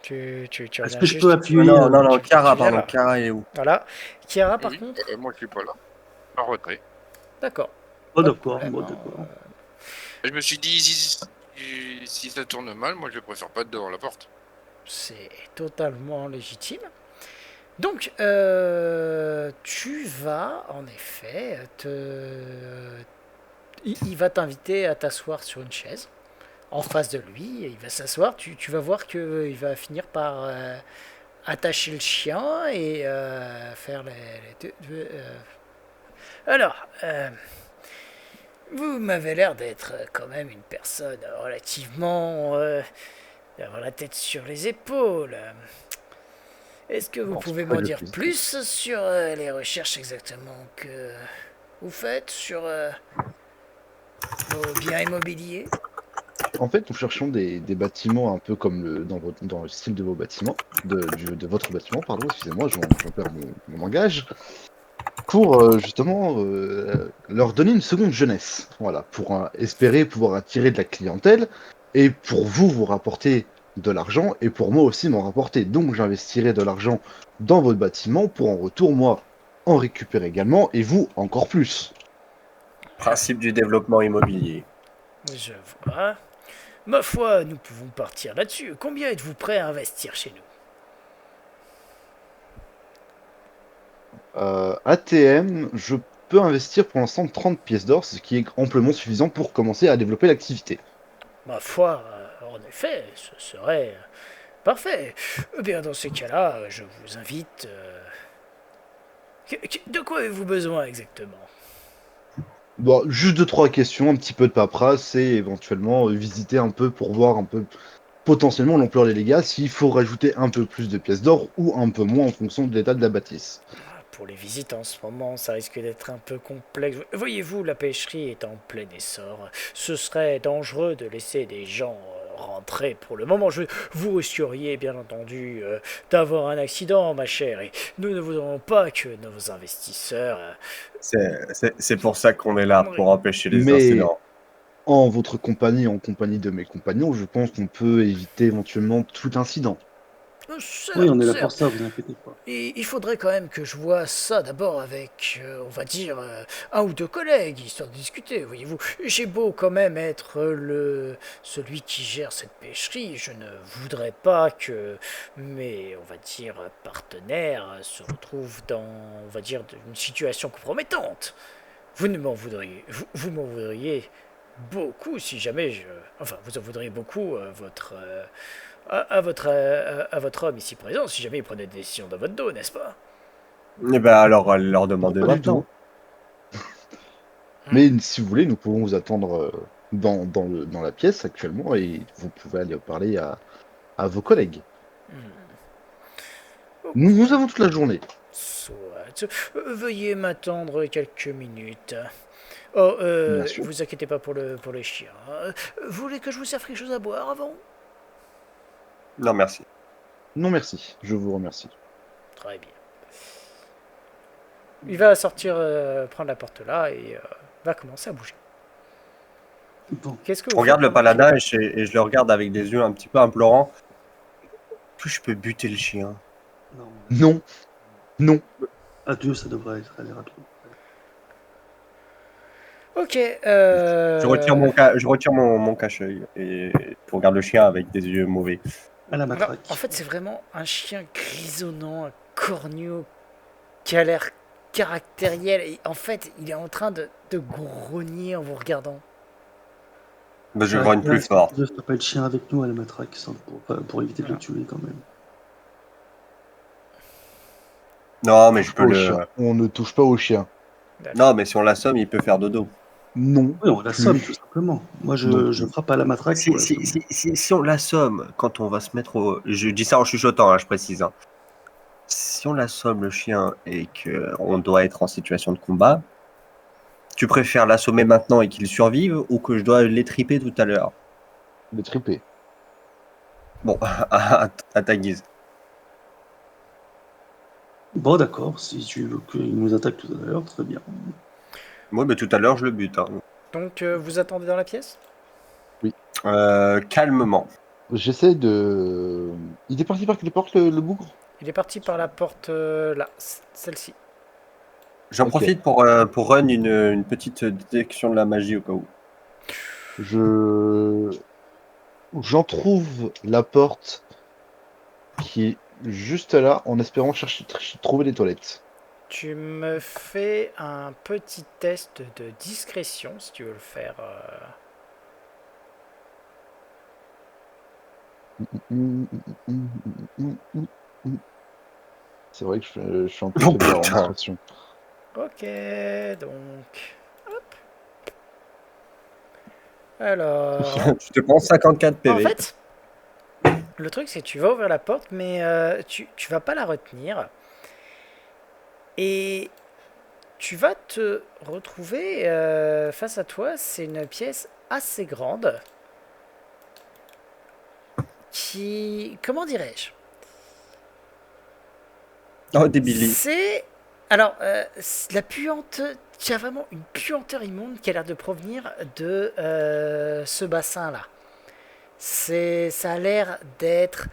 Speaker 1: Tu
Speaker 3: Est-ce
Speaker 1: reviens
Speaker 3: que je peux
Speaker 1: juste.
Speaker 3: appuyer
Speaker 2: Non, non, non,
Speaker 1: Tu
Speaker 2: Kara,
Speaker 1: viens
Speaker 2: pardon.
Speaker 1: là.
Speaker 2: Kara est où?
Speaker 1: Voilà. Kiara, par
Speaker 4: Oui,
Speaker 1: contre,
Speaker 4: moi je suis pas là. En retrait.
Speaker 1: d'accord.
Speaker 3: Oh
Speaker 1: Pas de
Speaker 3: d'accord,
Speaker 1: problème.
Speaker 3: bon,
Speaker 1: Hein.
Speaker 3: d'accord.
Speaker 4: Je me suis dit, si ça tourne mal, moi je préfère pas être devant la porte.
Speaker 1: C'est totalement légitime. Donc, tu vas, en effet, il va t'inviter à t'asseoir sur une chaise en face de lui, et il va s'asseoir, tu vas voir qu'il va finir par attacher le chien et faire Alors, vous m'avez l'air d'être quand même une personne relativement... d'avoir la tête sur les épaules. Est-ce que vous
Speaker 5: Non, c'est
Speaker 1: pouvez
Speaker 5: pas
Speaker 1: m'en
Speaker 5: le
Speaker 1: dire
Speaker 5: plus.
Speaker 1: plus sur les recherches exactement que vous faites sur vos biens immobiliers?
Speaker 5: En fait, nous cherchons des bâtiments un peu comme dans le style de vos bâtiments, de votre bâtiment, pardon, excusez-moi, j'en perds mon langage, pour justement leur donner une seconde jeunesse, voilà, pour espérer pouvoir attirer de la clientèle et pour vous rapporter de l'argent et pour moi aussi m'en rapporter. Donc j'investirai de l'argent dans votre bâtiment pour en retour, moi, en récupérer également et vous encore plus.
Speaker 2: Principe du développement immobilier.
Speaker 1: Je vois. Ma foi, nous pouvons partir là-dessus. Combien êtes-vous prêt à investir chez nous?
Speaker 5: ATM, je peux investir pour l'instant 30 pièces d'or, ce qui est amplement suffisant pour commencer à développer l'activité.
Speaker 1: Ma foi, en effet, ce serait parfait. Eh bien, dans ces cas-là, je vous invite... De quoi avez-vous besoin exactement?
Speaker 5: Bon, juste deux, trois questions, un petit peu de paperasse et éventuellement visiter un peu pour voir un peu potentiellement l'ampleur des dégâts, s'il faut rajouter un peu plus de pièces d'or ou un peu moins en fonction de l'état de la bâtisse.
Speaker 1: Pour les visites en ce moment, ça risque d'être un peu complexe. Voyez-vous, la pêcherie est en plein essor. Ce serait dangereux de laisser des gens rentrer pour le moment. Vous risqueriez bien entendu d'avoir un accident, ma chère, et nous ne voudrions pas que nos investisseurs...
Speaker 2: C'est pour ça qu'on est là, pour empêcher les
Speaker 5: Mais
Speaker 2: incidents.
Speaker 5: en votre compagnie, en compagnie de mes compagnons, je pense qu'on peut éviter éventuellement tout incident.
Speaker 3: Oui,
Speaker 1: Certes,
Speaker 3: on est là pour
Speaker 1: certes.
Speaker 3: ça, vous inquiétez pas.
Speaker 1: Et il faudrait quand même que je vois ça d'abord avec, on va dire, un ou deux collègues, histoire de discuter, voyez-vous. J'ai beau quand même être celui qui gère cette pêcherie, je ne voudrais pas que mes, on va dire, partenaires se retrouvent dans, on va dire, une situation compromettante. Vous ne m'en voudriez, vous m'en voudriez beaucoup si jamais enfin, vous en voudriez beaucoup à votre homme ici présent, si jamais il prenait des décisions dans votre dos, n'est-ce pas?
Speaker 2: Eh ben alors, allez leur demander
Speaker 5: Pas du
Speaker 2: maintenant.
Speaker 5: tout. Mais si vous voulez, nous pouvons vous attendre dans la pièce actuellement et vous pouvez aller parler à vos collègues. Nous avons toute la journée.
Speaker 1: Soit. Veuillez m'attendre quelques minutes. Oh,
Speaker 5: Bien sûr.
Speaker 1: vous inquiétez pas pour le chien. Vous voulez que je vous serve quelque chose à boire avant?
Speaker 2: Non, merci.
Speaker 5: Non, merci. Je vous remercie.
Speaker 1: Très bien. Il va sortir, prendre la porte là et va commencer à bouger.
Speaker 3: Bon,
Speaker 1: Qu'est-ce que
Speaker 2: Je
Speaker 1: vous
Speaker 2: regarde
Speaker 1: faites
Speaker 2: le paladin et je le regarde avec des yeux un petit peu implorants. Est-ce que je peux buter le chien?
Speaker 3: non.
Speaker 5: Non, non.
Speaker 3: Adieu, ça devrait aller rapide.
Speaker 1: Ok.
Speaker 2: Je retire mon cache-œil et je regarde le chien avec des yeux mauvais.
Speaker 3: À la
Speaker 1: Alors,
Speaker 3: matraque.
Speaker 1: en fait, c'est vraiment un chien grisonnant, un corneau, qui a l'air caractériel. Et en fait, il est en train de grogner en vous regardant.
Speaker 2: Ben, je grogne plus fort.
Speaker 3: Je ne pas le chien avec nous à la matraque pour éviter de le
Speaker 1: Ah.
Speaker 3: tuer quand même.
Speaker 2: Non, mais je
Speaker 5: Pas
Speaker 2: peux
Speaker 5: au
Speaker 2: le.
Speaker 5: chien. On ne touche pas au chien.
Speaker 2: Non, mais si on l'assomme, il peut faire dodo.
Speaker 5: Non.
Speaker 3: Oui, on l'assomme
Speaker 5: plus.
Speaker 3: tout simplement. Moi,
Speaker 5: Non
Speaker 3: je
Speaker 5: plus.
Speaker 3: frappe à la matraque.
Speaker 2: Si,
Speaker 3: pour
Speaker 2: si,
Speaker 3: l'assommer.
Speaker 2: si on l'assomme, quand on va se mettre au. Je dis ça en chuchotant, hein, je précise. Hein. Si on l'assomme le chien et qu'on doit être en situation de combat, tu préfères l'assommer maintenant et qu'il survive ou que je dois l'étriper tout à l'heure?
Speaker 5: Le tripé.
Speaker 2: Bon, à ta guise.
Speaker 3: Bon, d'accord. Si tu veux qu'il nous attaque tout à l'heure, très bien.
Speaker 2: Moi, mais tout à l'heure, je le bute. Hein.
Speaker 1: Donc, vous attendez dans la pièce?
Speaker 2: Calmement.
Speaker 5: J'essaie de. Il est parti par quelle porte le bougre?
Speaker 1: Il est parti par la porte là, celle-ci.
Speaker 2: J'en
Speaker 5: Ok.
Speaker 2: profite pour run une petite détection de la magie au cas où.
Speaker 5: J'en trouve la porte qui est juste là en espérant trouver les toilettes.
Speaker 1: Tu me fais un petit test de discrétion si tu veux le faire.
Speaker 5: C'est vrai que je suis un peu
Speaker 2: Oh,
Speaker 5: faible en
Speaker 2: putain.
Speaker 5: discrétion.
Speaker 1: Ok, donc. Hop. Alors.
Speaker 2: Je te prends 54 PV.
Speaker 1: En fait, le truc c'est que tu vas ouvrir la porte, mais tu vas pas la retenir. Et tu vas te retrouver face à toi. C'est une pièce assez grande. Qui. Comment dirais-je?
Speaker 2: Oh, débile.
Speaker 1: C'est. Alors, la puante. Il y a vraiment une puanteur immonde qui a l'air de provenir de ce bassin-là. Ça a l'air d'être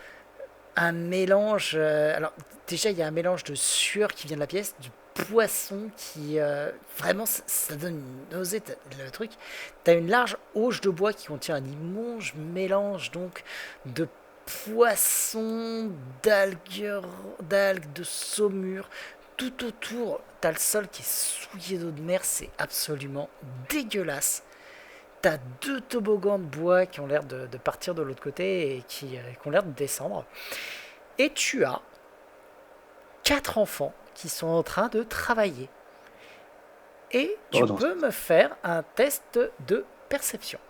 Speaker 1: un mélange. Alors, déjà, il y a un mélange de sueur qui vient de la pièce, du poisson qui. Vraiment, ça donne une nausée. Le truc. T'as une large auge de bois qui contient un immense mélange donc de poissons, d'algues, de saumure. Tout autour, t'as le sol qui est souillé d'eau de mer, c'est absolument dégueulasse. T'as 2 toboggans de bois qui ont l'air de partir de l'autre côté et qui ont l'air de descendre. Et tu as 4 enfants qui sont en train de travailler. Et tu peux me faire un test de perception.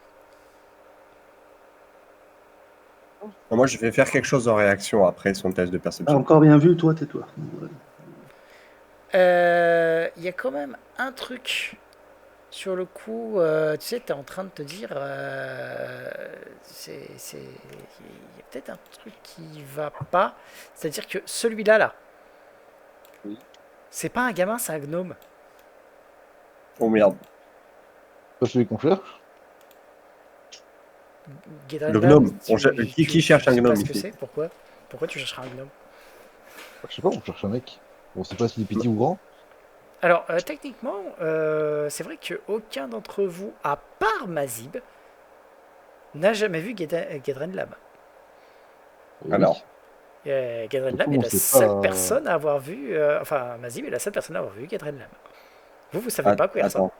Speaker 2: Moi, je vais faire quelque chose en réaction après son test de
Speaker 3: Ah,
Speaker 2: perception.
Speaker 3: encore bien vu, toi, tais-toi.
Speaker 1: Il y a quand même un truc sur le coup, tu sais, tu es en train de te dire, il y a peut-être un truc qui va pas. C'est-à-dire que celui-là, là,
Speaker 5: Oui.
Speaker 1: c'est pas un gamin, c'est un gnome.
Speaker 2: Oh merde.
Speaker 5: Toi, je vais confère.
Speaker 1: Guédren
Speaker 2: Le
Speaker 1: Lab,
Speaker 2: gnome. Qui cherche un
Speaker 1: sais
Speaker 2: gnome
Speaker 1: pas ce que
Speaker 2: ici?
Speaker 1: c'est, pourquoi tu chercheras un gnome?
Speaker 5: Je sais pas, on cherche un mec. On sait pas s'il est petit ou grand.
Speaker 1: Alors, techniquement, c'est vrai qu'aucun d'entre vous, à part Mazib, n'a jamais vu Guédren Lab.
Speaker 2: Alors.
Speaker 1: Guédren Lab
Speaker 5: Surtout,
Speaker 1: est
Speaker 5: on
Speaker 1: la
Speaker 5: sait
Speaker 1: seule
Speaker 5: pas-
Speaker 1: personne à avoir vu. Enfin, Mazib est la seule personne à avoir vu Guédren Lab. Vous savez pas quoi il ressemble.
Speaker 2: Attends.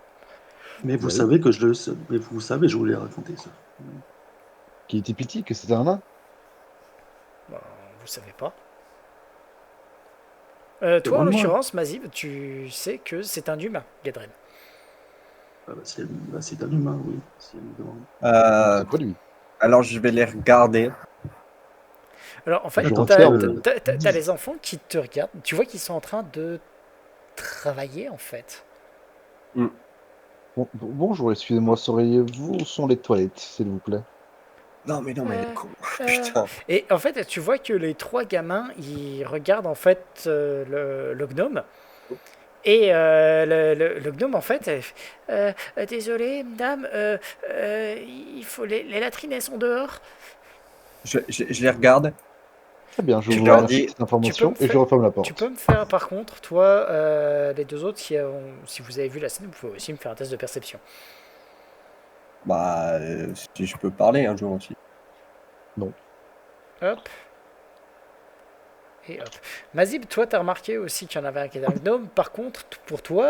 Speaker 3: Mais vous
Speaker 5: Bah oui.
Speaker 3: savez que je le sais. Mais vous savez, je voulais raconter ça.
Speaker 5: Qu'il était petit, que c'était un nain.
Speaker 1: Bon, vous savez pas. Toi, en
Speaker 3: Demande-moi.
Speaker 1: l'occurrence, Mazib, tu sais que c'est un humain, Guédren.
Speaker 3: Ah, c'est un humain, oui. Si elle me demande.
Speaker 5: C'est pas lui.
Speaker 2: Alors, je vais les regarder.
Speaker 1: Alors, en fait,
Speaker 5: Je
Speaker 1: t'as
Speaker 5: observe.
Speaker 1: les enfants qui te regardent. Tu vois qu'ils sont en train de travailler, en fait.
Speaker 5: Bonjour, excusez-moi, sauriez-vous où sont les toilettes, s'il vous plaît?
Speaker 2: Non, mais elle est con.
Speaker 1: Euh,
Speaker 2: Putain.
Speaker 1: Et en fait, tu vois que les 3 gamins, ils regardent en fait le gnome. Et le gnome, en fait, désolé, madame, il faut les latrines, elles sont dehors.
Speaker 2: Je les regarde.
Speaker 5: Très bien, je
Speaker 2: Je
Speaker 5: vous
Speaker 2: leur
Speaker 5: remercie
Speaker 2: dis-
Speaker 5: de cette information et je referme la
Speaker 1: Tu
Speaker 5: porte.
Speaker 1: peux me faire, par contre, toi, les deux autres, si vous avez vu la scène, vous pouvez aussi me faire un test de perception.
Speaker 2: Bah, si je peux parler un jour aussi.
Speaker 1: Hop. Et hop. Mazib, toi, t'as remarqué aussi qu'il y en avait un qui était un gnome. Par contre, pour toi,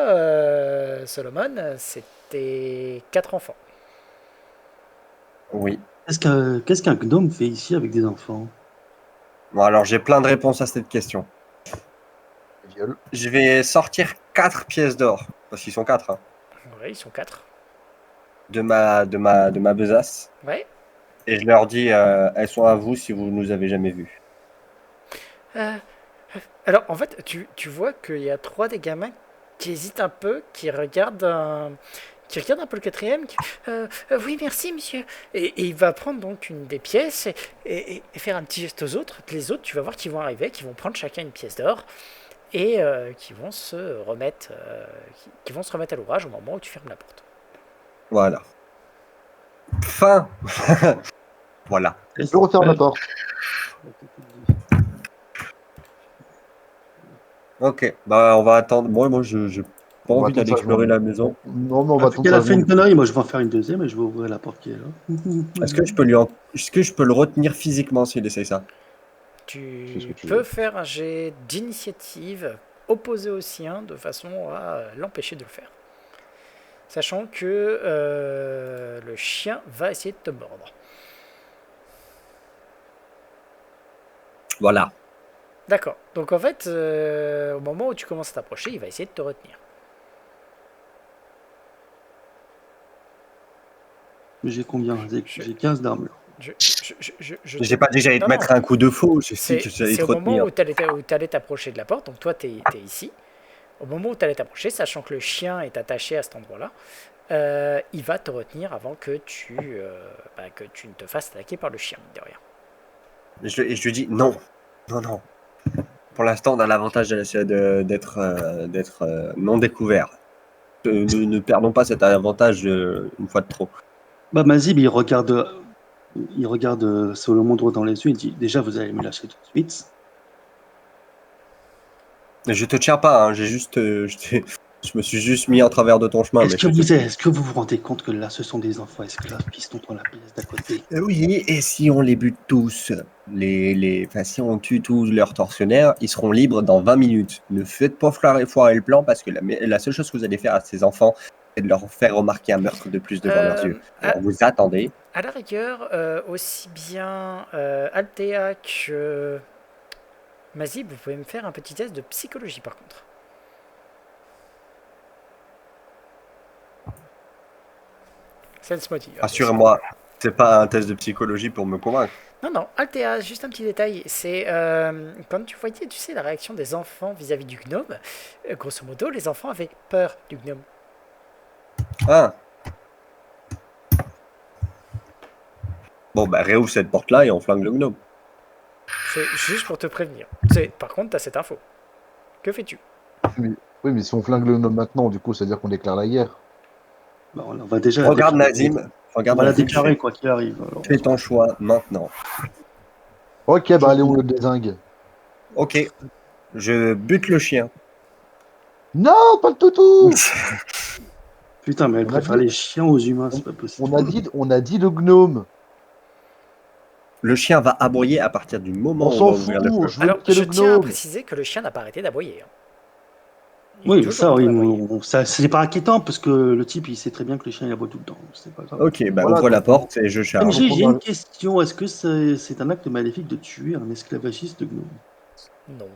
Speaker 1: Solomon, c'était 4 enfants.
Speaker 2: Oui.
Speaker 3: Qu'est-ce qu'un gnome fait ici avec des enfants?
Speaker 2: Bon, alors j'ai plein de réponses à cette question.
Speaker 5: Viol.
Speaker 2: Je vais sortir 4 pièces d'or, parce qu'ils sont 4, hein,
Speaker 1: Ouais, ils sont 4.
Speaker 2: de ma besace.
Speaker 1: Ouais.
Speaker 2: Et je leur dis, elles sont à vous si vous nous avez jamais vus.
Speaker 1: Alors, en fait, tu vois qu'il y a 3 des gamins qui hésitent un peu, qui regardent un peu le quatrième. Oui, merci, monsieur. Et il va prendre donc une des pièces et faire un petit geste aux autres. Les autres, tu vas voir qu'ils vont arriver, qu'ils vont prendre chacun une pièce d'or et qui vont se remettre, qui vont se remettre à l'ouvrage au moment où tu fermes la porte.
Speaker 2: Voilà. Fin. Voilà.
Speaker 5: Je referme la porte.
Speaker 2: Ok. Bah, on va attendre. Moi, j'ai pas
Speaker 5: On va
Speaker 2: envie
Speaker 5: attendre
Speaker 2: d'aller
Speaker 5: ça,
Speaker 2: explorer
Speaker 5: je
Speaker 2: la maison.
Speaker 5: Non, mais on va attendre
Speaker 3: Elle a
Speaker 5: ça.
Speaker 3: fait une connerie, moi je vais en faire une deuxième et je vais ouvrir la porte qui est là.
Speaker 2: Est-ce que je peux le retenir physiquement s'il essaye ça?
Speaker 5: Fais ce que
Speaker 1: Tu
Speaker 5: tu
Speaker 1: peux
Speaker 5: veux.
Speaker 1: faire un jet d'initiative opposé au sien de façon à l'empêcher de le faire. Sachant que le chien va essayer de te mordre.
Speaker 2: Voilà.
Speaker 1: D'accord. Donc en fait, au moment où tu commences à t'approcher, il va essayer de te retenir.
Speaker 3: Mais j'ai combien? J'ai 15 d'armure.
Speaker 2: J'ai pas dit que j'allais te mettre un coup de faux. J'ai dit que j'allais te
Speaker 1: C'est au moment
Speaker 2: retenir.
Speaker 1: où tu allais t'approcher de la porte, donc toi tu es ici. Au moment où tu allais t'approcher, sachant que le chien est attaché à cet endroit-là, il va te retenir avant que tu ne te fasses attaquer par le chien, mine de rien.
Speaker 2: Et je lui dis non. Non. Pour l'instant, on a l'avantage d'être non découvert. Ne perdons pas cet avantage une fois de trop.
Speaker 3: Bah Mazib, il regarde Solomon droit dans les yeux, il dit déjà vous allez me lâcher tout de suite.
Speaker 2: Je te tiens pas, hein, je me suis juste mis en travers de ton chemin.
Speaker 3: Est-ce que vous vous rendez compte que là ce sont des enfants esclaves qui sont dans la pièce d'à côté?
Speaker 2: Oui, et si on les bute tous, si on tue tous leurs tortionnaires, ils seront libres dans 20 minutes. Ne faites pas foirer le plan parce que la seule chose que vous allez faire à ces enfants, c'est de leur faire remarquer un meurtre de plus devant leurs yeux. Alors vous attendez.
Speaker 1: À la rigueur, aussi bien Althea que Mazib, vous pouvez me faire un petit test de psychologie par contre. Sense motive.
Speaker 2: Rassurez-moi, c'est pas un test de psychologie pour me convaincre.
Speaker 1: Non, Althea, juste un petit détail. C'est quand tu voyais, tu sais, la réaction des enfants vis-à-vis du gnome, grosso modo, les enfants avaient peur du gnome.
Speaker 2: Ah. Bon, bah réouvre cette porte-là et on flingue le gnome.
Speaker 1: C'est juste pour te prévenir. Par contre, tu as cette info. Que fais-tu?
Speaker 5: Oui, mais si on flingue le gnome maintenant, du coup, ça veut dire qu'on déclare la guerre.
Speaker 3: Bah, on va déjà
Speaker 2: Regarde
Speaker 3: la
Speaker 2: Nazim.
Speaker 3: on va la déclarer quoi qu'il arrive. Alors.
Speaker 2: Fais ton choix maintenant.
Speaker 5: Ok, bah allez, on le dézingue.
Speaker 2: Ok. Je bute le chien.
Speaker 5: Non, pas le toutou.
Speaker 3: Putain, mais elle
Speaker 5: On a
Speaker 3: préfère
Speaker 5: dit-
Speaker 3: les chiens aux humains, c'est pas possible.
Speaker 5: On a dit le gnome.
Speaker 2: Le chien va aboyer à partir du moment
Speaker 5: On
Speaker 2: où on
Speaker 5: s'en
Speaker 2: va ouvrir le
Speaker 5: fout.
Speaker 2: feu.
Speaker 5: Je veux
Speaker 1: Alors,
Speaker 5: qu'il y ait
Speaker 1: je
Speaker 5: le
Speaker 1: tiens à
Speaker 5: gnome.
Speaker 1: préciser que le chien n'a pas arrêté d'aboyer. Hein. Il est
Speaker 3: Oui,
Speaker 1: toujours
Speaker 3: ça,
Speaker 1: en train
Speaker 3: oui,
Speaker 1: d'aboyer.
Speaker 3: ça c'est pas inquiétant parce que le type il sait très bien que le chien il aboie tout le temps. C'est pas grave.
Speaker 2: Ok, bah
Speaker 5: Voilà,
Speaker 2: ouvre la
Speaker 5: donc,
Speaker 2: porte et je
Speaker 3: Mais
Speaker 2: charge.
Speaker 3: j'ai
Speaker 5: on
Speaker 3: une
Speaker 5: a-
Speaker 3: question. Est-ce que c'est un acte maléfique de tuer un esclavagiste gnome?
Speaker 1: Non.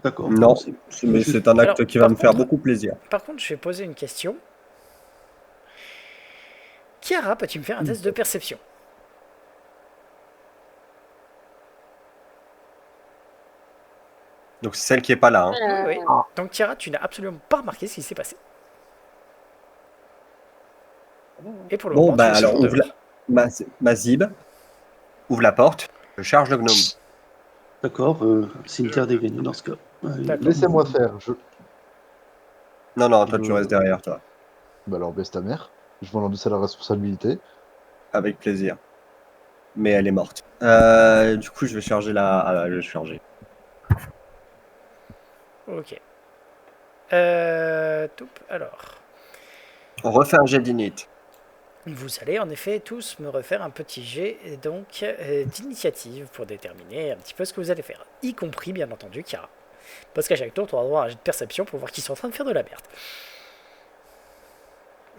Speaker 3: D'accord.
Speaker 2: Non, mais c'est un acte
Speaker 1: Alors,
Speaker 2: qui va
Speaker 1: par
Speaker 2: me faire
Speaker 1: contre-
Speaker 2: beaucoup plaisir.
Speaker 1: Par contre, je vais poser une question. Chiara, peux-tu me faire un test de perception?
Speaker 2: Donc c'est celle qui est pas là. Hein.
Speaker 1: Oui. Donc Chiara, tu n'as absolument pas remarqué ce qui s'est passé. Et pour le
Speaker 2: Bon,
Speaker 1: moment,
Speaker 2: bah
Speaker 1: tu es
Speaker 2: alors
Speaker 1: toujours
Speaker 2: ouvre
Speaker 1: dehors.
Speaker 2: Mazib, ouvre la porte, je charge le gnome.
Speaker 3: D'accord. Cimetière dégagné dans ce cas.
Speaker 1: D'accord.
Speaker 5: Laissez-moi faire.
Speaker 2: Non, toi tu restes derrière, toi.
Speaker 5: Bah alors baisse ta mère. Je vais enlever ça la responsabilité.
Speaker 2: Avec plaisir. Mais elle est morte. Du coup, je vais charger je vais charger.
Speaker 1: Ok. Alors,
Speaker 2: On refait un jet d'init.
Speaker 1: vous allez en effet tous me refaire un petit jet donc d'initiative pour déterminer un petit peu ce que vous allez faire, y compris bien entendu Kara. Parce qu'à chaque tour, tu auras droit à un jet de perception pour voir qu'ils sont en train de faire de la merde.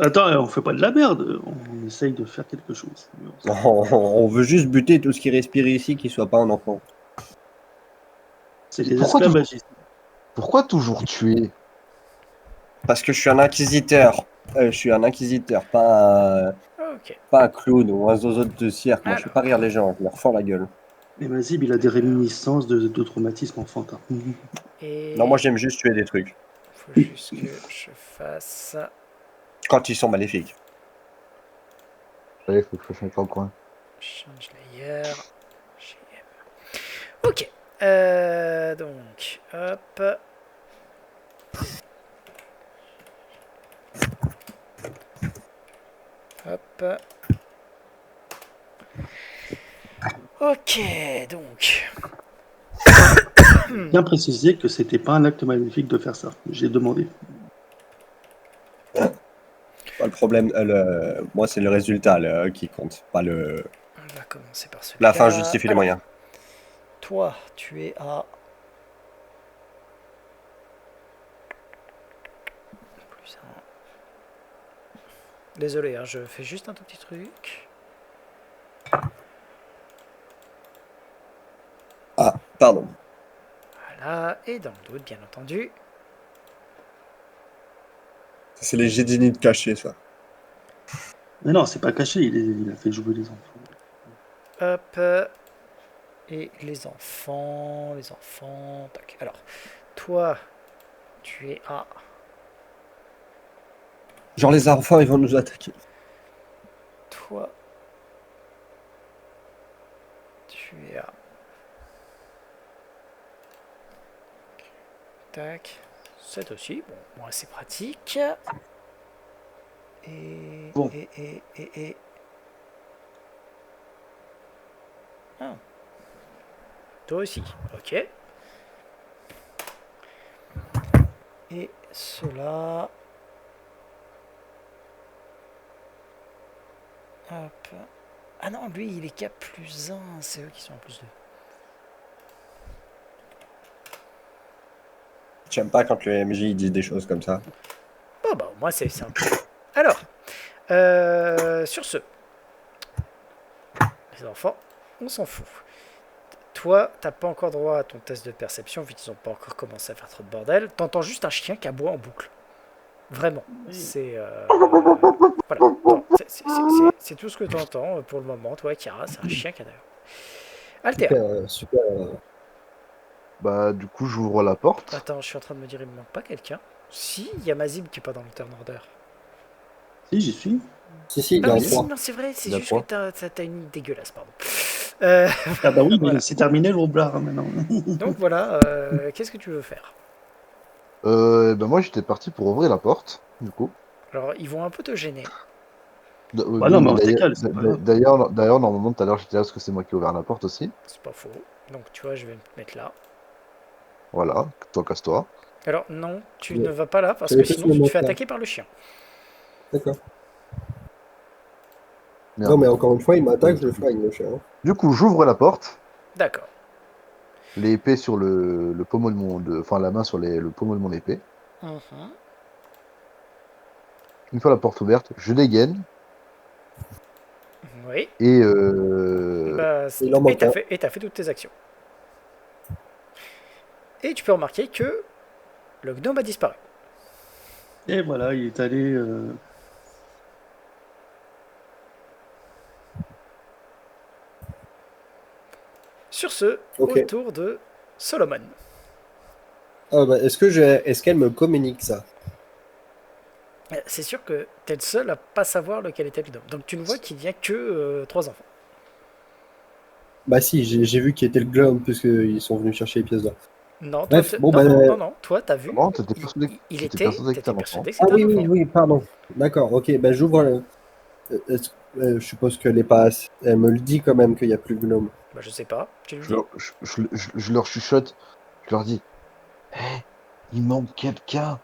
Speaker 3: Attends, on fait pas de la merde, on essaye de faire quelque chose.
Speaker 2: On veut juste buter tout ce qui respire ici qui soit pas un enfant.
Speaker 3: C'est les
Speaker 5: Pourquoi
Speaker 3: esclavagistes.
Speaker 5: Pourquoi toujours tuer?
Speaker 2: Parce que je suis un inquisiteur. Pas
Speaker 1: Ok.
Speaker 2: un clown ou un zozo de cirque. Moi, je fais
Speaker 1: Alors.
Speaker 2: pas rire les gens, je leur fends la gueule.
Speaker 3: Et Mazib, il a des réminiscences de traumatismes enfantins.
Speaker 1: Et
Speaker 2: Non, moi, j'aime juste tuer des trucs.
Speaker 1: faut juste que je fasse.
Speaker 2: Quand ils sont maléfiques.
Speaker 5: Il faut que je fasse un temps coin.
Speaker 1: Change layer. GM. Ok. Donc, hop. Hop. Ok, donc.
Speaker 3: Bien préciser que c'était pas un acte maléfique de faire ça. J'ai demandé.
Speaker 2: Pas le problème, moi, c'est le résultat qui compte, pas le.
Speaker 1: On va commencer par celui-là.
Speaker 2: La fin justifie les
Speaker 1: Alors,
Speaker 2: moyens.
Speaker 1: toi, tu es à. Plus un. Désolé, hein, je fais juste un tout petit truc.
Speaker 2: Ah, pardon.
Speaker 1: Voilà, et dans le doute, bien entendu.
Speaker 2: C'est les jets d'init cachés, ça.
Speaker 3: Mais non, c'est pas caché, il a fait jouer les enfants.
Speaker 1: Hop. Et les enfants. Tac. Alors, toi, tu es à.
Speaker 2: Genre, les enfants, ils vont nous attaquer.
Speaker 1: Toi, tu es à. Tac. 7 aussi. Bon, moi, c'est pratique. Et.
Speaker 3: Bon.
Speaker 1: Et. Ah. Toi aussi. Ok. Et cela. Hop. Ah non, lui, il est qu'à plus 1. C'est eux qui sont à plus 2.
Speaker 2: J'aime pas quand le MJ il dit des choses comme ça.
Speaker 1: Bon, bah, moi, c'est simple. Alors, sur ce, les enfants, on s'en fout. Toi, t'as pas encore droit à ton test de perception, vu qu'ils ont pas encore commencé à faire trop de bordel. T'entends juste un chien qui aboie en boucle. Vraiment. C'est. Voilà. Bon, c'est tout ce que t'entends pour le moment, toi, Kira. C'est un chien qui a d'ailleurs. Alter.
Speaker 2: Super.
Speaker 5: Bah du coup j'ouvre la porte.
Speaker 1: Attends, je suis en train de me dire, il me manque pas quelqu'un. Si, il y a Mazib qui est pas dans le turn order.
Speaker 3: Si, j'y suis.
Speaker 2: Si, il
Speaker 1: Ah
Speaker 2: y a
Speaker 1: oui,
Speaker 2: un
Speaker 1: si,
Speaker 2: trois.
Speaker 1: non, c'est vrai, c'est
Speaker 5: Il y a
Speaker 1: juste
Speaker 5: trois.
Speaker 1: que t'as une dégueulasse, pardon.
Speaker 3: Ah bah oui, mais
Speaker 1: Voilà.
Speaker 3: c'est terminé le roublard hein, maintenant.
Speaker 1: Donc voilà, qu'est-ce que tu veux faire?
Speaker 5: Bah moi j'étais parti pour ouvrir la porte, du coup.
Speaker 1: Alors, ils vont un peu te gêner.
Speaker 3: Bah non, mais on se
Speaker 5: d'ailleurs,
Speaker 3: décale, c'est pas grave.
Speaker 5: d'ailleurs, normalement tout à l'heure j'étais là parce que c'est moi qui ai ouvert la porte aussi.
Speaker 1: C'est pas faux. Donc, tu vois, je vais me mettre là.
Speaker 5: Voilà, toi casse-toi.
Speaker 1: Alors, non, tu
Speaker 2: Ouais.
Speaker 1: ne vas pas là parce
Speaker 2: J'avais
Speaker 1: que
Speaker 2: fait
Speaker 1: sinon
Speaker 2: ce
Speaker 1: tu te fais
Speaker 2: moment-là.
Speaker 1: attaquer par le chien.
Speaker 2: D'accord.
Speaker 5: Merde.
Speaker 2: Non, mais encore une fois, il m'attaque, je le flingue, le chien.
Speaker 5: Du coup j'ouvre la porte,
Speaker 1: D'accord.
Speaker 5: l'épée sur le pommeau de enfin la main sur le pommeau de mon épée.
Speaker 1: Mhm.
Speaker 5: Une fois la porte ouverte, je dégaine
Speaker 1: Oui.
Speaker 5: et
Speaker 1: Bah,
Speaker 2: Il en manque un.
Speaker 1: et t'as fait toutes tes actions. Et tu peux remarquer que le gnome a disparu.
Speaker 3: Et voilà, il est allé.
Speaker 1: Sur ce,
Speaker 2: Ok.
Speaker 1: au tour de Solomon.
Speaker 2: Ah bah, est-ce qu'elle me communique ça?
Speaker 1: C'est sûr que t'es le seul à pas savoir lequel était le gnome. Donc tu ne vois qu'il n'y a que 3 enfants.
Speaker 2: Bah si, j'ai vu qui était le glove puisqu'ils sont venus chercher les pièces d'or.
Speaker 1: Non, toi,
Speaker 2: Bref, bon, bah,
Speaker 1: non, toi, t'as vu.
Speaker 5: Comment t'étais persuadé,
Speaker 1: T'étais
Speaker 5: persuadé que c'était un
Speaker 1: persuadé
Speaker 5: enfant.
Speaker 1: que
Speaker 2: Ah
Speaker 1: c'était un
Speaker 2: oui, oui,
Speaker 1: enfant.
Speaker 2: oui, pardon. D'accord, ok, bah j'ouvre. Je suppose qu'elle est pas. Elle me le dit quand même qu'il n'y a plus de gnome.
Speaker 1: Bah, je sais pas, tu le
Speaker 5: Je
Speaker 1: dis.
Speaker 5: leur, je leur chuchote, je leur dis, hé, il manque quelqu'un.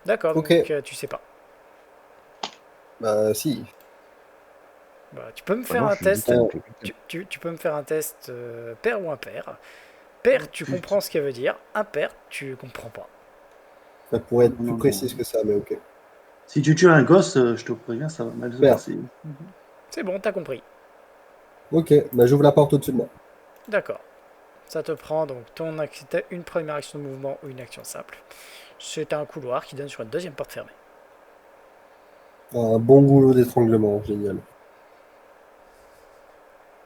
Speaker 1: D'accord,
Speaker 2: Ok.
Speaker 1: donc tu sais pas.
Speaker 2: Bah si.
Speaker 1: Bah, tu peux me
Speaker 5: Ah
Speaker 1: faire
Speaker 5: non,
Speaker 1: un
Speaker 5: je lui dis
Speaker 1: test.
Speaker 5: qu'il manque quelqu'un.
Speaker 1: Tu peux me faire un test pair ou impair. Pair, tu
Speaker 5: Putain.
Speaker 1: comprends ce qu'elle veut dire. Impair, tu comprends pas.
Speaker 2: Ça pourrait être
Speaker 3: Non,
Speaker 2: plus
Speaker 3: non,
Speaker 2: précis
Speaker 3: non.
Speaker 2: que ça, mais ok.
Speaker 3: Si tu tues un gosse, je te préviens, ça va mal se
Speaker 2: Super.
Speaker 3: passer.
Speaker 1: C'est bon, t'as compris.
Speaker 2: Ok, bah j'ouvre la porte au-dessus de moi.
Speaker 1: D'accord. Ça te prend donc t'as une première action de mouvement ou une action simple. C'est un couloir qui donne sur une deuxième porte fermée.
Speaker 2: Un bon goulot d'étranglement, génial.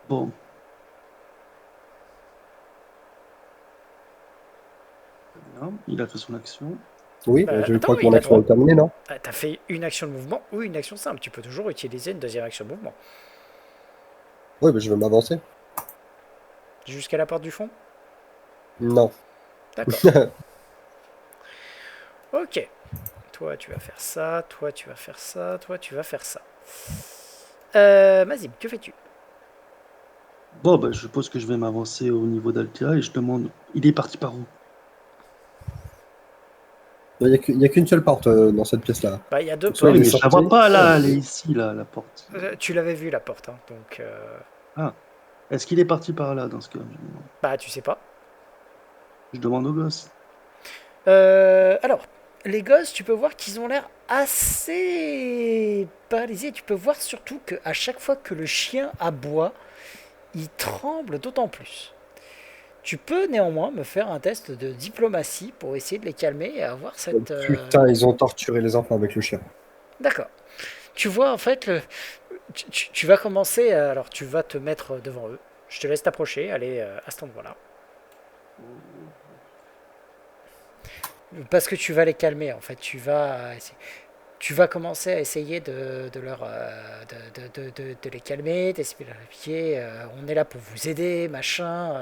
Speaker 3: Bon. Très bien. Il a fait son action.
Speaker 2: Oui,
Speaker 1: Bah,
Speaker 2: je
Speaker 1: attends,
Speaker 2: crois que
Speaker 1: il
Speaker 2: mon
Speaker 1: a
Speaker 2: action
Speaker 1: droit.
Speaker 2: est terminée, non?
Speaker 1: Ah, t'as fait une action de mouvement ou une action simple. Tu peux toujours utiliser une deuxième action de mouvement.
Speaker 2: Oui, bah je vais m'avancer.
Speaker 1: Jusqu'à la porte du fond.
Speaker 2: Non.
Speaker 1: D'accord. Ok. Toi, tu vas faire ça. Toi, tu vas faire ça. Toi, tu vas faire ça. Mazim, que fais-tu?
Speaker 3: Bon, bah, je suppose que je vais m'avancer au niveau d'Altea et je demande, il est parti par où?
Speaker 2: Il n'y a qu'une seule porte dans cette pièce-là.
Speaker 1: Bah, il y a deux
Speaker 2: Soit
Speaker 3: Oui,
Speaker 2: il est
Speaker 3: mais
Speaker 1: portes.
Speaker 3: je la
Speaker 2: sorti.
Speaker 3: vois pas là, elle est ici, là, la porte.
Speaker 1: Tu l'avais vu la porte, hein, donc
Speaker 3: Ah, est-ce qu'il est parti par là dans ce cas?
Speaker 1: bah tu sais pas.
Speaker 3: Je demande au gosse.
Speaker 1: Alors, les gosses, tu peux voir qu'ils ont l'air assez paralysés. Tu peux voir surtout qu'à chaque fois que le chien aboie, il tremble d'autant plus. Tu peux néanmoins me faire un test de diplomatie pour essayer de les calmer et avoir cette.
Speaker 2: Putain, ils ont torturé les enfants avec le chien.
Speaker 1: D'accord. Tu vois en fait tu vas commencer. Alors tu vas te mettre devant eux. Je te laisse t'approcher, aller à cet endroit-là. Parce que tu vas les calmer en fait. Tu vas commencer à essayer de les calmer, d'expliquer on est là pour vous aider, machin.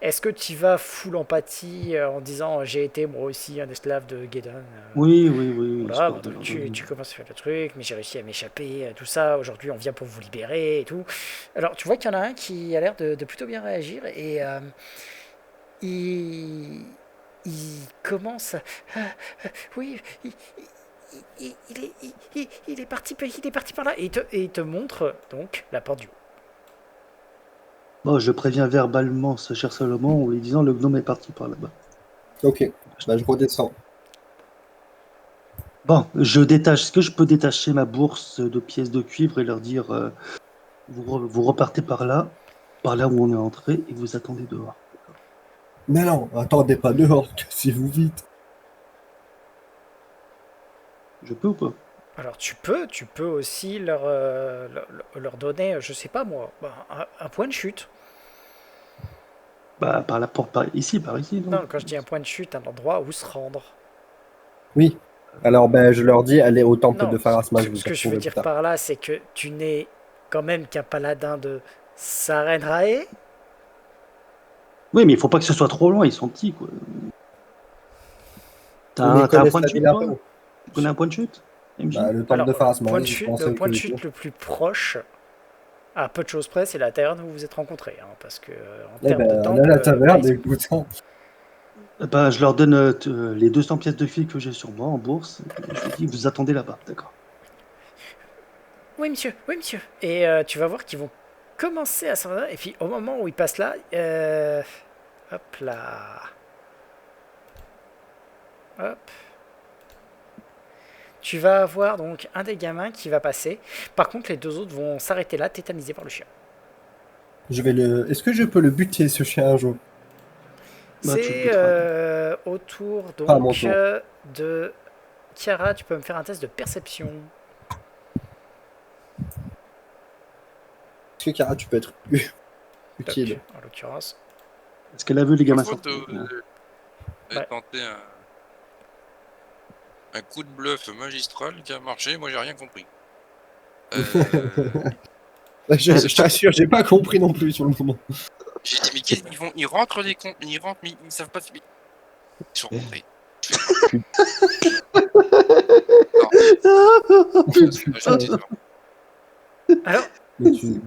Speaker 1: Est-ce que tu vas full empathie en disant j'ai été moi aussi un esclave de Geddon
Speaker 3: Oui, oui, oui.
Speaker 1: voilà,
Speaker 3: histoire
Speaker 1: bon,
Speaker 3: de
Speaker 1: donc
Speaker 3: leur
Speaker 1: tu
Speaker 3: donner-
Speaker 1: commences à faire le truc, mais j'ai réussi à m'échapper, tout ça. Aujourd'hui, on vient pour vous libérer et tout. Alors, tu vois qu'il y en a un qui a l'air de plutôt bien réagir et il, il commence. Oui, il est parti par là. Et il te montre donc la porte du haut.
Speaker 3: Bon, je préviens verbalement ce cher Salomon en lui disant le gnome est parti par là-bas.
Speaker 2: Ok, bah je redescends.
Speaker 3: Bon, je détache. Est-ce que je peux détacher ma bourse de pièces de cuivre et leur dire vous repartez par là où on est entré, et vous attendez dehors.
Speaker 2: Mais non, attendez pas dehors, cassez-vous vite.
Speaker 3: Je peux ou pas?
Speaker 1: Alors tu peux aussi leur donner, je sais pas moi, un point de chute.
Speaker 3: Bah, par la porte, par ici, non?
Speaker 1: Non, quand je dis un point de chute, un endroit où se rendre.
Speaker 2: Oui. Alors, ben, je leur dis, allez au temple
Speaker 1: Non,
Speaker 2: de Pharasma, je
Speaker 1: ce
Speaker 2: vous
Speaker 1: que je veux
Speaker 2: retrouverai
Speaker 1: dire
Speaker 2: plus tard.
Speaker 1: par là, c'est que tu n'es quand même qu'un paladin de Sarenrae.
Speaker 3: Oui, mais il faut pas que ce soit trop loin, ils sont petits, quoi.
Speaker 2: Oui, mais ils
Speaker 3: T'as un
Speaker 2: connaissent
Speaker 3: point de
Speaker 2: la
Speaker 3: chute,
Speaker 2: ville un
Speaker 3: toi?
Speaker 2: peu.
Speaker 3: Tu connais un point de chute, MJ?
Speaker 2: Bah, le temple
Speaker 1: Alors,
Speaker 2: de Pharasma,
Speaker 1: point de
Speaker 2: je
Speaker 1: chute,
Speaker 2: pensais
Speaker 1: le point de
Speaker 2: que-
Speaker 1: chute le plus proche, à peu de choses près, c'est la taverne où vous vous êtes rencontrés. Hein, parce que en
Speaker 2: Eh
Speaker 1: termes de
Speaker 2: ben,
Speaker 1: temple,
Speaker 2: on a la
Speaker 1: là,
Speaker 2: taverne,
Speaker 1: ils-
Speaker 2: écoute.
Speaker 3: Bah, je leur donne les 200 pièces de cuivre que j'ai sur moi en bourse. Et je leur dis, vous attendez là-bas, d'accord.
Speaker 1: Oui, monsieur, oui, monsieur. Et tu vas voir qu'ils vont commencer à s'en aller. Et puis, au moment où ils passent là, hop là. Hop. Tu vas avoir donc un des gamins qui va passer. Par contre, les deux autres vont s'arrêter là, tétanisés par le chien.
Speaker 2: Je vais le. Est-ce que je peux le buter, ce chien, un jour?
Speaker 3: Bah, tu le
Speaker 1: C'est
Speaker 3: buteras.
Speaker 1: autour
Speaker 2: Pas à mon
Speaker 1: donc
Speaker 2: tour.
Speaker 1: de Chiara. Tu peux me faire un test de perception.
Speaker 2: Est-ce que Kara, tu peux être utile?
Speaker 1: Toc, en l'occurrence.
Speaker 3: Est-ce qu'elle a vu les gamins
Speaker 4: Faut
Speaker 3: sortir?
Speaker 1: Ouais.
Speaker 4: tenter un coup de bluff magistral qui a marché, moi j'ai rien compris.
Speaker 2: Je t'assure, j'ai pas compris non plus sur le moment.
Speaker 4: J'ai dit, mais ils rentrent les cons, ils rentrent, mais ils savent pas. Ils sont rentrés.
Speaker 1: Alors,
Speaker 2: Mais tu-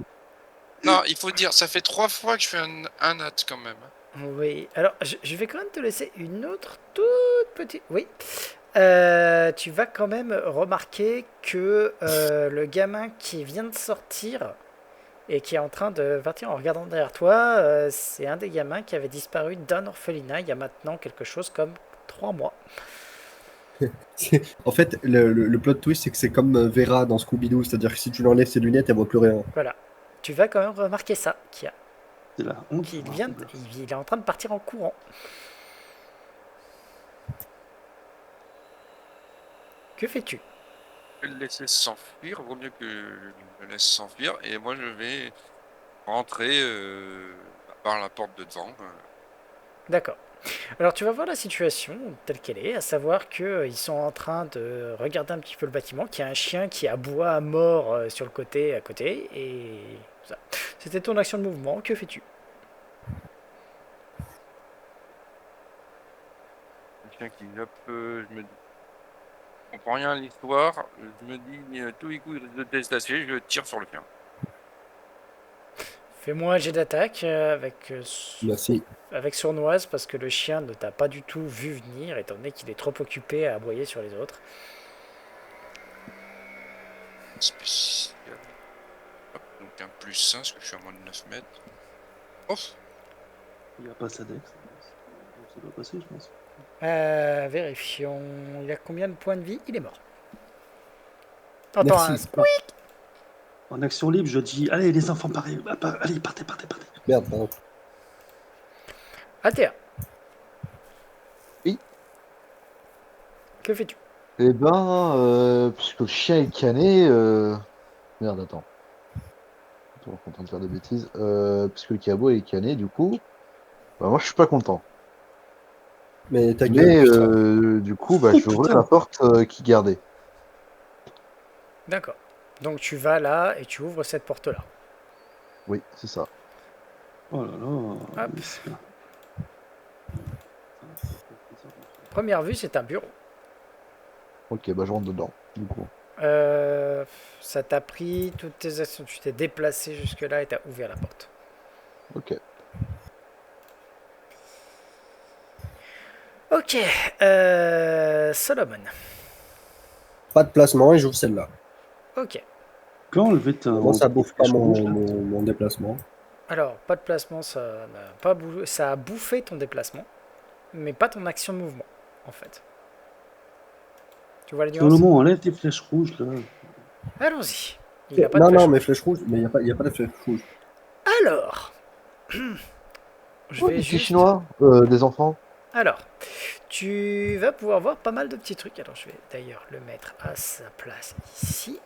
Speaker 4: Non, il faut dire, ça fait 3 fois que je fais un nat quand même.
Speaker 1: oui. Alors, je vais quand même te laisser une autre toute petite. Oui. Tu vas quand même remarquer que le gamin qui vient de sortir et qui est en train de partir en regardant derrière toi, c'est un des gamins qui avait disparu d'un orphelinat il y a maintenant quelque chose comme 3 mois.
Speaker 2: En fait, le plot twist, c'est que c'est comme Vera dans Scooby-Doo, c'est-à-dire que si tu lui enlèves ses lunettes, elle voit plus rien.
Speaker 1: Voilà. Tu vas quand même remarquer ça,
Speaker 3: C'est la honte.
Speaker 1: il est en train de partir en courant. Que fais-tu?
Speaker 4: Je vais le laisser s'enfuir, vaut mieux que je le laisse s'enfuir, et moi je vais rentrer par la porte de devant.
Speaker 1: D'accord. Alors tu vas voir la situation telle qu'elle est, à savoir qu'ils sont en train de regarder un petit peu le bâtiment, qu'il y a un chien qui aboie à mort sur le côté à côté, et ça. C'était ton action de mouvement, que fais-tu?
Speaker 4: Le chien qui hop, je me dis, je comprends rien à l'histoire, je me dis, tous les coups de déstacher, je tire sur le chien.
Speaker 1: Fais-moi un jet d'attaque
Speaker 2: Merci.
Speaker 1: avec sournoise, parce que le chien ne t'a pas du tout vu venir, étant donné qu'il est trop occupé à aboyer sur les autres.
Speaker 4: Spécial. Hop, donc un plus 1, parce que je suis à moins de 9 mètres. Oh,
Speaker 3: Il a pas sa dex. Ça doit passer, je pense.
Speaker 1: Vérifions. Il a combien de points de vie? Il est mort. Attends, un
Speaker 2: Merci.
Speaker 3: En action libre, je dis allez, les enfants, allez, partez.
Speaker 2: Merde, pardon.
Speaker 1: Althea.
Speaker 5: Oui.
Speaker 1: Que fais-tu?
Speaker 5: Eh ben, puisque le chien est cané, merde, attends. Je suis content de faire des bêtises. Puisque le cabot est cané, du coup, bah, moi je suis pas content.
Speaker 2: Mais ta
Speaker 5: Mais
Speaker 2: gueule,
Speaker 5: du coup, bah, je vais ouvrir la porte qui gardait.
Speaker 1: D'accord. Donc tu vas là et tu ouvres cette porte-là.
Speaker 5: Oui, c'est ça.
Speaker 3: Oh là là.
Speaker 1: Hop.
Speaker 3: mais c'est-
Speaker 1: Première vue, c'est un bureau.
Speaker 5: Ok, bah je rentre dedans, du coup.
Speaker 1: Ça t'a pris toutes tes actions. Tu t'es déplacé jusque-là et t'as ouvert la porte.
Speaker 5: Ok.
Speaker 1: Ok. Solomon.
Speaker 2: pas de placement et j'ouvre celle-là.
Speaker 1: Ok.
Speaker 3: Tu peux enlever ta.
Speaker 2: Moi, ça bouffe pas
Speaker 3: flèche rouge, là
Speaker 2: mon déplacement.
Speaker 1: Alors, pas de placement, ça a bouffé ton déplacement, mais pas ton action de mouvement, en fait. Tu vois la nuance?
Speaker 3: Solomon, enlève tes flèches rouges, là.
Speaker 1: Allons-y. Il a pas de
Speaker 2: Non,
Speaker 1: flèche
Speaker 2: non,
Speaker 1: rouge.
Speaker 2: mes flèches rouges, mais il n'y a pas de flèches rouges.
Speaker 1: Alors, je
Speaker 5: Oh,
Speaker 1: vais
Speaker 5: des petits
Speaker 1: juste...
Speaker 5: chinois, des enfants.
Speaker 1: Alors, tu vas pouvoir voir pas mal de petits trucs. Alors, je vais d'ailleurs le mettre à sa place ici.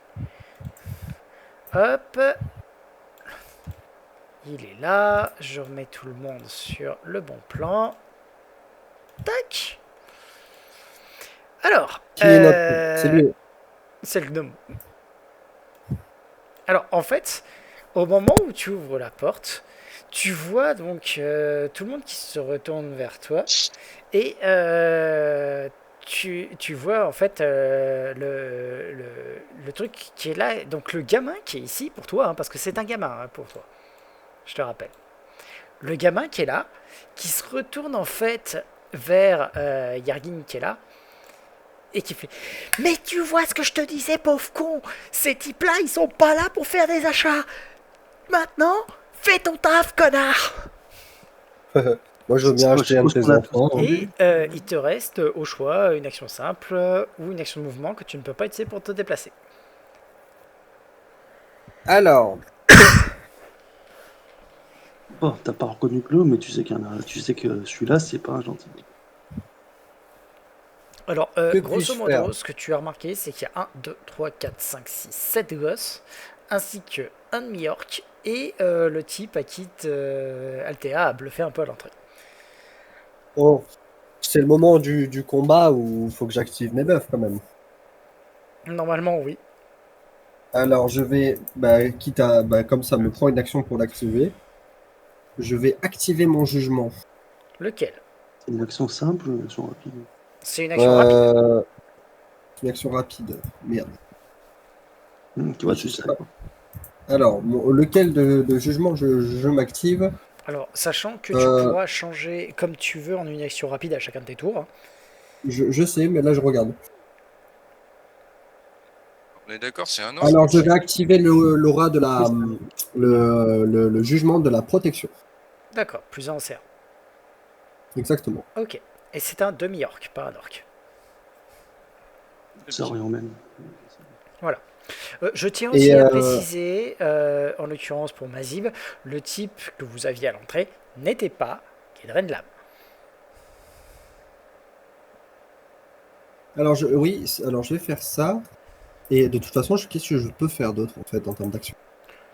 Speaker 1: Hop. Il est là. Je remets tout le monde sur le bon plan. Tac. Alors,
Speaker 2: Qui est notre. C'est lui.
Speaker 1: c'est le gnome. Alors, en fait, au moment où tu ouvres la porte, tu vois donc tout le monde qui se retourne vers toi et tu vois en fait le truc qui est là, donc le gamin qui est ici pour toi, hein, parce que c'est un gamin hein, pour toi, je te rappelle. Le gamin qui est là, qui se retourne en fait vers Yargin qui est là, et qui fait « Mais tu vois ce que je te disais, pauvre con, ces types-là, ils sont pas là pour faire des achats. Maintenant, fais ton taf, connard !»
Speaker 2: Moi, je veux bien acheter un de tes enfants.
Speaker 1: Et il te reste au choix une action simple ou une action de mouvement que tu ne peux pas utiliser pour te déplacer.
Speaker 2: Alors,
Speaker 3: Oh, t'as pas reconnu Clo, mais tu sais tu sais que celui-là, c'est pas un gentil.
Speaker 1: Alors,
Speaker 2: Que
Speaker 1: grosso
Speaker 2: puis-je
Speaker 1: modo,
Speaker 2: faire
Speaker 1: ce que tu as remarqué, c'est qu'il y a 1, 2, 3, 4, 5, 6, 7 gosses, ainsi que un demi-orc et le type à qui Althea a bluffé un peu à l'entrée.
Speaker 2: oh, c'est le moment du combat où il faut que j'active mes buffs quand même.
Speaker 1: Normalement, oui.
Speaker 2: Alors, je vais, quitte à, comme ça me prend une action pour l'activer. je vais activer mon jugement.
Speaker 1: Lequel?
Speaker 3: C'est une action simple ou une action rapide?
Speaker 1: C'est une action rapide.
Speaker 2: Une action rapide. Merde.
Speaker 3: Tu vois,
Speaker 2: Je
Speaker 3: tu
Speaker 2: sais
Speaker 3: sais.
Speaker 2: pas. Alors, lequel de jugement je m'active?
Speaker 1: Alors, sachant que tu
Speaker 2: Euh,
Speaker 1: pourras changer comme tu veux en une action rapide à chacun de tes tours. Hein.
Speaker 2: je sais, mais là je regarde.
Speaker 4: On est d'accord, c'est un ordre.
Speaker 2: Alors, je vais activer l'aura de la. Le jugement de la protection.
Speaker 1: D'accord, plus un en CA.
Speaker 2: Exactement.
Speaker 1: Ok. Et c'est un demi-orc, pas un orc.
Speaker 3: Ça rien même.
Speaker 1: Je tiens
Speaker 2: Et,
Speaker 1: aussi à préciser, en l'occurrence pour Mazib, le type que vous aviez à l'entrée n'était pas Kedrenlam.
Speaker 2: alors, oui, alors je vais faire ça. Et de toute façon, qu'est-ce que je peux faire d'autre en fait en termes d'action?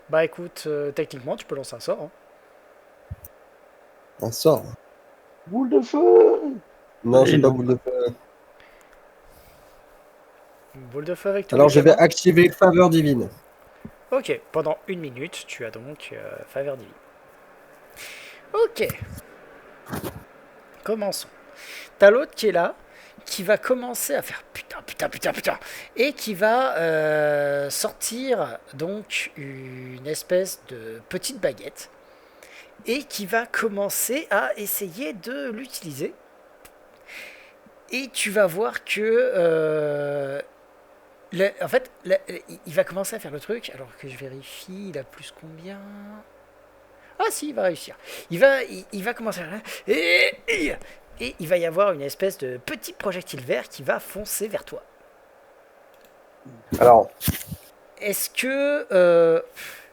Speaker 1: Bah écoute, techniquement, tu peux lancer un sort. Hein.
Speaker 2: Un sort.
Speaker 5: Boule de feu!
Speaker 2: Non, j'ai pas
Speaker 3: non.
Speaker 2: boule de feu.
Speaker 1: Une boule de feu avec tous
Speaker 2: Alors,
Speaker 1: les
Speaker 2: je vais
Speaker 1: gamins.
Speaker 2: activer faveur divine.
Speaker 1: Ok, pendant 1 minute, tu as donc faveur divine. Ok. Commençons. T'as l'autre qui est là, qui va commencer à faire putain, et qui va sortir donc une espèce de petite baguette, et qui va commencer à essayer de l'utiliser. Et tu vas voir que en fait, il va commencer à faire le truc, alors que je vérifie, il a plus combien? Ah si, il va réussir. Il va commencer à... Et il va y avoir une espèce de petit projectile vert qui va foncer vers toi.
Speaker 2: Alors,
Speaker 1: Est-ce que...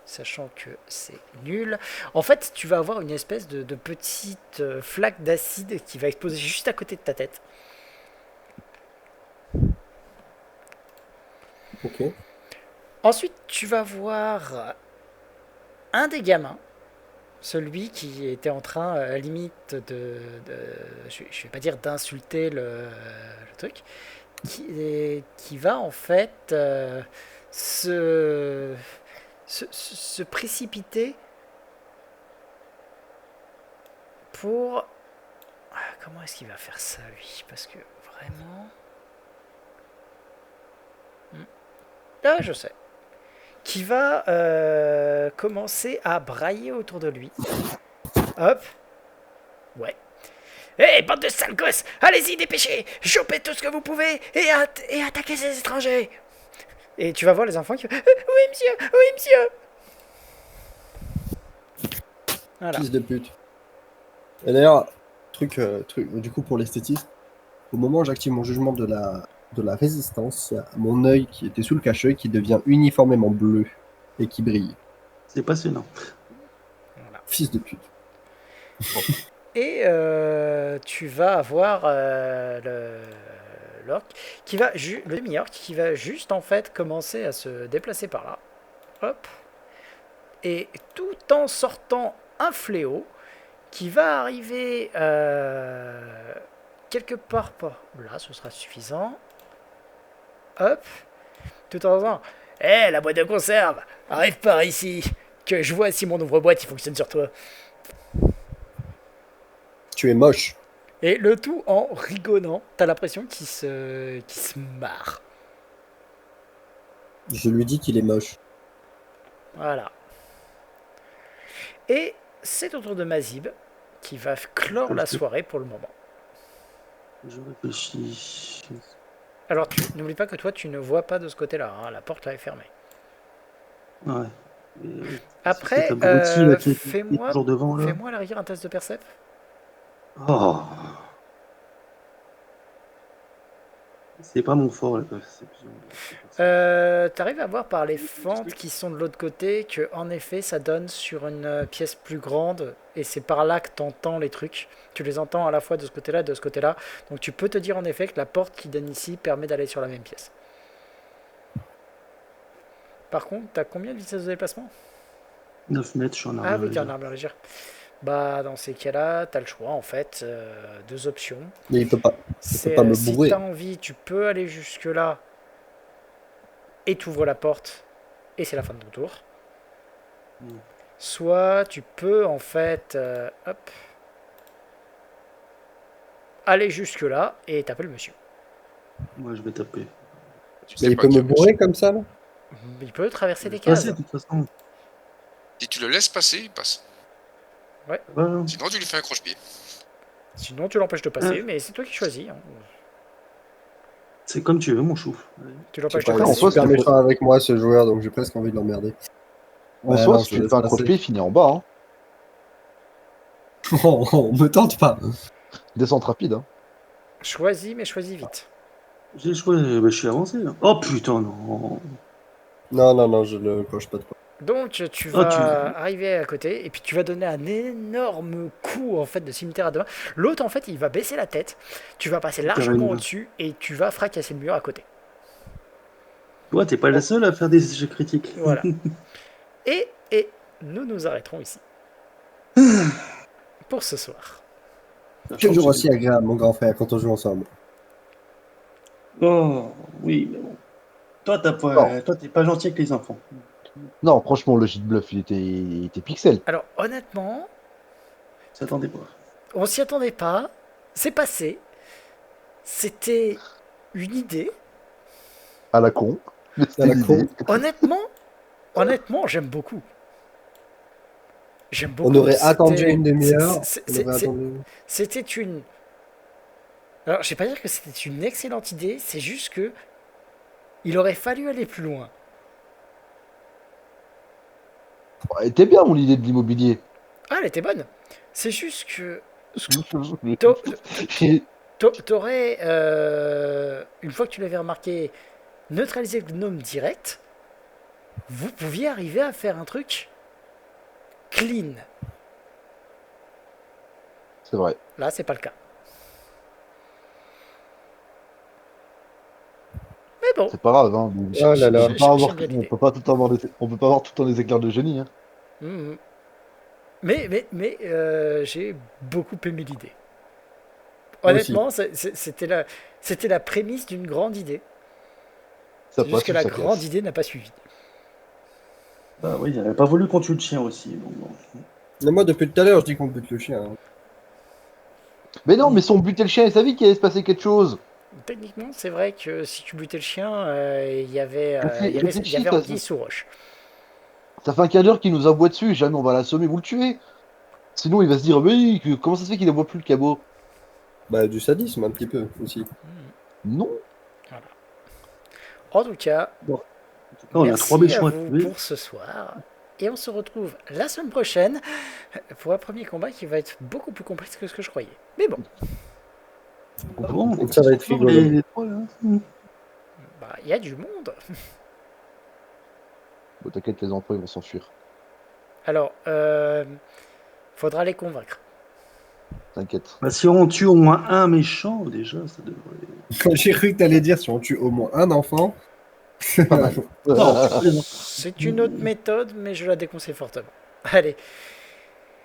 Speaker 1: sachant que c'est nul, en fait, tu vas avoir une espèce de petite flaque d'acide qui va exploser juste à côté de ta tête.
Speaker 2: ok.
Speaker 1: Ensuite, tu vas voir un des gamins, celui qui était en train, à la limite, je vais pas dire d'insulter le truc, qui va en fait se précipiter pour... Comment est-ce qu'il va faire ça, lui? Parce que vraiment... Ah, je sais. Qui va commencer à brailler autour de lui. Hop. Ouais. Hé, bande de sales gosses, allez-y, dépêchez, chopez tout ce que vous pouvez et attaquez ces étrangers. Et tu vas voir les enfants qui... Oui, monsieur, oui, monsieur. Voilà.
Speaker 2: Fils de pute. Et d'ailleurs, du coup, pour l'esthétisme, au moment où j'active mon jugement de la résistance, il y a mon œil qui était sous le cache-œil qui devient uniformément bleu et qui brille.
Speaker 3: C'est passionnant.
Speaker 1: Voilà.
Speaker 2: Fils de pute.
Speaker 1: Et tu vas avoir l'orc qui va le demi-orc qui va juste en fait commencer à se déplacer par là. Hop. Et tout en sortant un fléau qui va arriver quelque part par là, ce sera suffisant. Hop. Tout en disant hé, la boîte de conserve, arrive par ici, que je vois si mon ouvre-boîte il fonctionne sur toi.
Speaker 2: Tu es moche.
Speaker 1: Et le tout en rigolant, t'as l'impression qu'il se marre.
Speaker 2: Je lui dis qu'il est moche.
Speaker 1: Voilà. Et c'est au tour de Mazib qui va clore la soirée pour le moment.
Speaker 3: Je réfléchis.
Speaker 1: Alors n'oublie pas que toi tu ne vois pas de ce côté-là, hein, la porte là est fermée.
Speaker 3: Ouais.
Speaker 1: Après,
Speaker 3: cet abruti, là, qui est
Speaker 1: fais-moi
Speaker 3: toujours devant, là.
Speaker 1: à la rigueur un test de percep.
Speaker 3: Oh. C'est pas mon fort, la perception.
Speaker 1: T'arrives à voir par les fentes qui sont de l'autre côté que en effet ça donne sur une pièce plus grande et c'est par là que t'entends les trucs. Tu les entends à la fois de ce côté-là et de ce côté-là. Donc tu peux te dire en effet que la porte qui donne ici permet d'aller sur la même pièce. Par contre, t'as combien de vitesse de déplacement?
Speaker 3: 9 mètres, je suis en
Speaker 1: Ah
Speaker 3: armure
Speaker 1: oui, t'es en
Speaker 3: légère.
Speaker 1: armure légère. Bah dans ces cas-là, t'as le choix en fait, deux options.
Speaker 2: Mais il peut pas.
Speaker 1: C'est
Speaker 2: pas me
Speaker 1: si
Speaker 2: bourrer.
Speaker 1: t'as envie, tu peux aller jusque là et t'ouvres la porte et c'est la fin de ton tour.
Speaker 3: Mm.
Speaker 1: soit tu peux en fait hop, aller jusque là et taper le monsieur.
Speaker 3: Moi, je vais taper.
Speaker 4: Tu
Speaker 2: Mais
Speaker 4: sais
Speaker 2: il
Speaker 4: pas
Speaker 2: peut
Speaker 4: qui
Speaker 2: me
Speaker 4: est
Speaker 2: bourrer comme ça, là?
Speaker 1: Il peut traverser les
Speaker 3: Je vais
Speaker 1: cases.
Speaker 3: passer, de toute façon.
Speaker 4: Si tu le laisses passer, il passe.
Speaker 3: Voilà.
Speaker 4: Sinon, tu lui fais un croche-pied.
Speaker 1: Sinon tu l'empêches de passer, mais c'est toi qui choisis. Hein.
Speaker 3: C'est comme tu veux, mon chouf.
Speaker 1: Tu
Speaker 2: Je sais
Speaker 1: l'empêches de
Speaker 2: pas, il est
Speaker 5: en
Speaker 1: passer.
Speaker 5: soi,
Speaker 1: tu
Speaker 2: super
Speaker 5: c'est
Speaker 1: l'empêches-
Speaker 2: méchant avec moi, ce joueur, donc j'ai presque envie de l'emmerder.
Speaker 5: En
Speaker 2: Ouais,
Speaker 5: soi,
Speaker 2: non,
Speaker 5: si
Speaker 2: je
Speaker 5: tu
Speaker 2: le
Speaker 5: me fais un
Speaker 2: laisse passer.
Speaker 5: croche-pied, il finit en bas. Hein.
Speaker 2: On me tente pas.
Speaker 5: Descente rapide. Hein.
Speaker 1: Choisis, mais choisis vite.
Speaker 3: J'ai choisi, je suis avancé. Là. Oh putain, non.
Speaker 2: Non, je ne coche pas de quoi.
Speaker 1: Donc tu
Speaker 3: Oh,
Speaker 1: vas arriver à côté et puis tu vas donner un énorme coup en fait de cimetière à deux mains. L'autre en fait il va baisser la tête, tu vas passer largement
Speaker 3: Carrément.
Speaker 1: au-dessus et tu vas fracasser le mur à côté.
Speaker 3: Toi, t'es pas la seule à faire des échecs critiques.
Speaker 1: Voilà. Et nous nous arrêterons ici. Pour ce soir.
Speaker 2: Toujours aussi agréable, mon grand frère, quand on joue ensemble.
Speaker 3: Oh, oui, mais bon. Toi,
Speaker 5: Non.
Speaker 3: toi, t'es pas gentil avec les enfants.
Speaker 5: Non, franchement, le jet de bluff, il était pixel.
Speaker 1: Alors honnêtement,
Speaker 3: Ça t'attendait pas.
Speaker 1: on s'y attendait pas, c'est passé, c'était une idée.
Speaker 5: À la con. Mais
Speaker 2: À
Speaker 5: c'était
Speaker 2: la
Speaker 5: l'idée.
Speaker 1: Honnêtement, j'aime beaucoup. J'aime beaucoup.
Speaker 2: On aurait
Speaker 1: C'était-
Speaker 2: attendu une demi-heure.
Speaker 1: c'est-
Speaker 2: On
Speaker 1: c'est-
Speaker 2: aurait
Speaker 1: c'est-
Speaker 2: attendu.
Speaker 1: C'était une. Alors, je vais pas dire que c'était une excellente idée, c'est juste que il aurait fallu aller plus loin.
Speaker 5: Elle était bien, mon idée de l'immobilier.
Speaker 1: Ah, elle était bonne. C'est juste que
Speaker 5: Et-
Speaker 1: t'aurais, une fois que tu l'avais remarqué, neutralisé le gnome direct, vous pouviez arriver à faire un truc clean.
Speaker 5: C'est vrai.
Speaker 1: Là, c'est pas le cas. Mais bon,
Speaker 5: C'est pas grave. Hein.
Speaker 2: Oh là là.
Speaker 5: On peut pas avoir-
Speaker 1: J'aime bien
Speaker 5: on
Speaker 1: l'idée.
Speaker 5: peut pas tout avoir on peut pas avoir tout le temps des éclairs de génie. Hein.
Speaker 1: Mhm. Mais j'ai beaucoup aimé l'idée.
Speaker 2: Moi
Speaker 1: Honnêtement, c'était la prémisse d'une grande idée.
Speaker 5: Ça
Speaker 1: C'est juste
Speaker 5: passe
Speaker 1: que
Speaker 5: ou
Speaker 1: la
Speaker 5: ça
Speaker 1: grande
Speaker 5: casse.
Speaker 1: idée n'a pas suivi.
Speaker 3: Bah oui, j'avais pas voulu qu'on tue le chien aussi. Donc bon.
Speaker 2: Mais moi, depuis tout à l'heure, je dis qu'on bute le chien. Hein.
Speaker 5: Mais non, mais son buter le chien, il savait qu'il allait se passer quelque chose.
Speaker 1: Techniquement, c'est vrai que si tu butais le chien, il y avait
Speaker 5: Réfléchis,
Speaker 1: Anguille sous roche.
Speaker 5: ça fait un quart d'heure qu'il nous aboie dessus. Jamais on va l'assommer, vous le tuez. Sinon, il va se dire, oui, comment ça se fait qu'il aboie plus le cabot?
Speaker 2: Bah, du sadisme, un petit peu, aussi.
Speaker 5: Non.
Speaker 1: En tout cas,
Speaker 3: En tout cas, on a
Speaker 1: merci
Speaker 3: trois
Speaker 1: à
Speaker 3: méchants à
Speaker 1: vous
Speaker 3: tuer.
Speaker 1: pour ce soir. Et on se retrouve la semaine prochaine pour un premier combat qui va être beaucoup plus complexe que ce que je croyais. Mais bon,
Speaker 3: Bon,
Speaker 2: Donc ça va être
Speaker 3: toujours
Speaker 2: rigolo.
Speaker 3: les trois, là.
Speaker 1: bah, il y a du monde.
Speaker 5: Bon, t'inquiète, les enfants, ils vont s'enfuir.
Speaker 1: Alors, faudra les convaincre.
Speaker 5: T'inquiète.
Speaker 3: Bah, si on tue au moins un méchant, déjà, ça devrait.
Speaker 2: J'ai cru que t'allais dire si on tue au moins un enfant.
Speaker 5: Pas mal.
Speaker 1: C'est une autre méthode, mais je la déconseille fortement. Allez,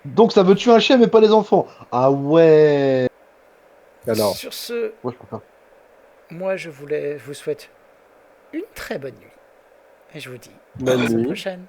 Speaker 5: Donc ça veut tuer un chien, mais pas les enfants. Ah ouais.
Speaker 2: Alors,
Speaker 1: sur ce,
Speaker 5: Moi, je préfère.
Speaker 1: moi je vous souhaite une très bonne nuit. Et je vous dis à
Speaker 2: bonne
Speaker 1: la semaine
Speaker 2: nuit.
Speaker 1: prochaine.